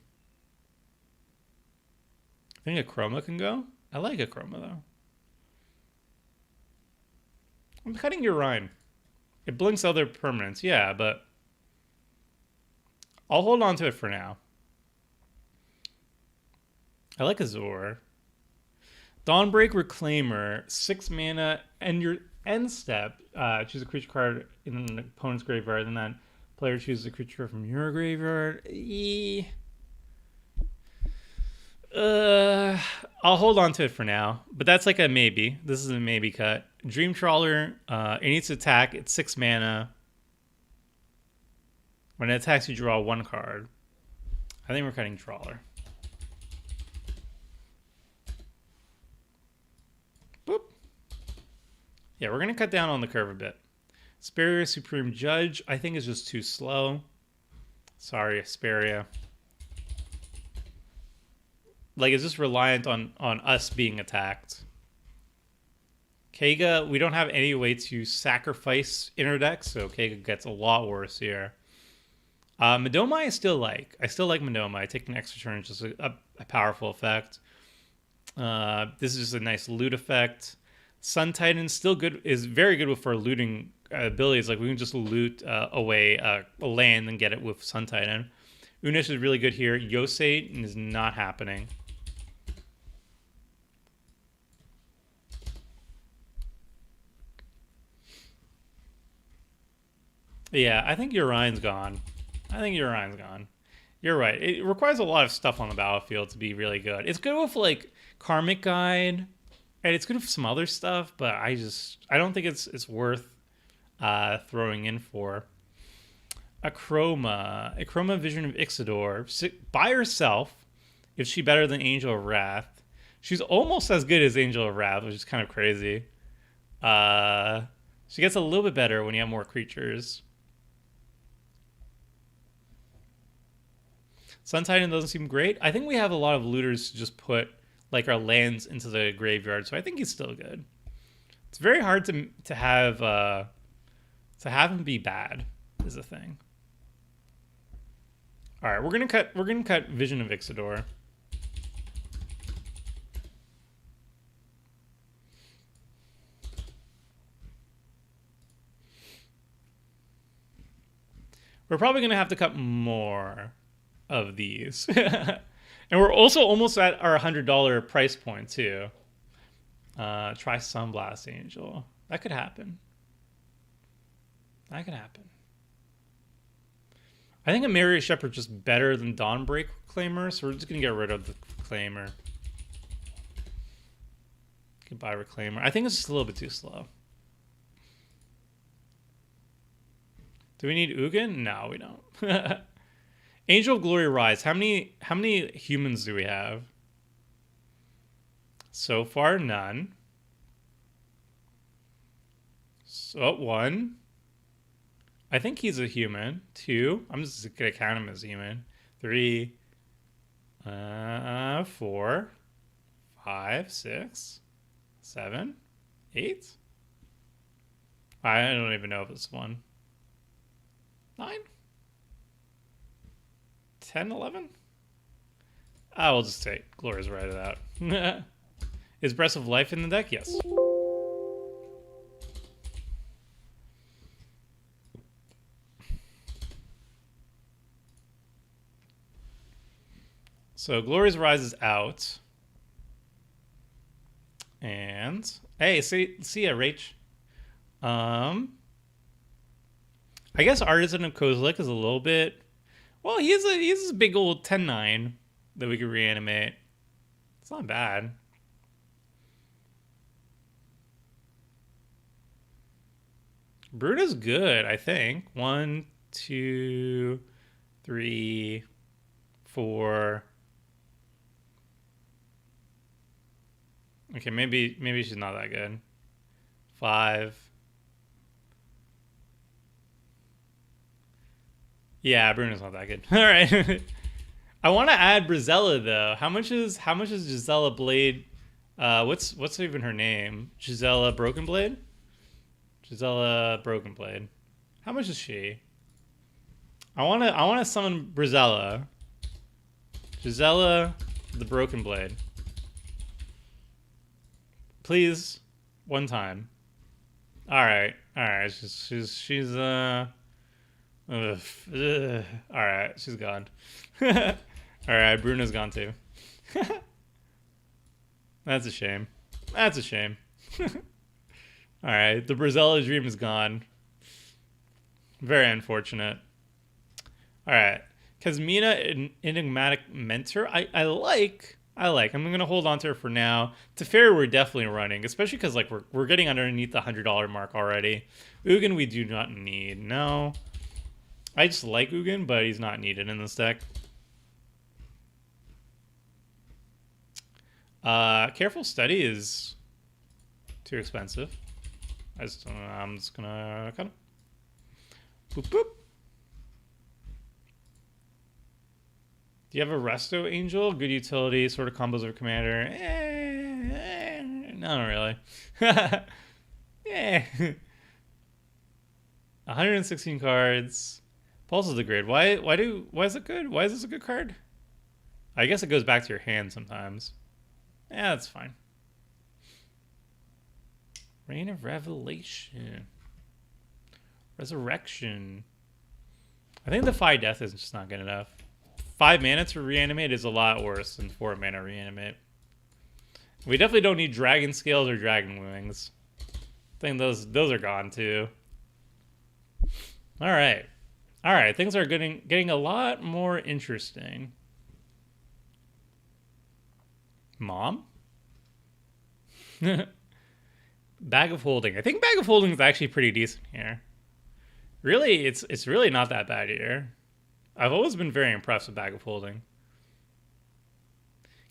I think a Chroma can go. I like a Chroma, though. I'm cutting your Ryan. It blinks other permanents, yeah, but I'll hold on to it for now. I like Azor. Dawnbreak Reclaimer, 6 mana, and your end step, choose a creature card in an opponent's graveyard, and then player chooses a creature from your graveyard. I'll hold on to it for now, but that's like a maybe. This is a maybe cut. Dream Trawler, it needs to attack. It's 6 mana. When it attacks, you draw 1 card. I think we're cutting Trawler. Boop. Yeah, we're going to cut down on the curve a bit. Asperia Supreme Judge, I think is just too slow. Sorry, Asperia. Like, it's just reliant on us being attacked. Kega, we don't have any way to sacrifice interdeck, so Kega gets a lot worse here. Madoma I still like. I still like Madoma. Taking an extra turn is just a powerful effect. This is just a nice loot effect. Sun Titan still good, is very good for looting abilities. Like, we can just loot away a land and get it with Sun Titan. Unish is really good here. Yosei is not happening. Yeah, I think Urion's gone. You're right. It requires a lot of stuff on the battlefield to be really good. It's good with like Karmic Guide, and it's good with some other stuff, but I don't think it's worth throwing in for. A Chroma Vision of Ixidor. By herself, is she better than Angel of Wrath? She's almost as good as Angel of Wrath, which is kind of crazy. She gets a little bit better when you have more creatures. Sun Titan doesn't seem great. I think we have a lot of looters to just put like our lands into the graveyard, so I think he's still good. It's very hard to have him be bad is a thing. All right, we're gonna cut Vision of Ixidor. We're probably gonna have to cut more of these. And we're also almost at our $100 price point too. Try Sunblast Angel. That could happen. That could happen. I think a Myriad Shepherd is just better than Dawnbreak Claimer, so we're just gonna get rid of the Claimer. Goodbye Reclaimer. I think it's just a little bit too slow. Do we need Ugin? No, we don't. Angel of Glory Rise. How many humans do we have? So far, none. So, 1. I think he's a human. 2. I'm just gonna count him as human. 3. 4. 5. 6. 7. 8. I don't even know if it's 1. 9. 10, 11? I will just take Gloria's write it out. Is Breath of Life in the deck? Yes. So Gloria's Rise is out. And hey, see ya, Rach. I guess Artisan of Kozilek is a little bit. Well, he's a big old 10-9 that we could reanimate. It's not bad. Bruna's good, I think. 1, 2, 3, 4. Okay, maybe she's not that good. 5. Yeah, Bruno's not that good. All right. I want to add Brizella though. How much is Gisela Blade? What's even her name? Gisela Broken Blade? Gisela Broken Blade. How much is she? I want to summon Brizella. Gisela the Broken Blade. Please, one time. All right. She's all right, she's gone. All right, Bruno's gone too. That's a shame. That's a shame. All right, the Brizella dream is gone. Very unfortunate. All right, Kazmina Enigmatic Mentor. I like. I'm gonna hold on to her for now. Teferi we're definitely running, especially because like we're getting underneath the $100 mark already. Ugin we do not need. No. I just like Ugin, but he's not needed in this deck. Careful Study is too expensive. I'm just gonna cut him. Boop boop. Do you have a Resto Angel? Good utility, sort of combos of Commander. Not really. Yeah. 116 cards. Pulse is the grid. Why is it good? Why is this a good card? I guess it goes back to your hand sometimes. Yeah, that's fine. Reign of Revelation. Resurrection. I think the 5 death is just not good enough. 5 mana to reanimate is a lot worse than 4 mana reanimate. We definitely don't need Dragon Scales or Dragon Wings. I think those are gone too. All right. All right, things are getting a lot more interesting. Mom? Bag of Holding. I think Bag of Holding is actually pretty decent here. Really, it's really not that bad here. I've always been very impressed with Bag of Holding.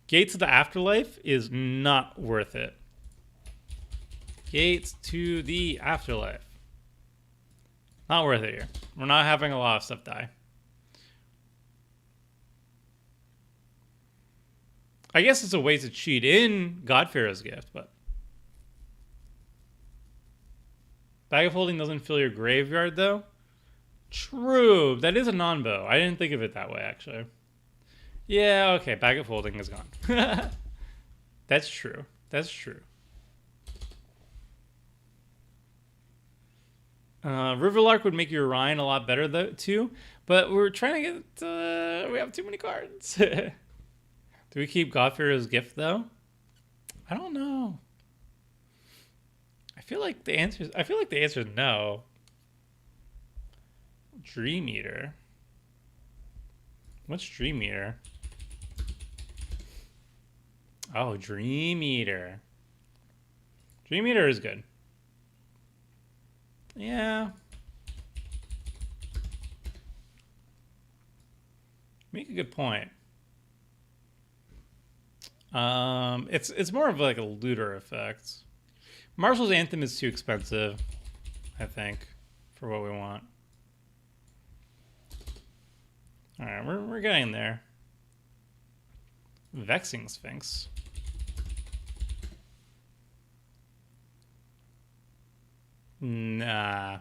Gates to the Afterlife is not worth it. Gates to the Afterlife. Not worth it here. We're not having a lot of stuff die. I guess it's a way to cheat in God-Pharaoh's Gift, but... Bag of Holding doesn't fill your graveyard, though? True. That is a non-bow. I didn't think of it that way, actually. Yeah, okay. Bag of Holding is gone. That's true. That's true. Riverlark would make your Ryan a lot better, though, too. But we're trying to get... we have too many cards. Do we keep God-Pharaoh's Gift, though? I don't know. I feel like the answer is no. Dream Eater. What's Dream Eater? Oh, Dream Eater. Dream Eater is good. Yeah. Make a good point. It's more of like a looter effect. Marshall's Anthem is too expensive, I think, for what we want. All right, we're getting there. Vexing Sphinx. Nah.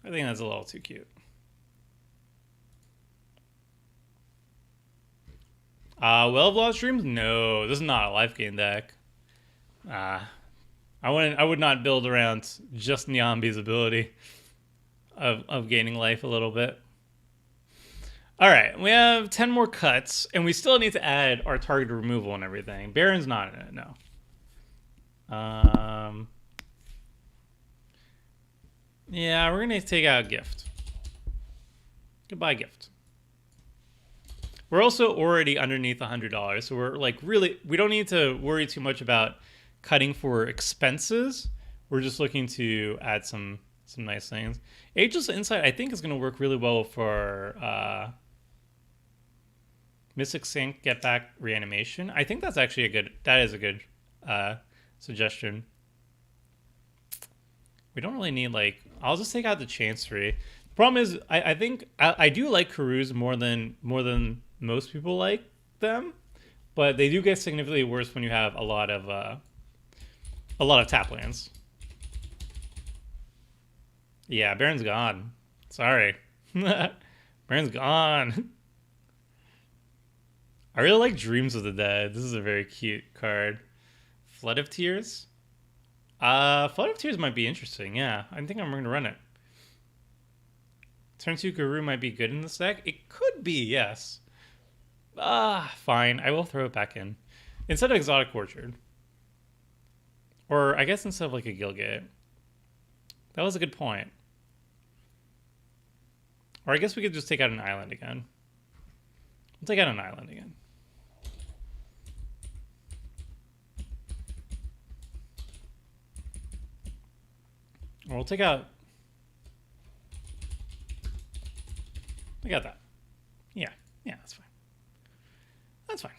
I think that's a little too cute. Well of Lost Dreams? No, this is not a life gain deck. I would not build around just Niambi's ability of gaining life a little bit. All right, we have 10 more cuts, and we still need to add our target removal and everything. Baron's not in it, no. Yeah, we're gonna take out Gift. Goodbye, Gift. We're also already underneath $100, so we're like really, we don't need to worry too much about cutting for expenses. We're just looking to add some nice things. Ageless Insight, I think, is going to work really well for Mystic Sync, Get Back, Reanimation. I think that's actually that is a good suggestion. We don't really need, like, I'll just take out the Chancery. The problem is, I think I do like Karus more than most people like them, but they do get significantly worse when you have a lot of tap lands. Yeah, Baron's gone. Sorry. Baron's gone. I really like Dreams of the Dead. This is a very cute card. Flood of Tears? Flood of Tears might be interesting, yeah. I think I'm going to run it. Turn 2 Guru might be good in this deck. It could be, yes. Fine. I will throw it back in. Instead of Exotic Orchard. Or I guess instead of like a Gilgate. That was a good point. Or I guess we could just take out an island again. We'll take out an island again. Or we'll take out... We got that. Yeah, that's fine. That's fine.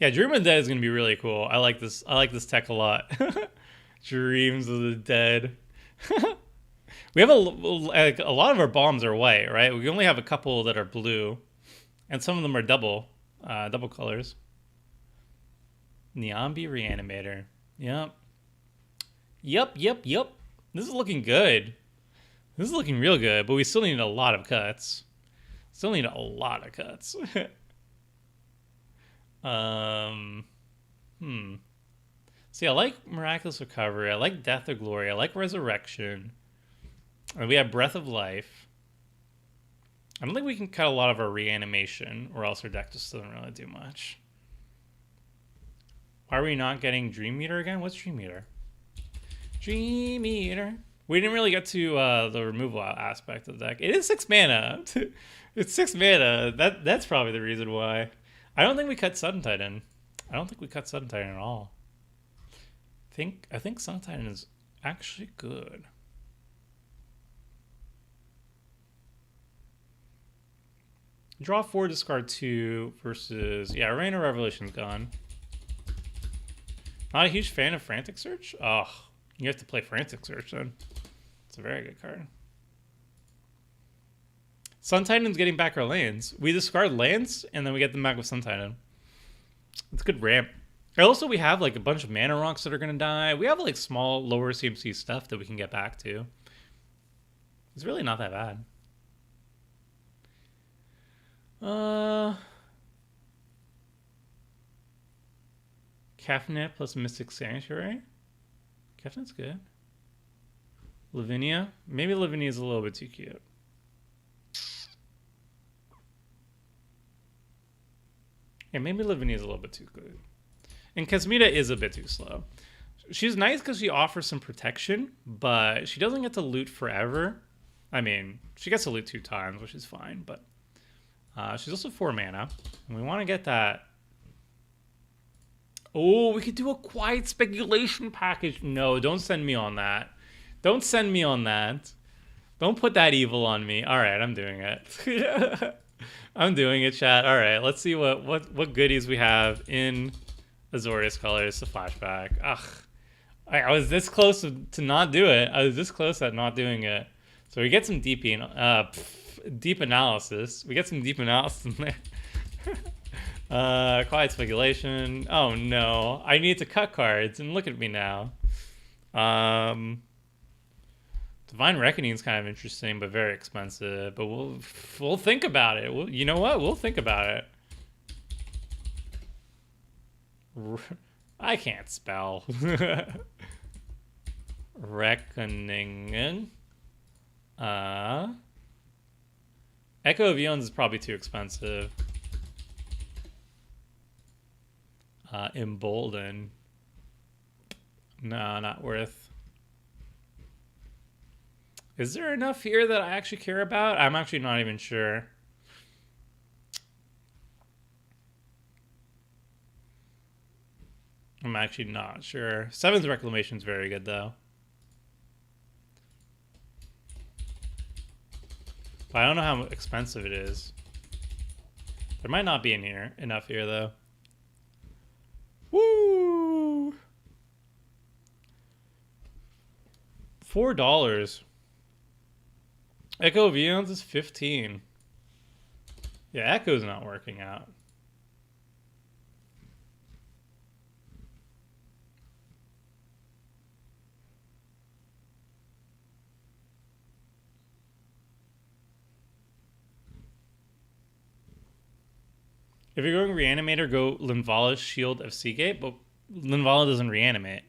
Yeah, Dream of the Dead is going to be really cool. I like this tech a lot. Dreams of the Dead. We have a lot of our bombs are white, right? We only have a couple that are blue. And some of them are double colors. Niambi Reanimator. Yep. This is looking good. This is looking real good, but we still need a lot of cuts. See, I like Miraculous Recovery. I like Death or Glory. I like Resurrection. And we have Breath of Life. I don't think we can cut a lot of our Reanimation, or else our deck just doesn't really do much. Why are we not getting Dream Eater again? What's Dream Eater? Dream Eater. We didn't really get to the removal aspect of the deck. It is 6 mana. It's 6 mana. That's probably the reason why. I don't think we cut Sun Titan. I don't think we cut Sun Titan at all. I think Sun Titan is actually good. Draw 4, discard 2 versus... Yeah, Reign of Revelation's gone. Not a huge fan of Frantic Search? Oh, you have to play Frantic Search then. It's a very good card. Sun Titan's getting back our lands. We discard lands, and then we get them back with Sun Titan. It's a good ramp. And also, we have like a bunch of mana rocks that are going to die. We have like small, lower CMC stuff that we can get back to. It's really not that bad. Cafnet plus Mystic Sanctuary. Cafnet's good. Lavinia. Maybe Lavinia's a little bit too cute. Yeah, maybe Lavinia's a little bit too good. And Kasmita is a bit too slow. She's nice because she offers some protection, but she doesn't get to loot forever. I mean, she gets to loot 2 times, which is fine, but she's also 4 mana. And we want to get that. Oh, we could do a Quiet Speculation package. No, don't send me on that. Don't send me on that. Don't put that evil on me. All right, I'm doing it. I'm doing it, chat. All right, let's see what goodies we have in Azorius Colors, the flashback. Ugh. I was this close to not do it. I was this close at not doing it. So we get some deep analysis. We get some deep analysis in there. Quiet Speculation. Oh no. I need to cut cards, and look at me now. Divine Reckoning is kind of interesting, but very expensive. But we'll think about it. You know what? We'll think about it. I can't spell. Reckoning. Echo of Eons is probably too expensive. Embolden. No, not worth. Is there enough here that I actually care about? I'm actually not even sure. I'm actually not sure. Seven's Reclamation is very good, though. But I don't know how expensive it is. There might not be enough here, though. Woo! $4. Echo of Eons is 15. Yeah, Echo's not working out. If you're going Reanimator, go Linvala's Shield of Seagate, but Linvala doesn't reanimate.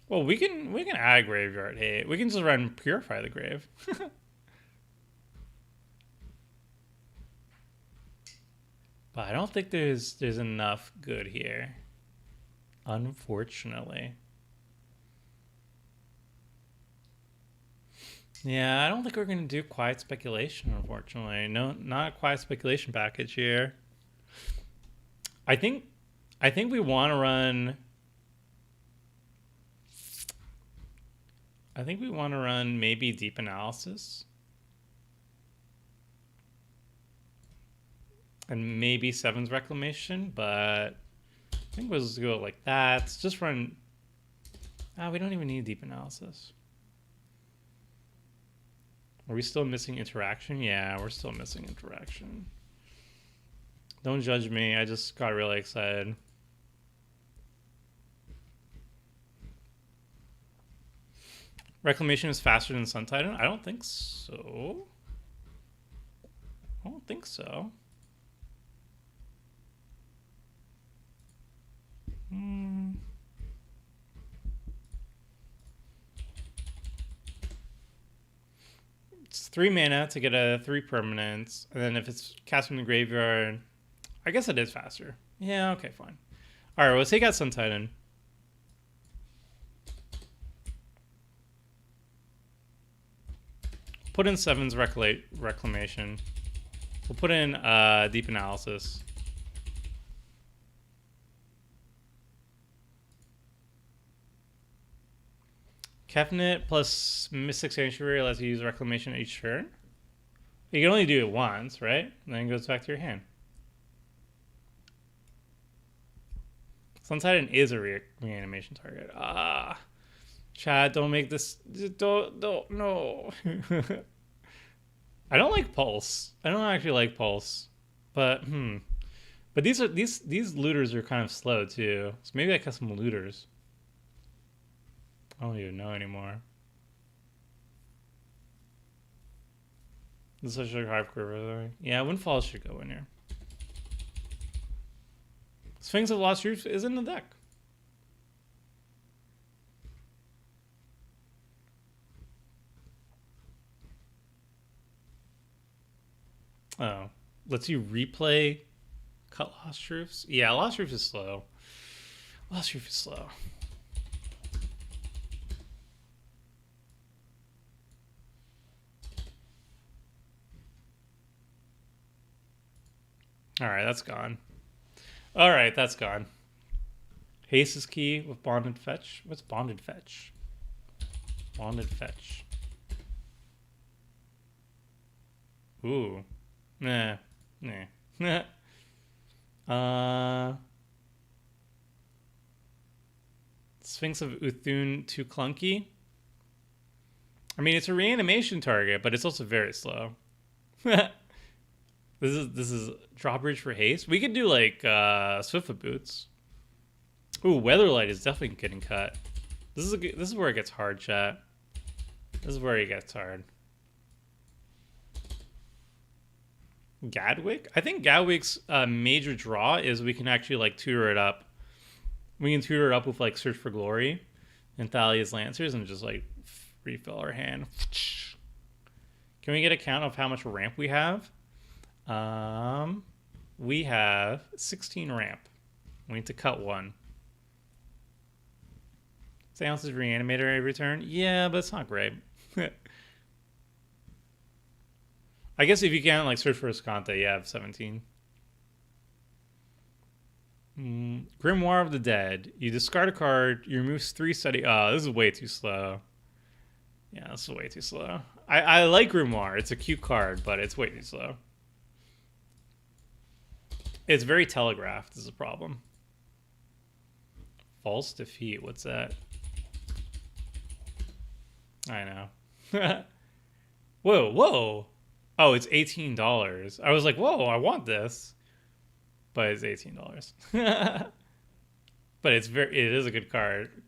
Well, we can add Graveyard Hate. We can just run Purify the Grave. But I don't think there's enough good here. Unfortunately. Yeah, I don't think we're going to do Quiet Speculation, unfortunately. No, not a Quiet Speculation package here. I think we want to run... I think we want to run maybe Deep Analysis. And maybe Seven's Reclamation, but I think we'll just go like that. Let's just run... we don't even need Deep Analysis. Are we still missing Interaction? Yeah, we're still missing Interaction. Don't judge me. I just got really excited. Reclamation is faster than Sun Titan? I don't think so. I don't think so. It's 3 mana to get a 3 permanents, and then if it's cast from the graveyard, I guess it is faster. Yeah, okay, fine. All right, let's take out Sun Titan. Put in Seven's Reclamation. We'll put in Deep Analysis. Kefnet plus Mystic Sanctuary lets you use Reclamation each turn. You can only do it once, right? And then it goes back to your hand. Sun Titan is a reanimation target. Chad, don't make this. Don't, no. I don't like Pulse. I don't actually like Pulse. But, But these looters are kind of slow, too. So maybe I cut some looters. I don't even know anymore. This is such a hard curve. Yeah, Windfall should go in here. Sphinx of Lost Truth is in the deck. Oh. Lets you replay cut Lost Truths? Yeah, Lost Truth is slow. Lost Truth is slow. Alright, that's gone. Alright, that's gone. Haste is key with Bonded Fetch. What's Bonded Fetch? Bonded Fetch. Ooh. Nah. Sphinx of Uthun too clunky. I mean, it's a reanimation target, but it's also very slow. This is drawbridge for haste. We could do like Swiftfoot Boots. Ooh, Weatherlight is definitely getting cut. This is where it gets hard, chat. This is where it gets hard. Gadwick? I think Gadwick's major draw is we can actually like tutor it up. We can tutor it up with like Search for Glory and Thalia's Lancers and just like refill our hand. Can we get a count of how much ramp we have? We have 16 ramp. We need to cut one. Seance is reanimator every turn. Yeah, but it's not great. I guess if you can't like search for Escante, you have 17. Grimoire of the Dead. You discard a card. You remove 3 study. Oh, this is way too slow. Yeah, this is way too slow. I like Grimoire. It's a cute card, but it's way too slow. It's very telegraphed is a problem. False Defeat. What's that? I know. Whoa. Oh, it's $18. I was like, whoa, I want this. But it's $18. But it is a good card.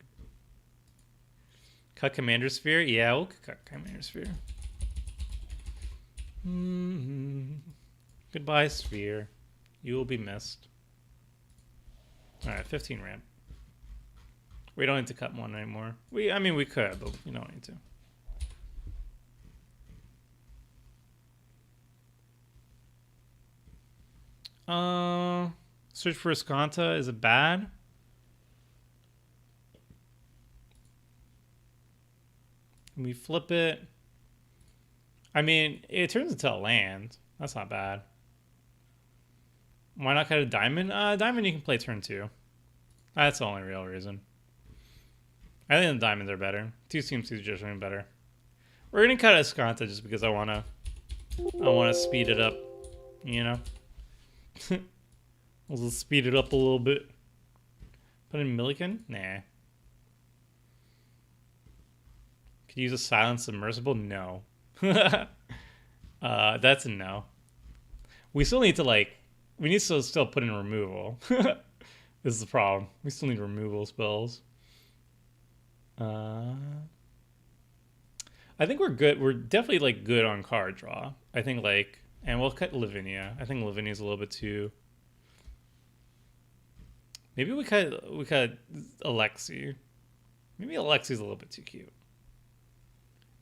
Cut Commander Sphere? Yeah, we'll cut Commander Sphere. Goodbye, Sphere. You will be missed. Alright, 15 ramp. We don't need to cut one anymore. I mean, we could, but we don't need to. Search for Escanta. Is it bad? Can we flip it? I mean, it turns into a land. That's not bad. Why not cut a diamond? Diamond you can play turn 2. That's the only real reason. I think the diamonds are better. 2 seems to just being better. We're gonna cut Escanta just because I wanna speed it up, you know. We'll just speed it up a little bit. Put in Milliken? Nah. Could you use a silent submersible? No. That's a no. We still need to we need to still put in removal. This is the problem. We still need removal spells. I think we're good. We're definitely like good on card draw. I think and we'll cut Lavinia. I think Lavinia's a little bit too. Maybe we cut Alexi. Maybe Alexi's a little bit too cute.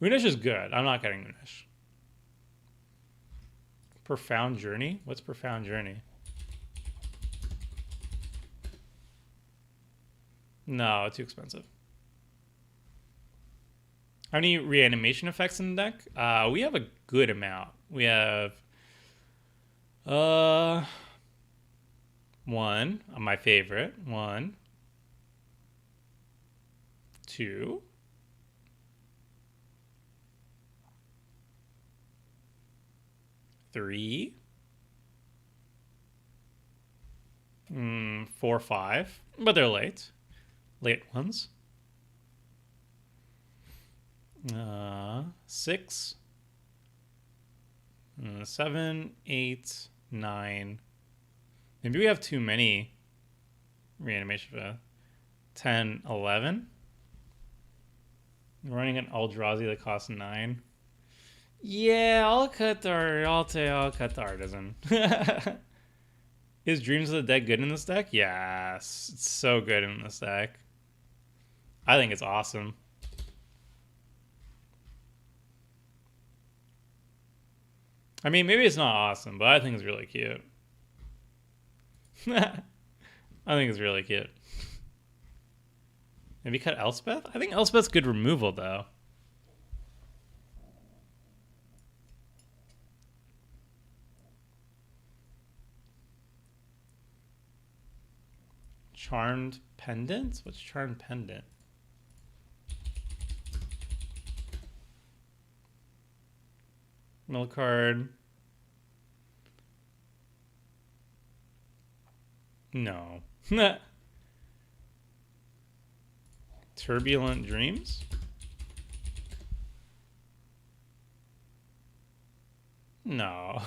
Unish is good. I'm not cutting Unish. Profound Journey? What's Profound Journey? No, too expensive. How many reanimation effects in the deck? We have a good amount. We have one, my favorite. One, two, three, 4, 5. But they're late. Late ones. 6, 7, 8, 9. Maybe we have too many reanimation for 10, 11. We're running an Eldrazi that costs 9. Yeah, I'll cut the Artisan. Is Dreams of the Dead good in this deck? Yes. It's so good in this deck. I think it's awesome. I mean, maybe it's not awesome, but I think it's really cute. I think it's really cute. Maybe cut Elspeth? I think Elspeth's good removal, though. Charmed Pendant? What's Charmed Pendant? Mill card. No. Turbulent Dreams? No.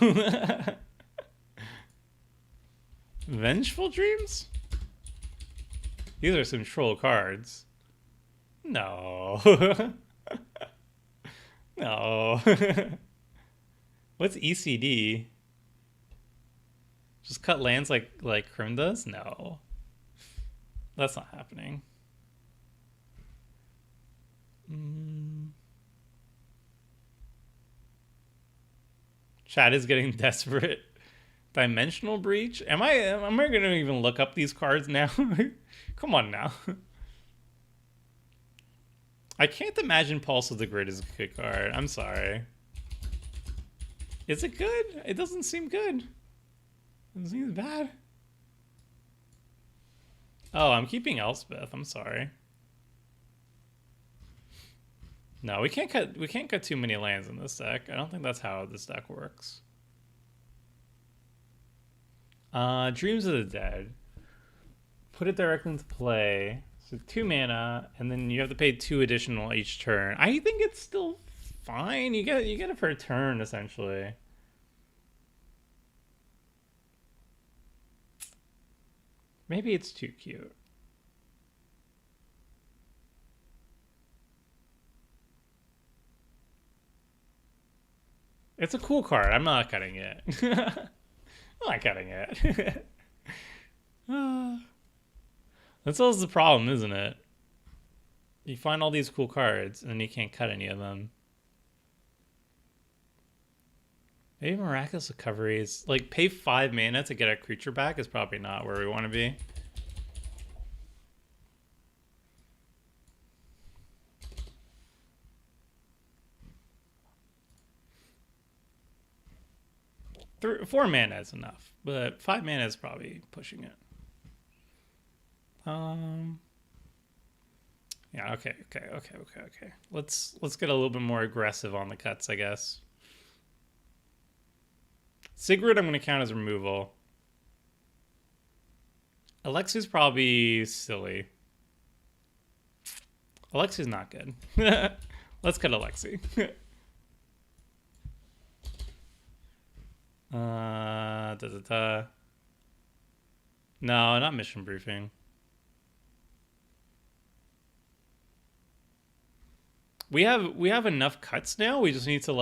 Vengeful Dreams? These are some troll cards. No. No. What's ECD? Just cut lands like Crim does? No. That's not happening. Chat is getting desperate. Dimensional Breach? Am I going to even look up these cards now? Come on now. I can't imagine Pulse of the Grid is a good card. I'm sorry. Is it good? It doesn't seem good. It doesn't seem bad. Oh, I'm keeping Elspeth. I'm sorry. No, we can't cut too many lands in this deck. I don't think that's how this deck works. Dreams of the Dead. Put it directly into play. So 2 mana, and then you have to pay 2 additional each turn. I think it's still fine. You get it per turn, essentially. Maybe it's too cute. It's a cool card. I'm not cutting it. I'm not cutting it. That's always the problem, isn't it? You find all these cool cards, and then you can't cut any of them. Maybe Miraculous Recoveries. Like, pay 5 mana to get a creature back is probably not where we want to be. Four mana is enough, but 5 mana is probably pushing it. Yeah, okay. Let's get a little bit more aggressive on the cuts, I guess. Sigrid I'm going to count as removal. Alexi's probably silly. Alexi's not good. Let's cut Alexi. No, not mission briefing. We have enough cuts now. We just need to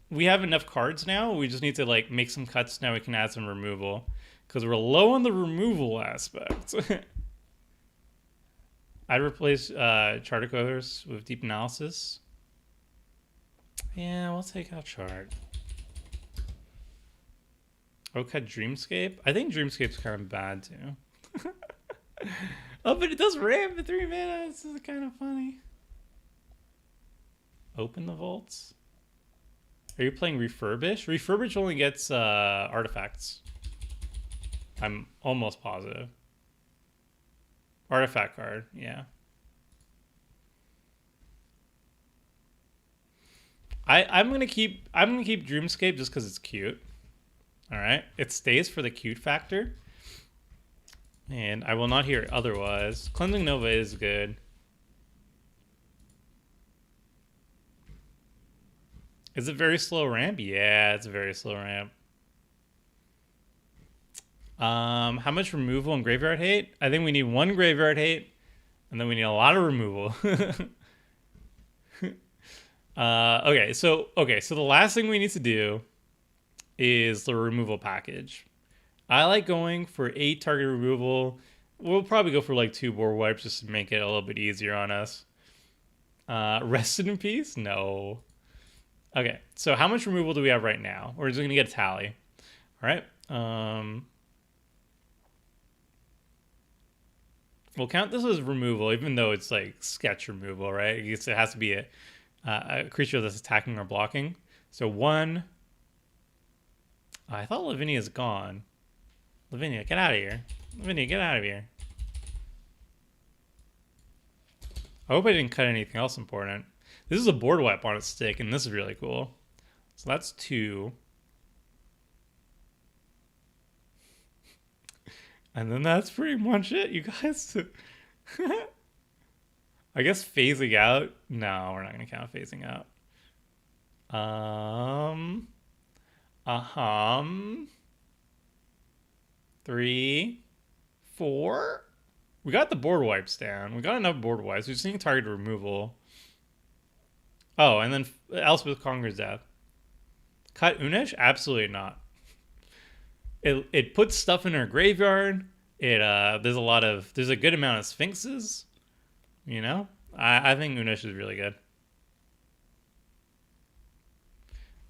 we have enough cards now. We just need to make some cuts now. We can add some removal because we're low on the removal aspect. I'd replace Charter Coders with Deep Analysis. Yeah, we'll take out Chart. Oh, cut Dreamscape. I think Dreamscape's kind of bad too. Oh, but it does ramp at 3 mana. This is kind of funny. Open the vaults. Are you playing Refurbish? Refurbish only gets artifacts. I'm almost positive. Artifact card, yeah. I'm gonna keep Dreamscape just because it's cute. All right, it stays for the cute factor, and I will not hear it otherwise. Cleansing Nova is good. Is it very slow ramp? Yeah, it's a very slow ramp. How much removal and graveyard hate? I think we need 1 graveyard hate, and then we need a lot of removal. Okay, so the last thing we need to do is the removal package. I like going for 8 target removal. We'll probably go for like 2 board wipes just to make it a little bit easier on us. Rested in peace? No. Okay, so how much removal do we have right now? We're just gonna get a tally. All right. We'll count this as removal, even though it's like sketch removal, right? It has to be a creature that's attacking or blocking. So 1. I thought Lavinia's gone. Lavinia, get out of here. Lavinia, get out of here. I hope I didn't cut anything else important. This is a board wipe on its stick, and this is really cool. So that's 2. And then that's pretty much it, you guys. I guess phasing out. No, we're not gonna count phasing out. 3, 4. We got the board wipes down. We got enough board wipes. We just need target removal. Oh, and then Elspeth Conquers Death. Cut Unish? Absolutely not. It puts stuff in our graveyard. There's a good amount of Sphinxes. You know? I think Unish is really good.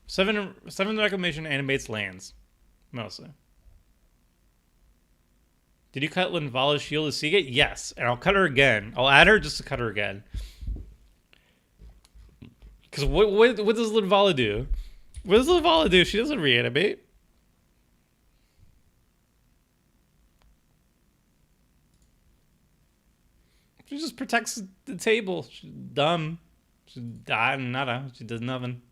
7 Reclamation animates lands. Mostly. Did you cut Linvala's Shield to Seagate? Yes. And I'll cut her again. I'll add her just to cut her again. Because what does Linvala do? What does Linvala do? She doesn't reanimate. She just protects the table. She's dumb. She's nada. She does nothing.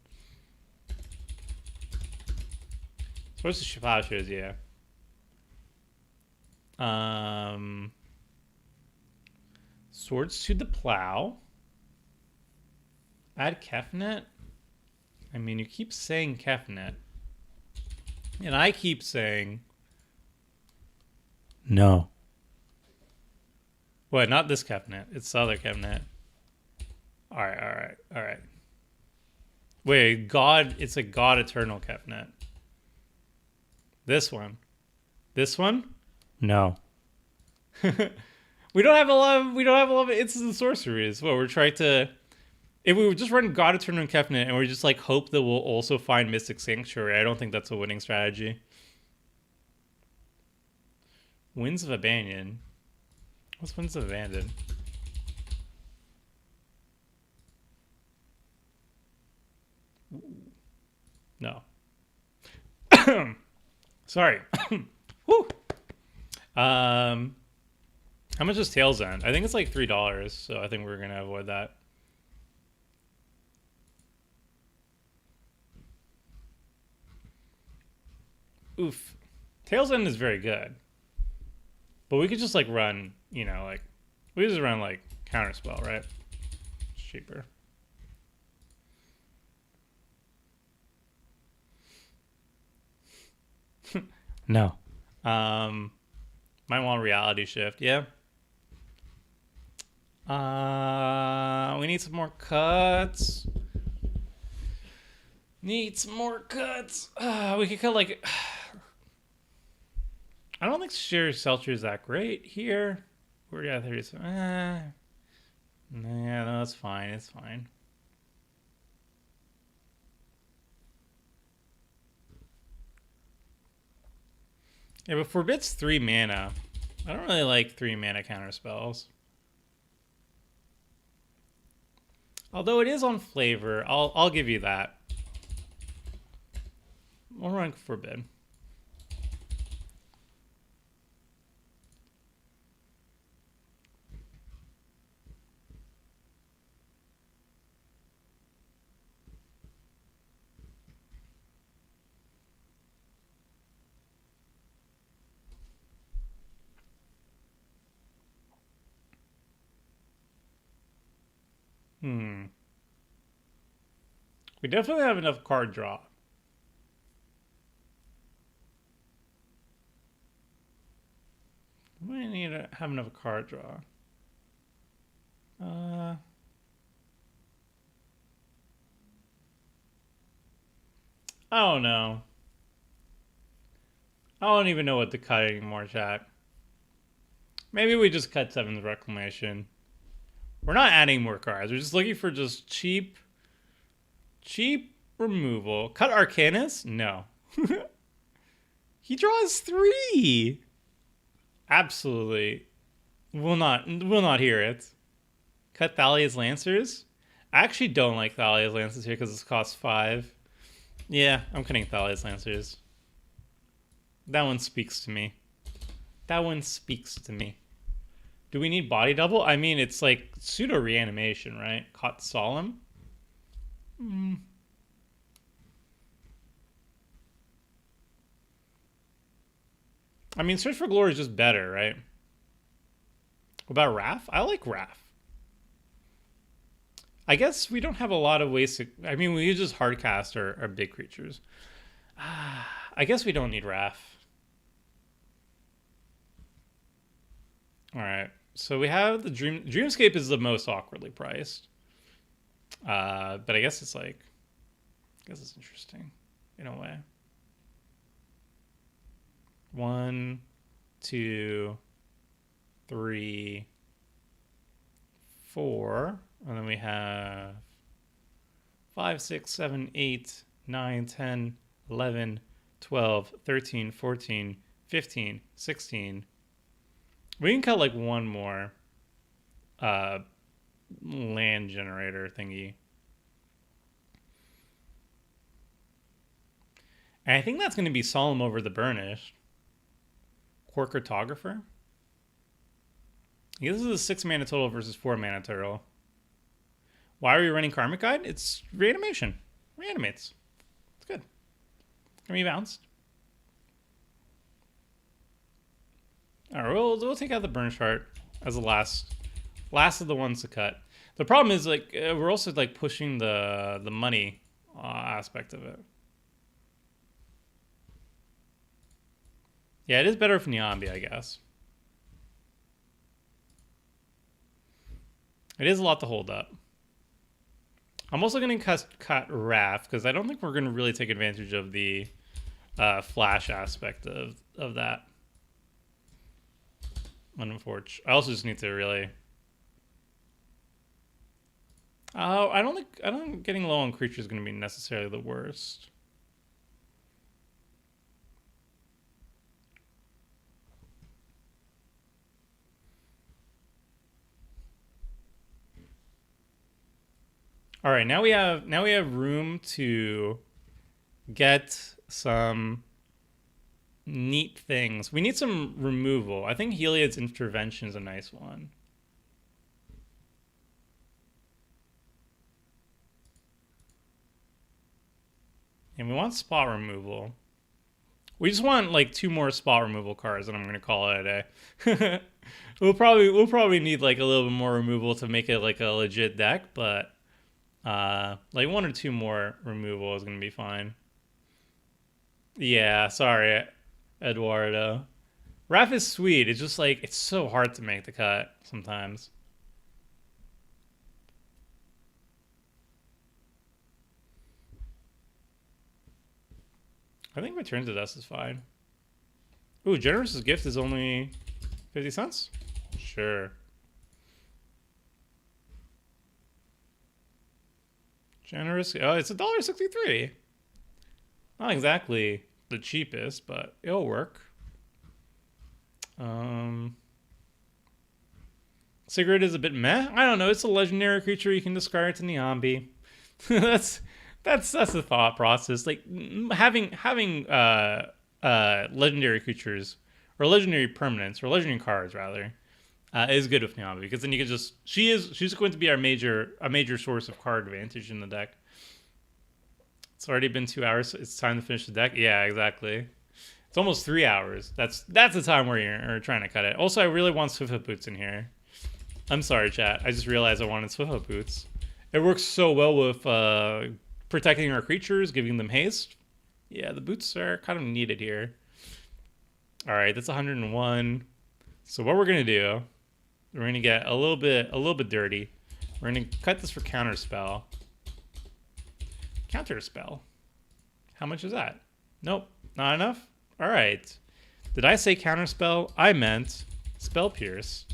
Where's the Shifashers? Yeah. Swords to the Plow. Add Kefnet. I mean, you keep saying Kefnet, and I keep saying no. What? Not this Kefnet. It's the other Kefnet. All right. Wait, God. It's a God Eternal Kefnet. This one. No. We don't have a lot of instants and sorceries. What we're trying to. If we would just run God Eternal and Kefnet and we just like hope that we'll also find Mystic Sanctuary, I don't think that's a winning strategy. Winds of Abandon. What's Winds of Abandon? No. Sorry. Woo. How much is Tails End? I think it's like $3, so I think we're gonna avoid that. Oof. Tails End is very good. But we could just like run, you know, like we just run like Counterspell, right? It's cheaper. No. Might want Reality Shift, yeah. We need some more cuts. We could cut like I don't think Sheer Seltzer is that great here. We're at 37. Yeah, no, it's fine. It's fine. Yeah, but Forbid's 3 mana. I don't really like 3-mana counter spells. Although it is on flavor, I'll give you that. We'll run Forbid. We definitely have enough card draw. We need to have enough card draw. I don't know. I don't even know what to cut anymore, chat. Maybe we just cut Seven's Reclamation. We're not adding more cards. We're just looking for just cheap removal. Cut Arcanus? No. He draws 3. Absolutely. Will not hear it. Cut Thalia's Lancers? I actually don't like Thalia's Lancers here because this costs 5. Yeah, I'm cutting Thalia's Lancers. That one speaks to me. That one speaks to me. Do we need body double? I mean, it's like pseudo reanimation, right? Caught Solemn. I mean, Search for Glory is just better, right? What about Wrath? I like Wrath. I guess we don't have a lot of ways to... I mean, we just hardcast our big creatures. I guess we don't need Wrath. All right. So we have the Dreamscape is the most awkwardly priced. But I guess it's like... I guess it's interesting in a way. 1, 2, 3, 4, and then we have 5, 6, 7, 8, 9, 10, 11, 12, 13, 14, 15, 16. We can cut like one more land generator thingy. And I think that's going to be Solemn over the Burnished. Core Cartographer. Yeah, this is a 6 mana total versus 4 mana total. Why are we running Karmic Guide? It's reanimation. Reanimates. It's good. Can we bounce? Alright, we'll take out the Burnished Heart as the last of the ones to cut. The problem is like we're also like pushing the money aspect of it. Yeah, it is better for Niambi, I guess. It is a lot to hold up. I'm also going to cut Wrath, because I don't think we're going to really take advantage of the flash aspect of that. Unfortunately. I also just need to really... I don't think getting low on creatures is going to be necessarily the worst. All right, now we have room to get some neat things. We need some removal. I think Heliod's Intervention is a nice one. And we want spot removal. We just want like 2 more spot removal cards, and I'm gonna call it a day. we'll probably need like a little bit more removal to make it like a legit deck, but like 1 or 2 more removal is gonna be fine. Yeah, sorry, Eduardo. Wrath is sweet. It's just like it's so hard to make the cut sometimes. I think Return to Dust is fine. Ooh, Generous's Gift is only 50 cents? Sure. Generous. Oh, it's $1.63. Not exactly the cheapest, but it'll work. Um, Sigrid is a bit meh. I don't know. It's a legendary creature. You can discard to Niambi. that's that's the thought process. Like having legendary creatures or legendary permanents or legendary cards rather is good with Niambi because then you can just she's going to be our major source of card advantage in the deck. It's already been 2 hours. So it's time to finish the deck. Yeah, exactly. It's almost 3 hours. That's the time where you're trying to cut it. Also, I really want Swiftfoot Boots in here. I'm sorry, chat. I just realized I wanted Swiftfoot Boots. It works so well with protecting our creatures, giving them haste. Yeah, the boots are kind of needed here. All right, that's 101. So what we're gonna do? We're gonna get a little bit dirty. We're gonna cut this for counterspell. Counterspell. How much is that? Nope, not enough. All right. Did I say counterspell? I meant spell pierce.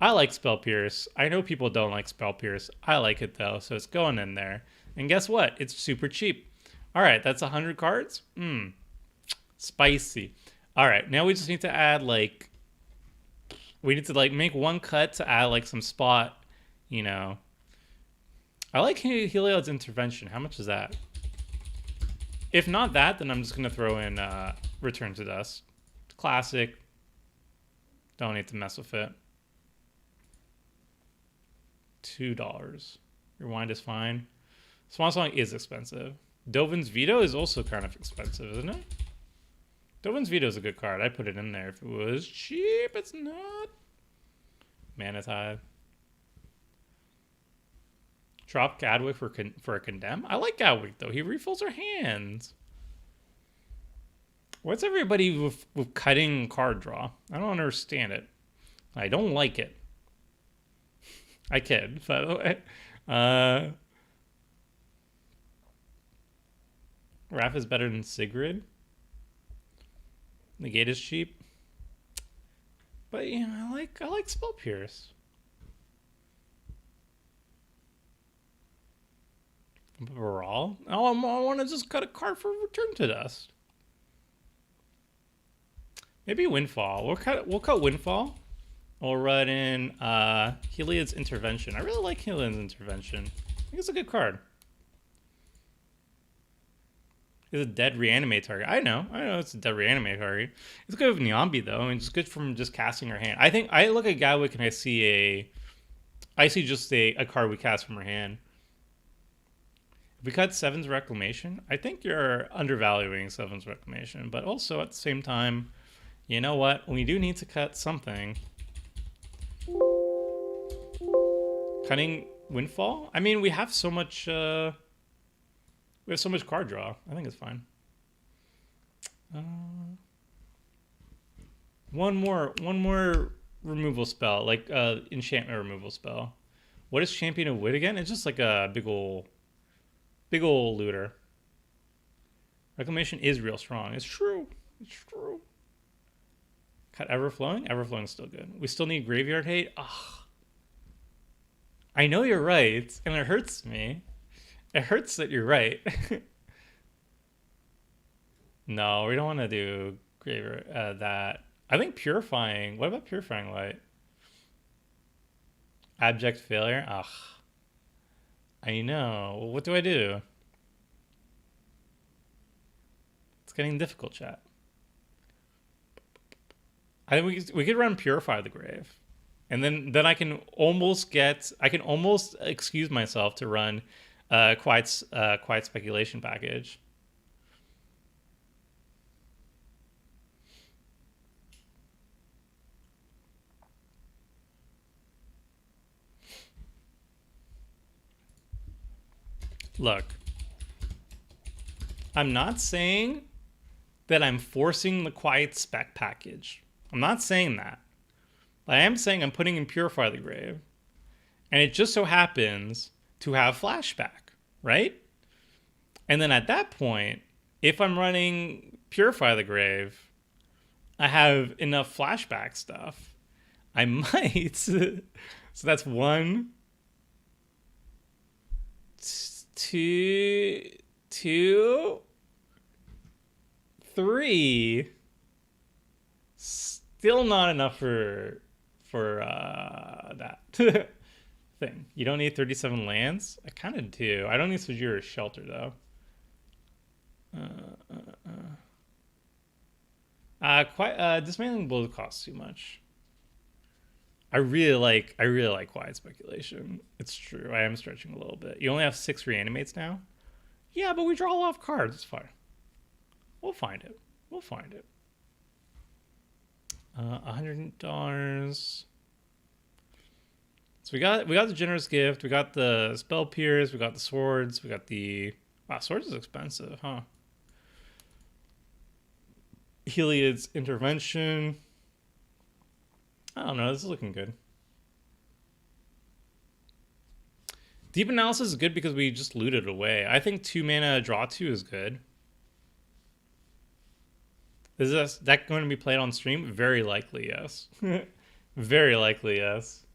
I like spell pierce. I know people don't like spell pierce. I like it though, so it's going in there. And guess what? It's super cheap. All right, that's 100 cards. Spicy. All right, now we just need to add like we need to like make one cut to add like some spot, you know. I like Heliod's intervention. How much is that? If not that, then I'm just gonna throw in Return to Dust. Classic. Don't need to mess with it. $2. Rewind is fine. Swan Song is expensive. Dovin's Veto is also kind of expensive, isn't it? Dovin's Veto is a good card. I'd put it in there if it was cheap. It's not. Mana Tithe. Drop Gadwick for a Condemn? I like Gadwick, though. He refills our hands. What's everybody with cutting card draw? I don't understand it. I don't like it. I kid, by the way. Raph is better than Sigrid. Negate is cheap. But yeah, I like Spell Pierce. Brawl? Oh, I want to just cut a card for Return to Dust. Maybe Windfall. We'll cut Windfall. We'll run in Heliod's Intervention. I really like Heliod's Intervention. I think it's a good card. It's a dead reanimate target. I know it's a dead reanimate target. It's good with Niambi though. I mean, it's good from just casting her hand. I think I look at Gadwick and I see just a card we cast from her hand. If we cut Seven's Reclamation, I think you're undervaluing Seven's Reclamation, but also at the same time, you know what? We do need to cut something. Cutting Windfall? I mean, we have so much card draw. I think it's fine. One more removal spell, like enchantment removal spell. What is Champion of Wit again? It's just like a big ol' looter. Reclamation is real strong. It's true. Cut Everflowing? Everflowing is still good. We still need Graveyard Hate? Ugh. I know you're right, and it hurts me. It hurts that you're right. No, we don't want to do Graveyard that. I think Purifying. What about Purifying Light? Abject Failure? Ugh. I know. What do I do? It's getting difficult, chat. I think we could run Purify the Grave. And then I can almost excuse myself to run Quiet Speculation package. Look, I'm not saying that I'm forcing the Quiet Spec package. I'm not saying that. I am saying I'm putting in Purify the Grave. And it just so happens to have Flashback, right? And then at that point, if I'm running Purify the Grave, I have enough Flashback stuff. I might. So that's 1, 2, 3. still not enough for that thing. You don't need 37 lands. I kind of do. I don't need Sujira Shelter though. Dismantling blows costs too much. I really like quiet speculation. It's true. I am stretching a little bit. You only have 6 reanimates now. Yeah, but we draw a lot of cards. It's fine. We'll find it. We'll find it. $100. So we got the generous gift. We got the spell pierce. We got the swords. We got the swords is expensive, huh? Heliod's intervention. I don't know. This is looking good. Deep analysis is good because we just looted it away. I think 2 mana draw 2 is good. Is that going to be played on stream? Very likely, yes. Very likely, yes.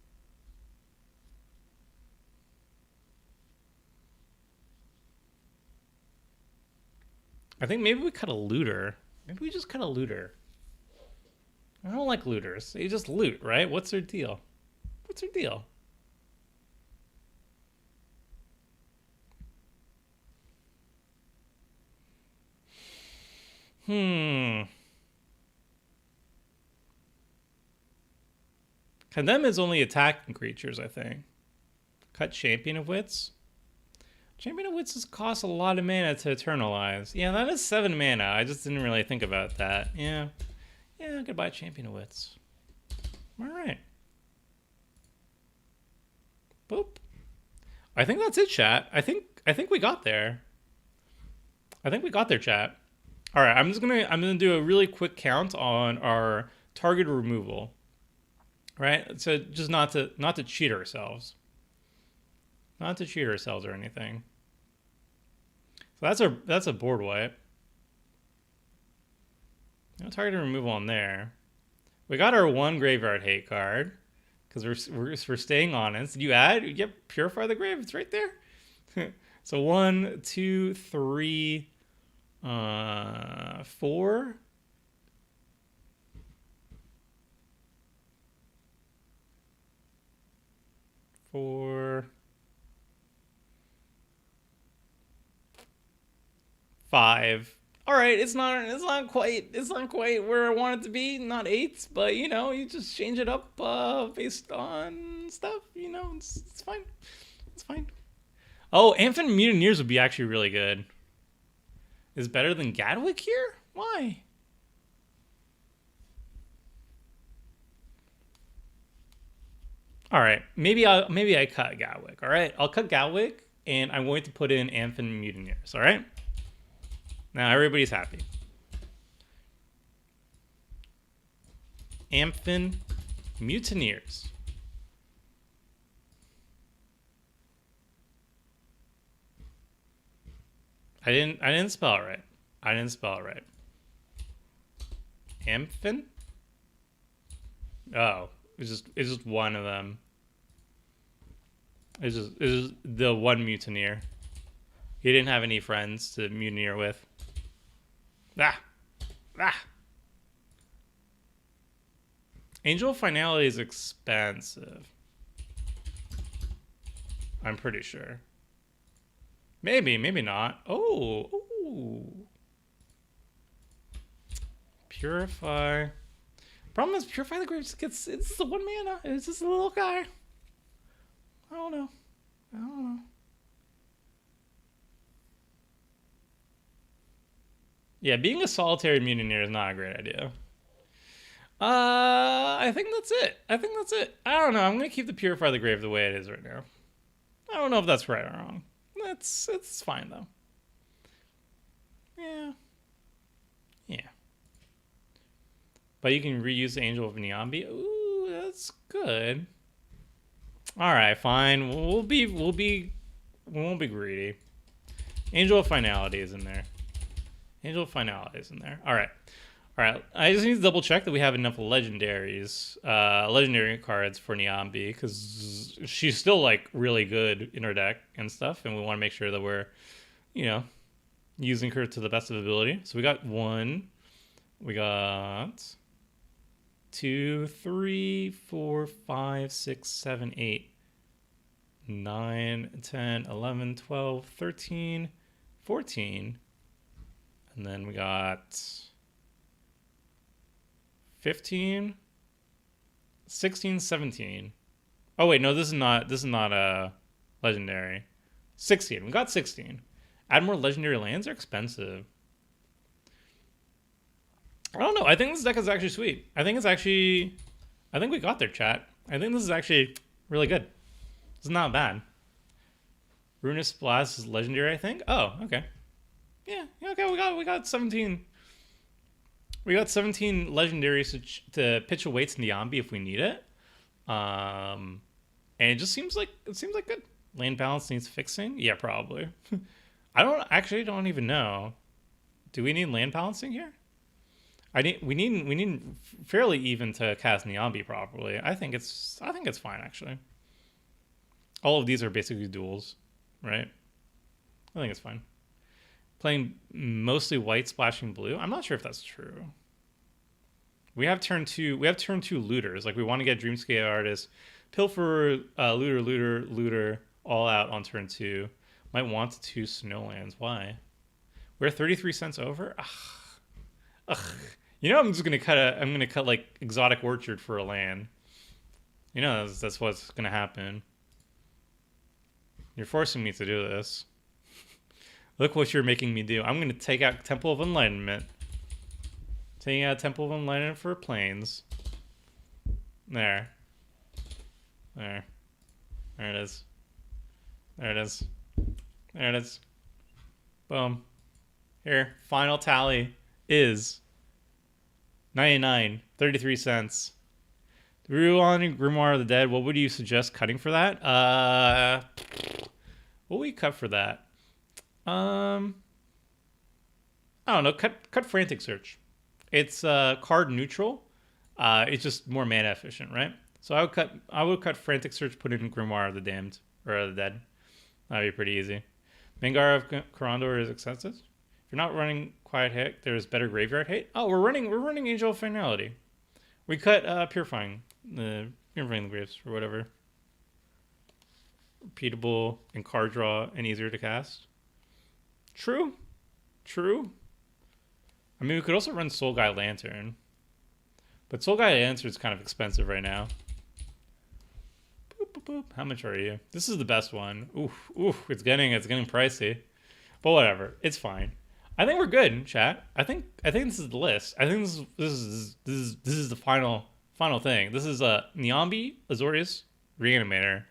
I think maybe we cut a looter. Maybe we just cut a looter. I don't like looters. They just loot, right? What's their deal? What's their deal? Condemn is only attacking creatures, I think. Cut Champion of Wits. Champion of Wits costs a lot of mana to eternalize. Yeah, that is 7 mana. I just didn't really think about that. Yeah. Yeah, goodbye, Champion of Wits. Alright. Boop. I think that's it, chat. I think we got there. I think we got there, chat. Alright, I'm gonna do a really quick count on our target removal. Right? So just not to cheat ourselves. Not to cheat ourselves or anything. So that's a board wipe. No target removal on there. We got our 1 graveyard hate card because we're staying honest. Did you add? Yep, Purify the Grave. It's right there. So 1, 2, 3, 4. 4, 5. All right, it's not quite where I want it to be. Not 8, but you just change it up based on stuff. It's fine. It's fine. Oh, Infinite Mutineers would be actually really good. Is better than Gadwick here? Why? All right, maybe I cut Gadwick. All right, I'll cut Gadwick, and I'm going to put in Infinite Mutineers. All right. Now everybody's happy. Amphin Mutineers. I didn't spell it right. I didn't spell it right. Amphin? Oh, it's just one of them. It's just the one mutineer. He didn't have any friends to mutineer with. Angel of Finality is expensive. I'm pretty sure. Maybe not. Oh. Purify. Problem is, Purify the Grave it's the 1 mana. It's just a little guy. I don't know. Yeah, being a solitary mutineer is not a great idea. I think that's it. I don't know. I'm gonna keep the Purify the Grave the way it is right now. I don't know if that's right or wrong. It's fine though. Yeah. But you can reuse the Angel of Niambi. Ooh, that's good. All right, fine. We won't be greedy. Angel of Finality is in there. All right. I just need to double check that we have enough legendary cards for Niambi because she's still like really good in her deck and stuff, and we want to make sure that we're, using her to the best of ability. So we got 1. We got 2, 3, 4, 5, 6, 7, 8, 9, 10, 11, 12, 13, 14. And then we got 15, 16, 17. Oh wait, no, this is not a legendary. 16. We got 16. Add more legendary lands are expensive. I don't know. I think this deck is actually sweet. I think we got there, chat. I think this is actually really good. It's not bad. Ruinous Blast is legendary, I think. Oh, okay. Yeah, okay. We got 17. We got 17 legendaries to pitch away to Niambi if we need it. And it just seems like good. Lane balance needs fixing. Yeah, probably. I don't even know. Do we need land balancing here? We need fairly even to cast Niambi properly. I think it's fine actually. All of these are basically duels, right? I think it's fine. Playing mostly white splashing blue. I'm not sure if that's true. We have turn two looters. Like we want to get Dreamscape Artist, Pilfer, looter, all out on turn 2. Might want 2 Snowlands. Why? We're 33 cents over. Ugh. You know, I'm gonna cut like Exotic Orchard for a land. You know, that's what's gonna happen. You're forcing me to do this. Look what you're making me do. I'm gonna take out Temple of Enlightenment. Taking out Temple of Enlightenment for planes. There it is. There it is. Boom. Here, final tally is 99, 33 cents. Brewing Grimoire of the Dead. What would you suggest cutting for that? What would we cut for that? I don't know. Cut Frantic Search. It's card neutral. It's just more mana efficient, right? So I would cut Frantic Search, put in Grimoire of the Damned or the Dead. That'd be pretty easy. Mangar of Corondor is expensive. If you're not running Quiet Hate, there's better Graveyard Hate. Oh, we're running Angel of Finality. We cut Purifying the Graves or whatever. Repeatable and card draw and easier to cast. True. I mean, we could also run Soul Guy Lantern, but Soul Guy Lantern is kind of expensive right now. Boop, boop, boop. How much are you? This is the best one. Oof. It's getting pricey, but whatever. It's fine. I think we're good, chat. I think this is the list. I think this is the final thing. This is Niambi, Azorius, Reanimator.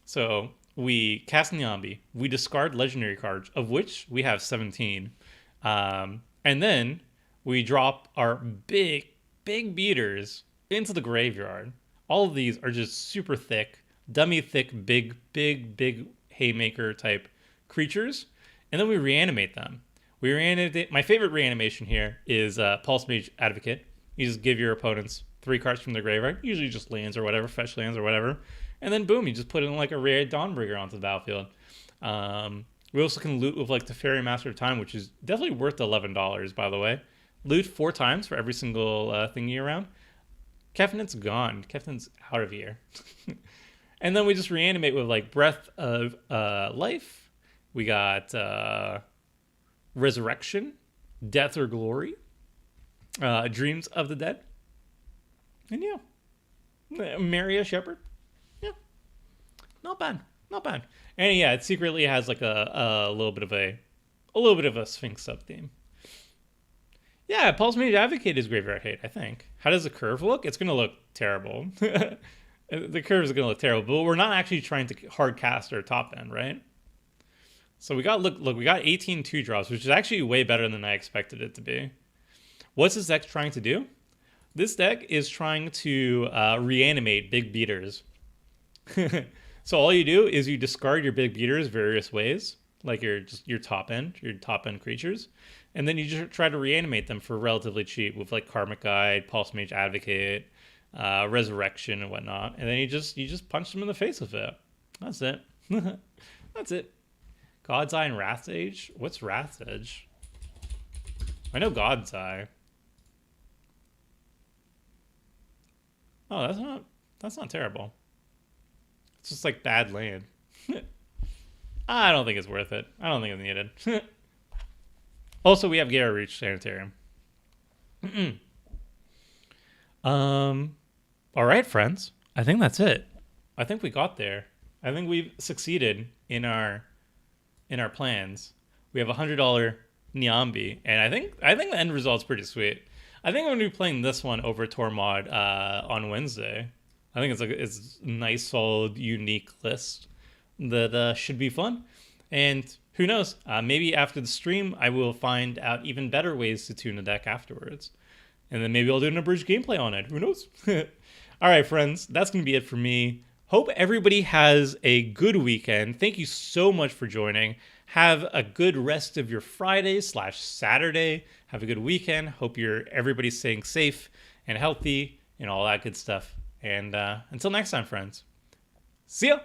So we cast Niambi. We discard legendary cards, of which we have 17. And then we drop our big beaters into the graveyard. All of these are just super thick, dummy thick, big haymaker type creatures. And then we reanimate them. My favorite reanimation here is Pulse Mage Advocate. You just give your opponents 3 cards from their graveyard, usually just lands or whatever, fetch lands or whatever. And then boom, you just put in like a rare Dawnbreaker onto the battlefield. We also can loot with like the Fairy Master of Time, which is definitely worth $11, by the way. Loot 4 times for every single thingy around. Kefnit's gone. Kefnit's out of here. And then we just reanimate with like Breath of Life. We got Resurrection, Death or Glory, Dreams of the Dead. And yeah, Maria Shepherd. Yeah, not bad. And yeah, it secretly has like a little bit of a Sphinx sub theme. Yeah, Pulse Mage Advocate is Graveyard Hate, I think. How does the curve look? It's gonna look terrible. The curve is gonna look terrible, but we're not actually trying to hard cast our top end, right? So we got we got 18 2-drops, which is actually way better than I expected it to be. What's this deck trying to do? This deck is trying to reanimate big beaters. So all you do is you discard your big beaters various ways, like your top end creatures, and then you just try to reanimate them for relatively cheap with like Karmic Guide, Pulse Mage Advocate, Resurrection, and whatnot. And then you just punch them in the face with it. That's it. That's it. God's Eye and Wrath's Edge? What's Wrath's Edge? I know God's Eye. Oh, that's not terrible. It's just like bad land. I don't think it's worth it. I don't think it's needed. Also, we have Gera Reach Sanitarium. All right, friends. I think that's it. I think we got there. I think we've succeeded in our plans. We have $100 Niambi, and I think the end result's pretty sweet. I think I'm gonna be playing this one over Tormod on Wednesday. I think it's a nice, solid, unique list that should be fun. And who knows? Maybe after the stream, I will find out even better ways to tune the deck afterwards. And then maybe I'll do an abridged gameplay on it. Who knows? All right, friends, that's going to be it for me. Hope everybody has a good weekend. Thank you so much for joining. Have a good rest of your Friday/Saturday. Have a good weekend. Hope everybody's staying safe and healthy and all that good stuff. And until next time, friends. See ya.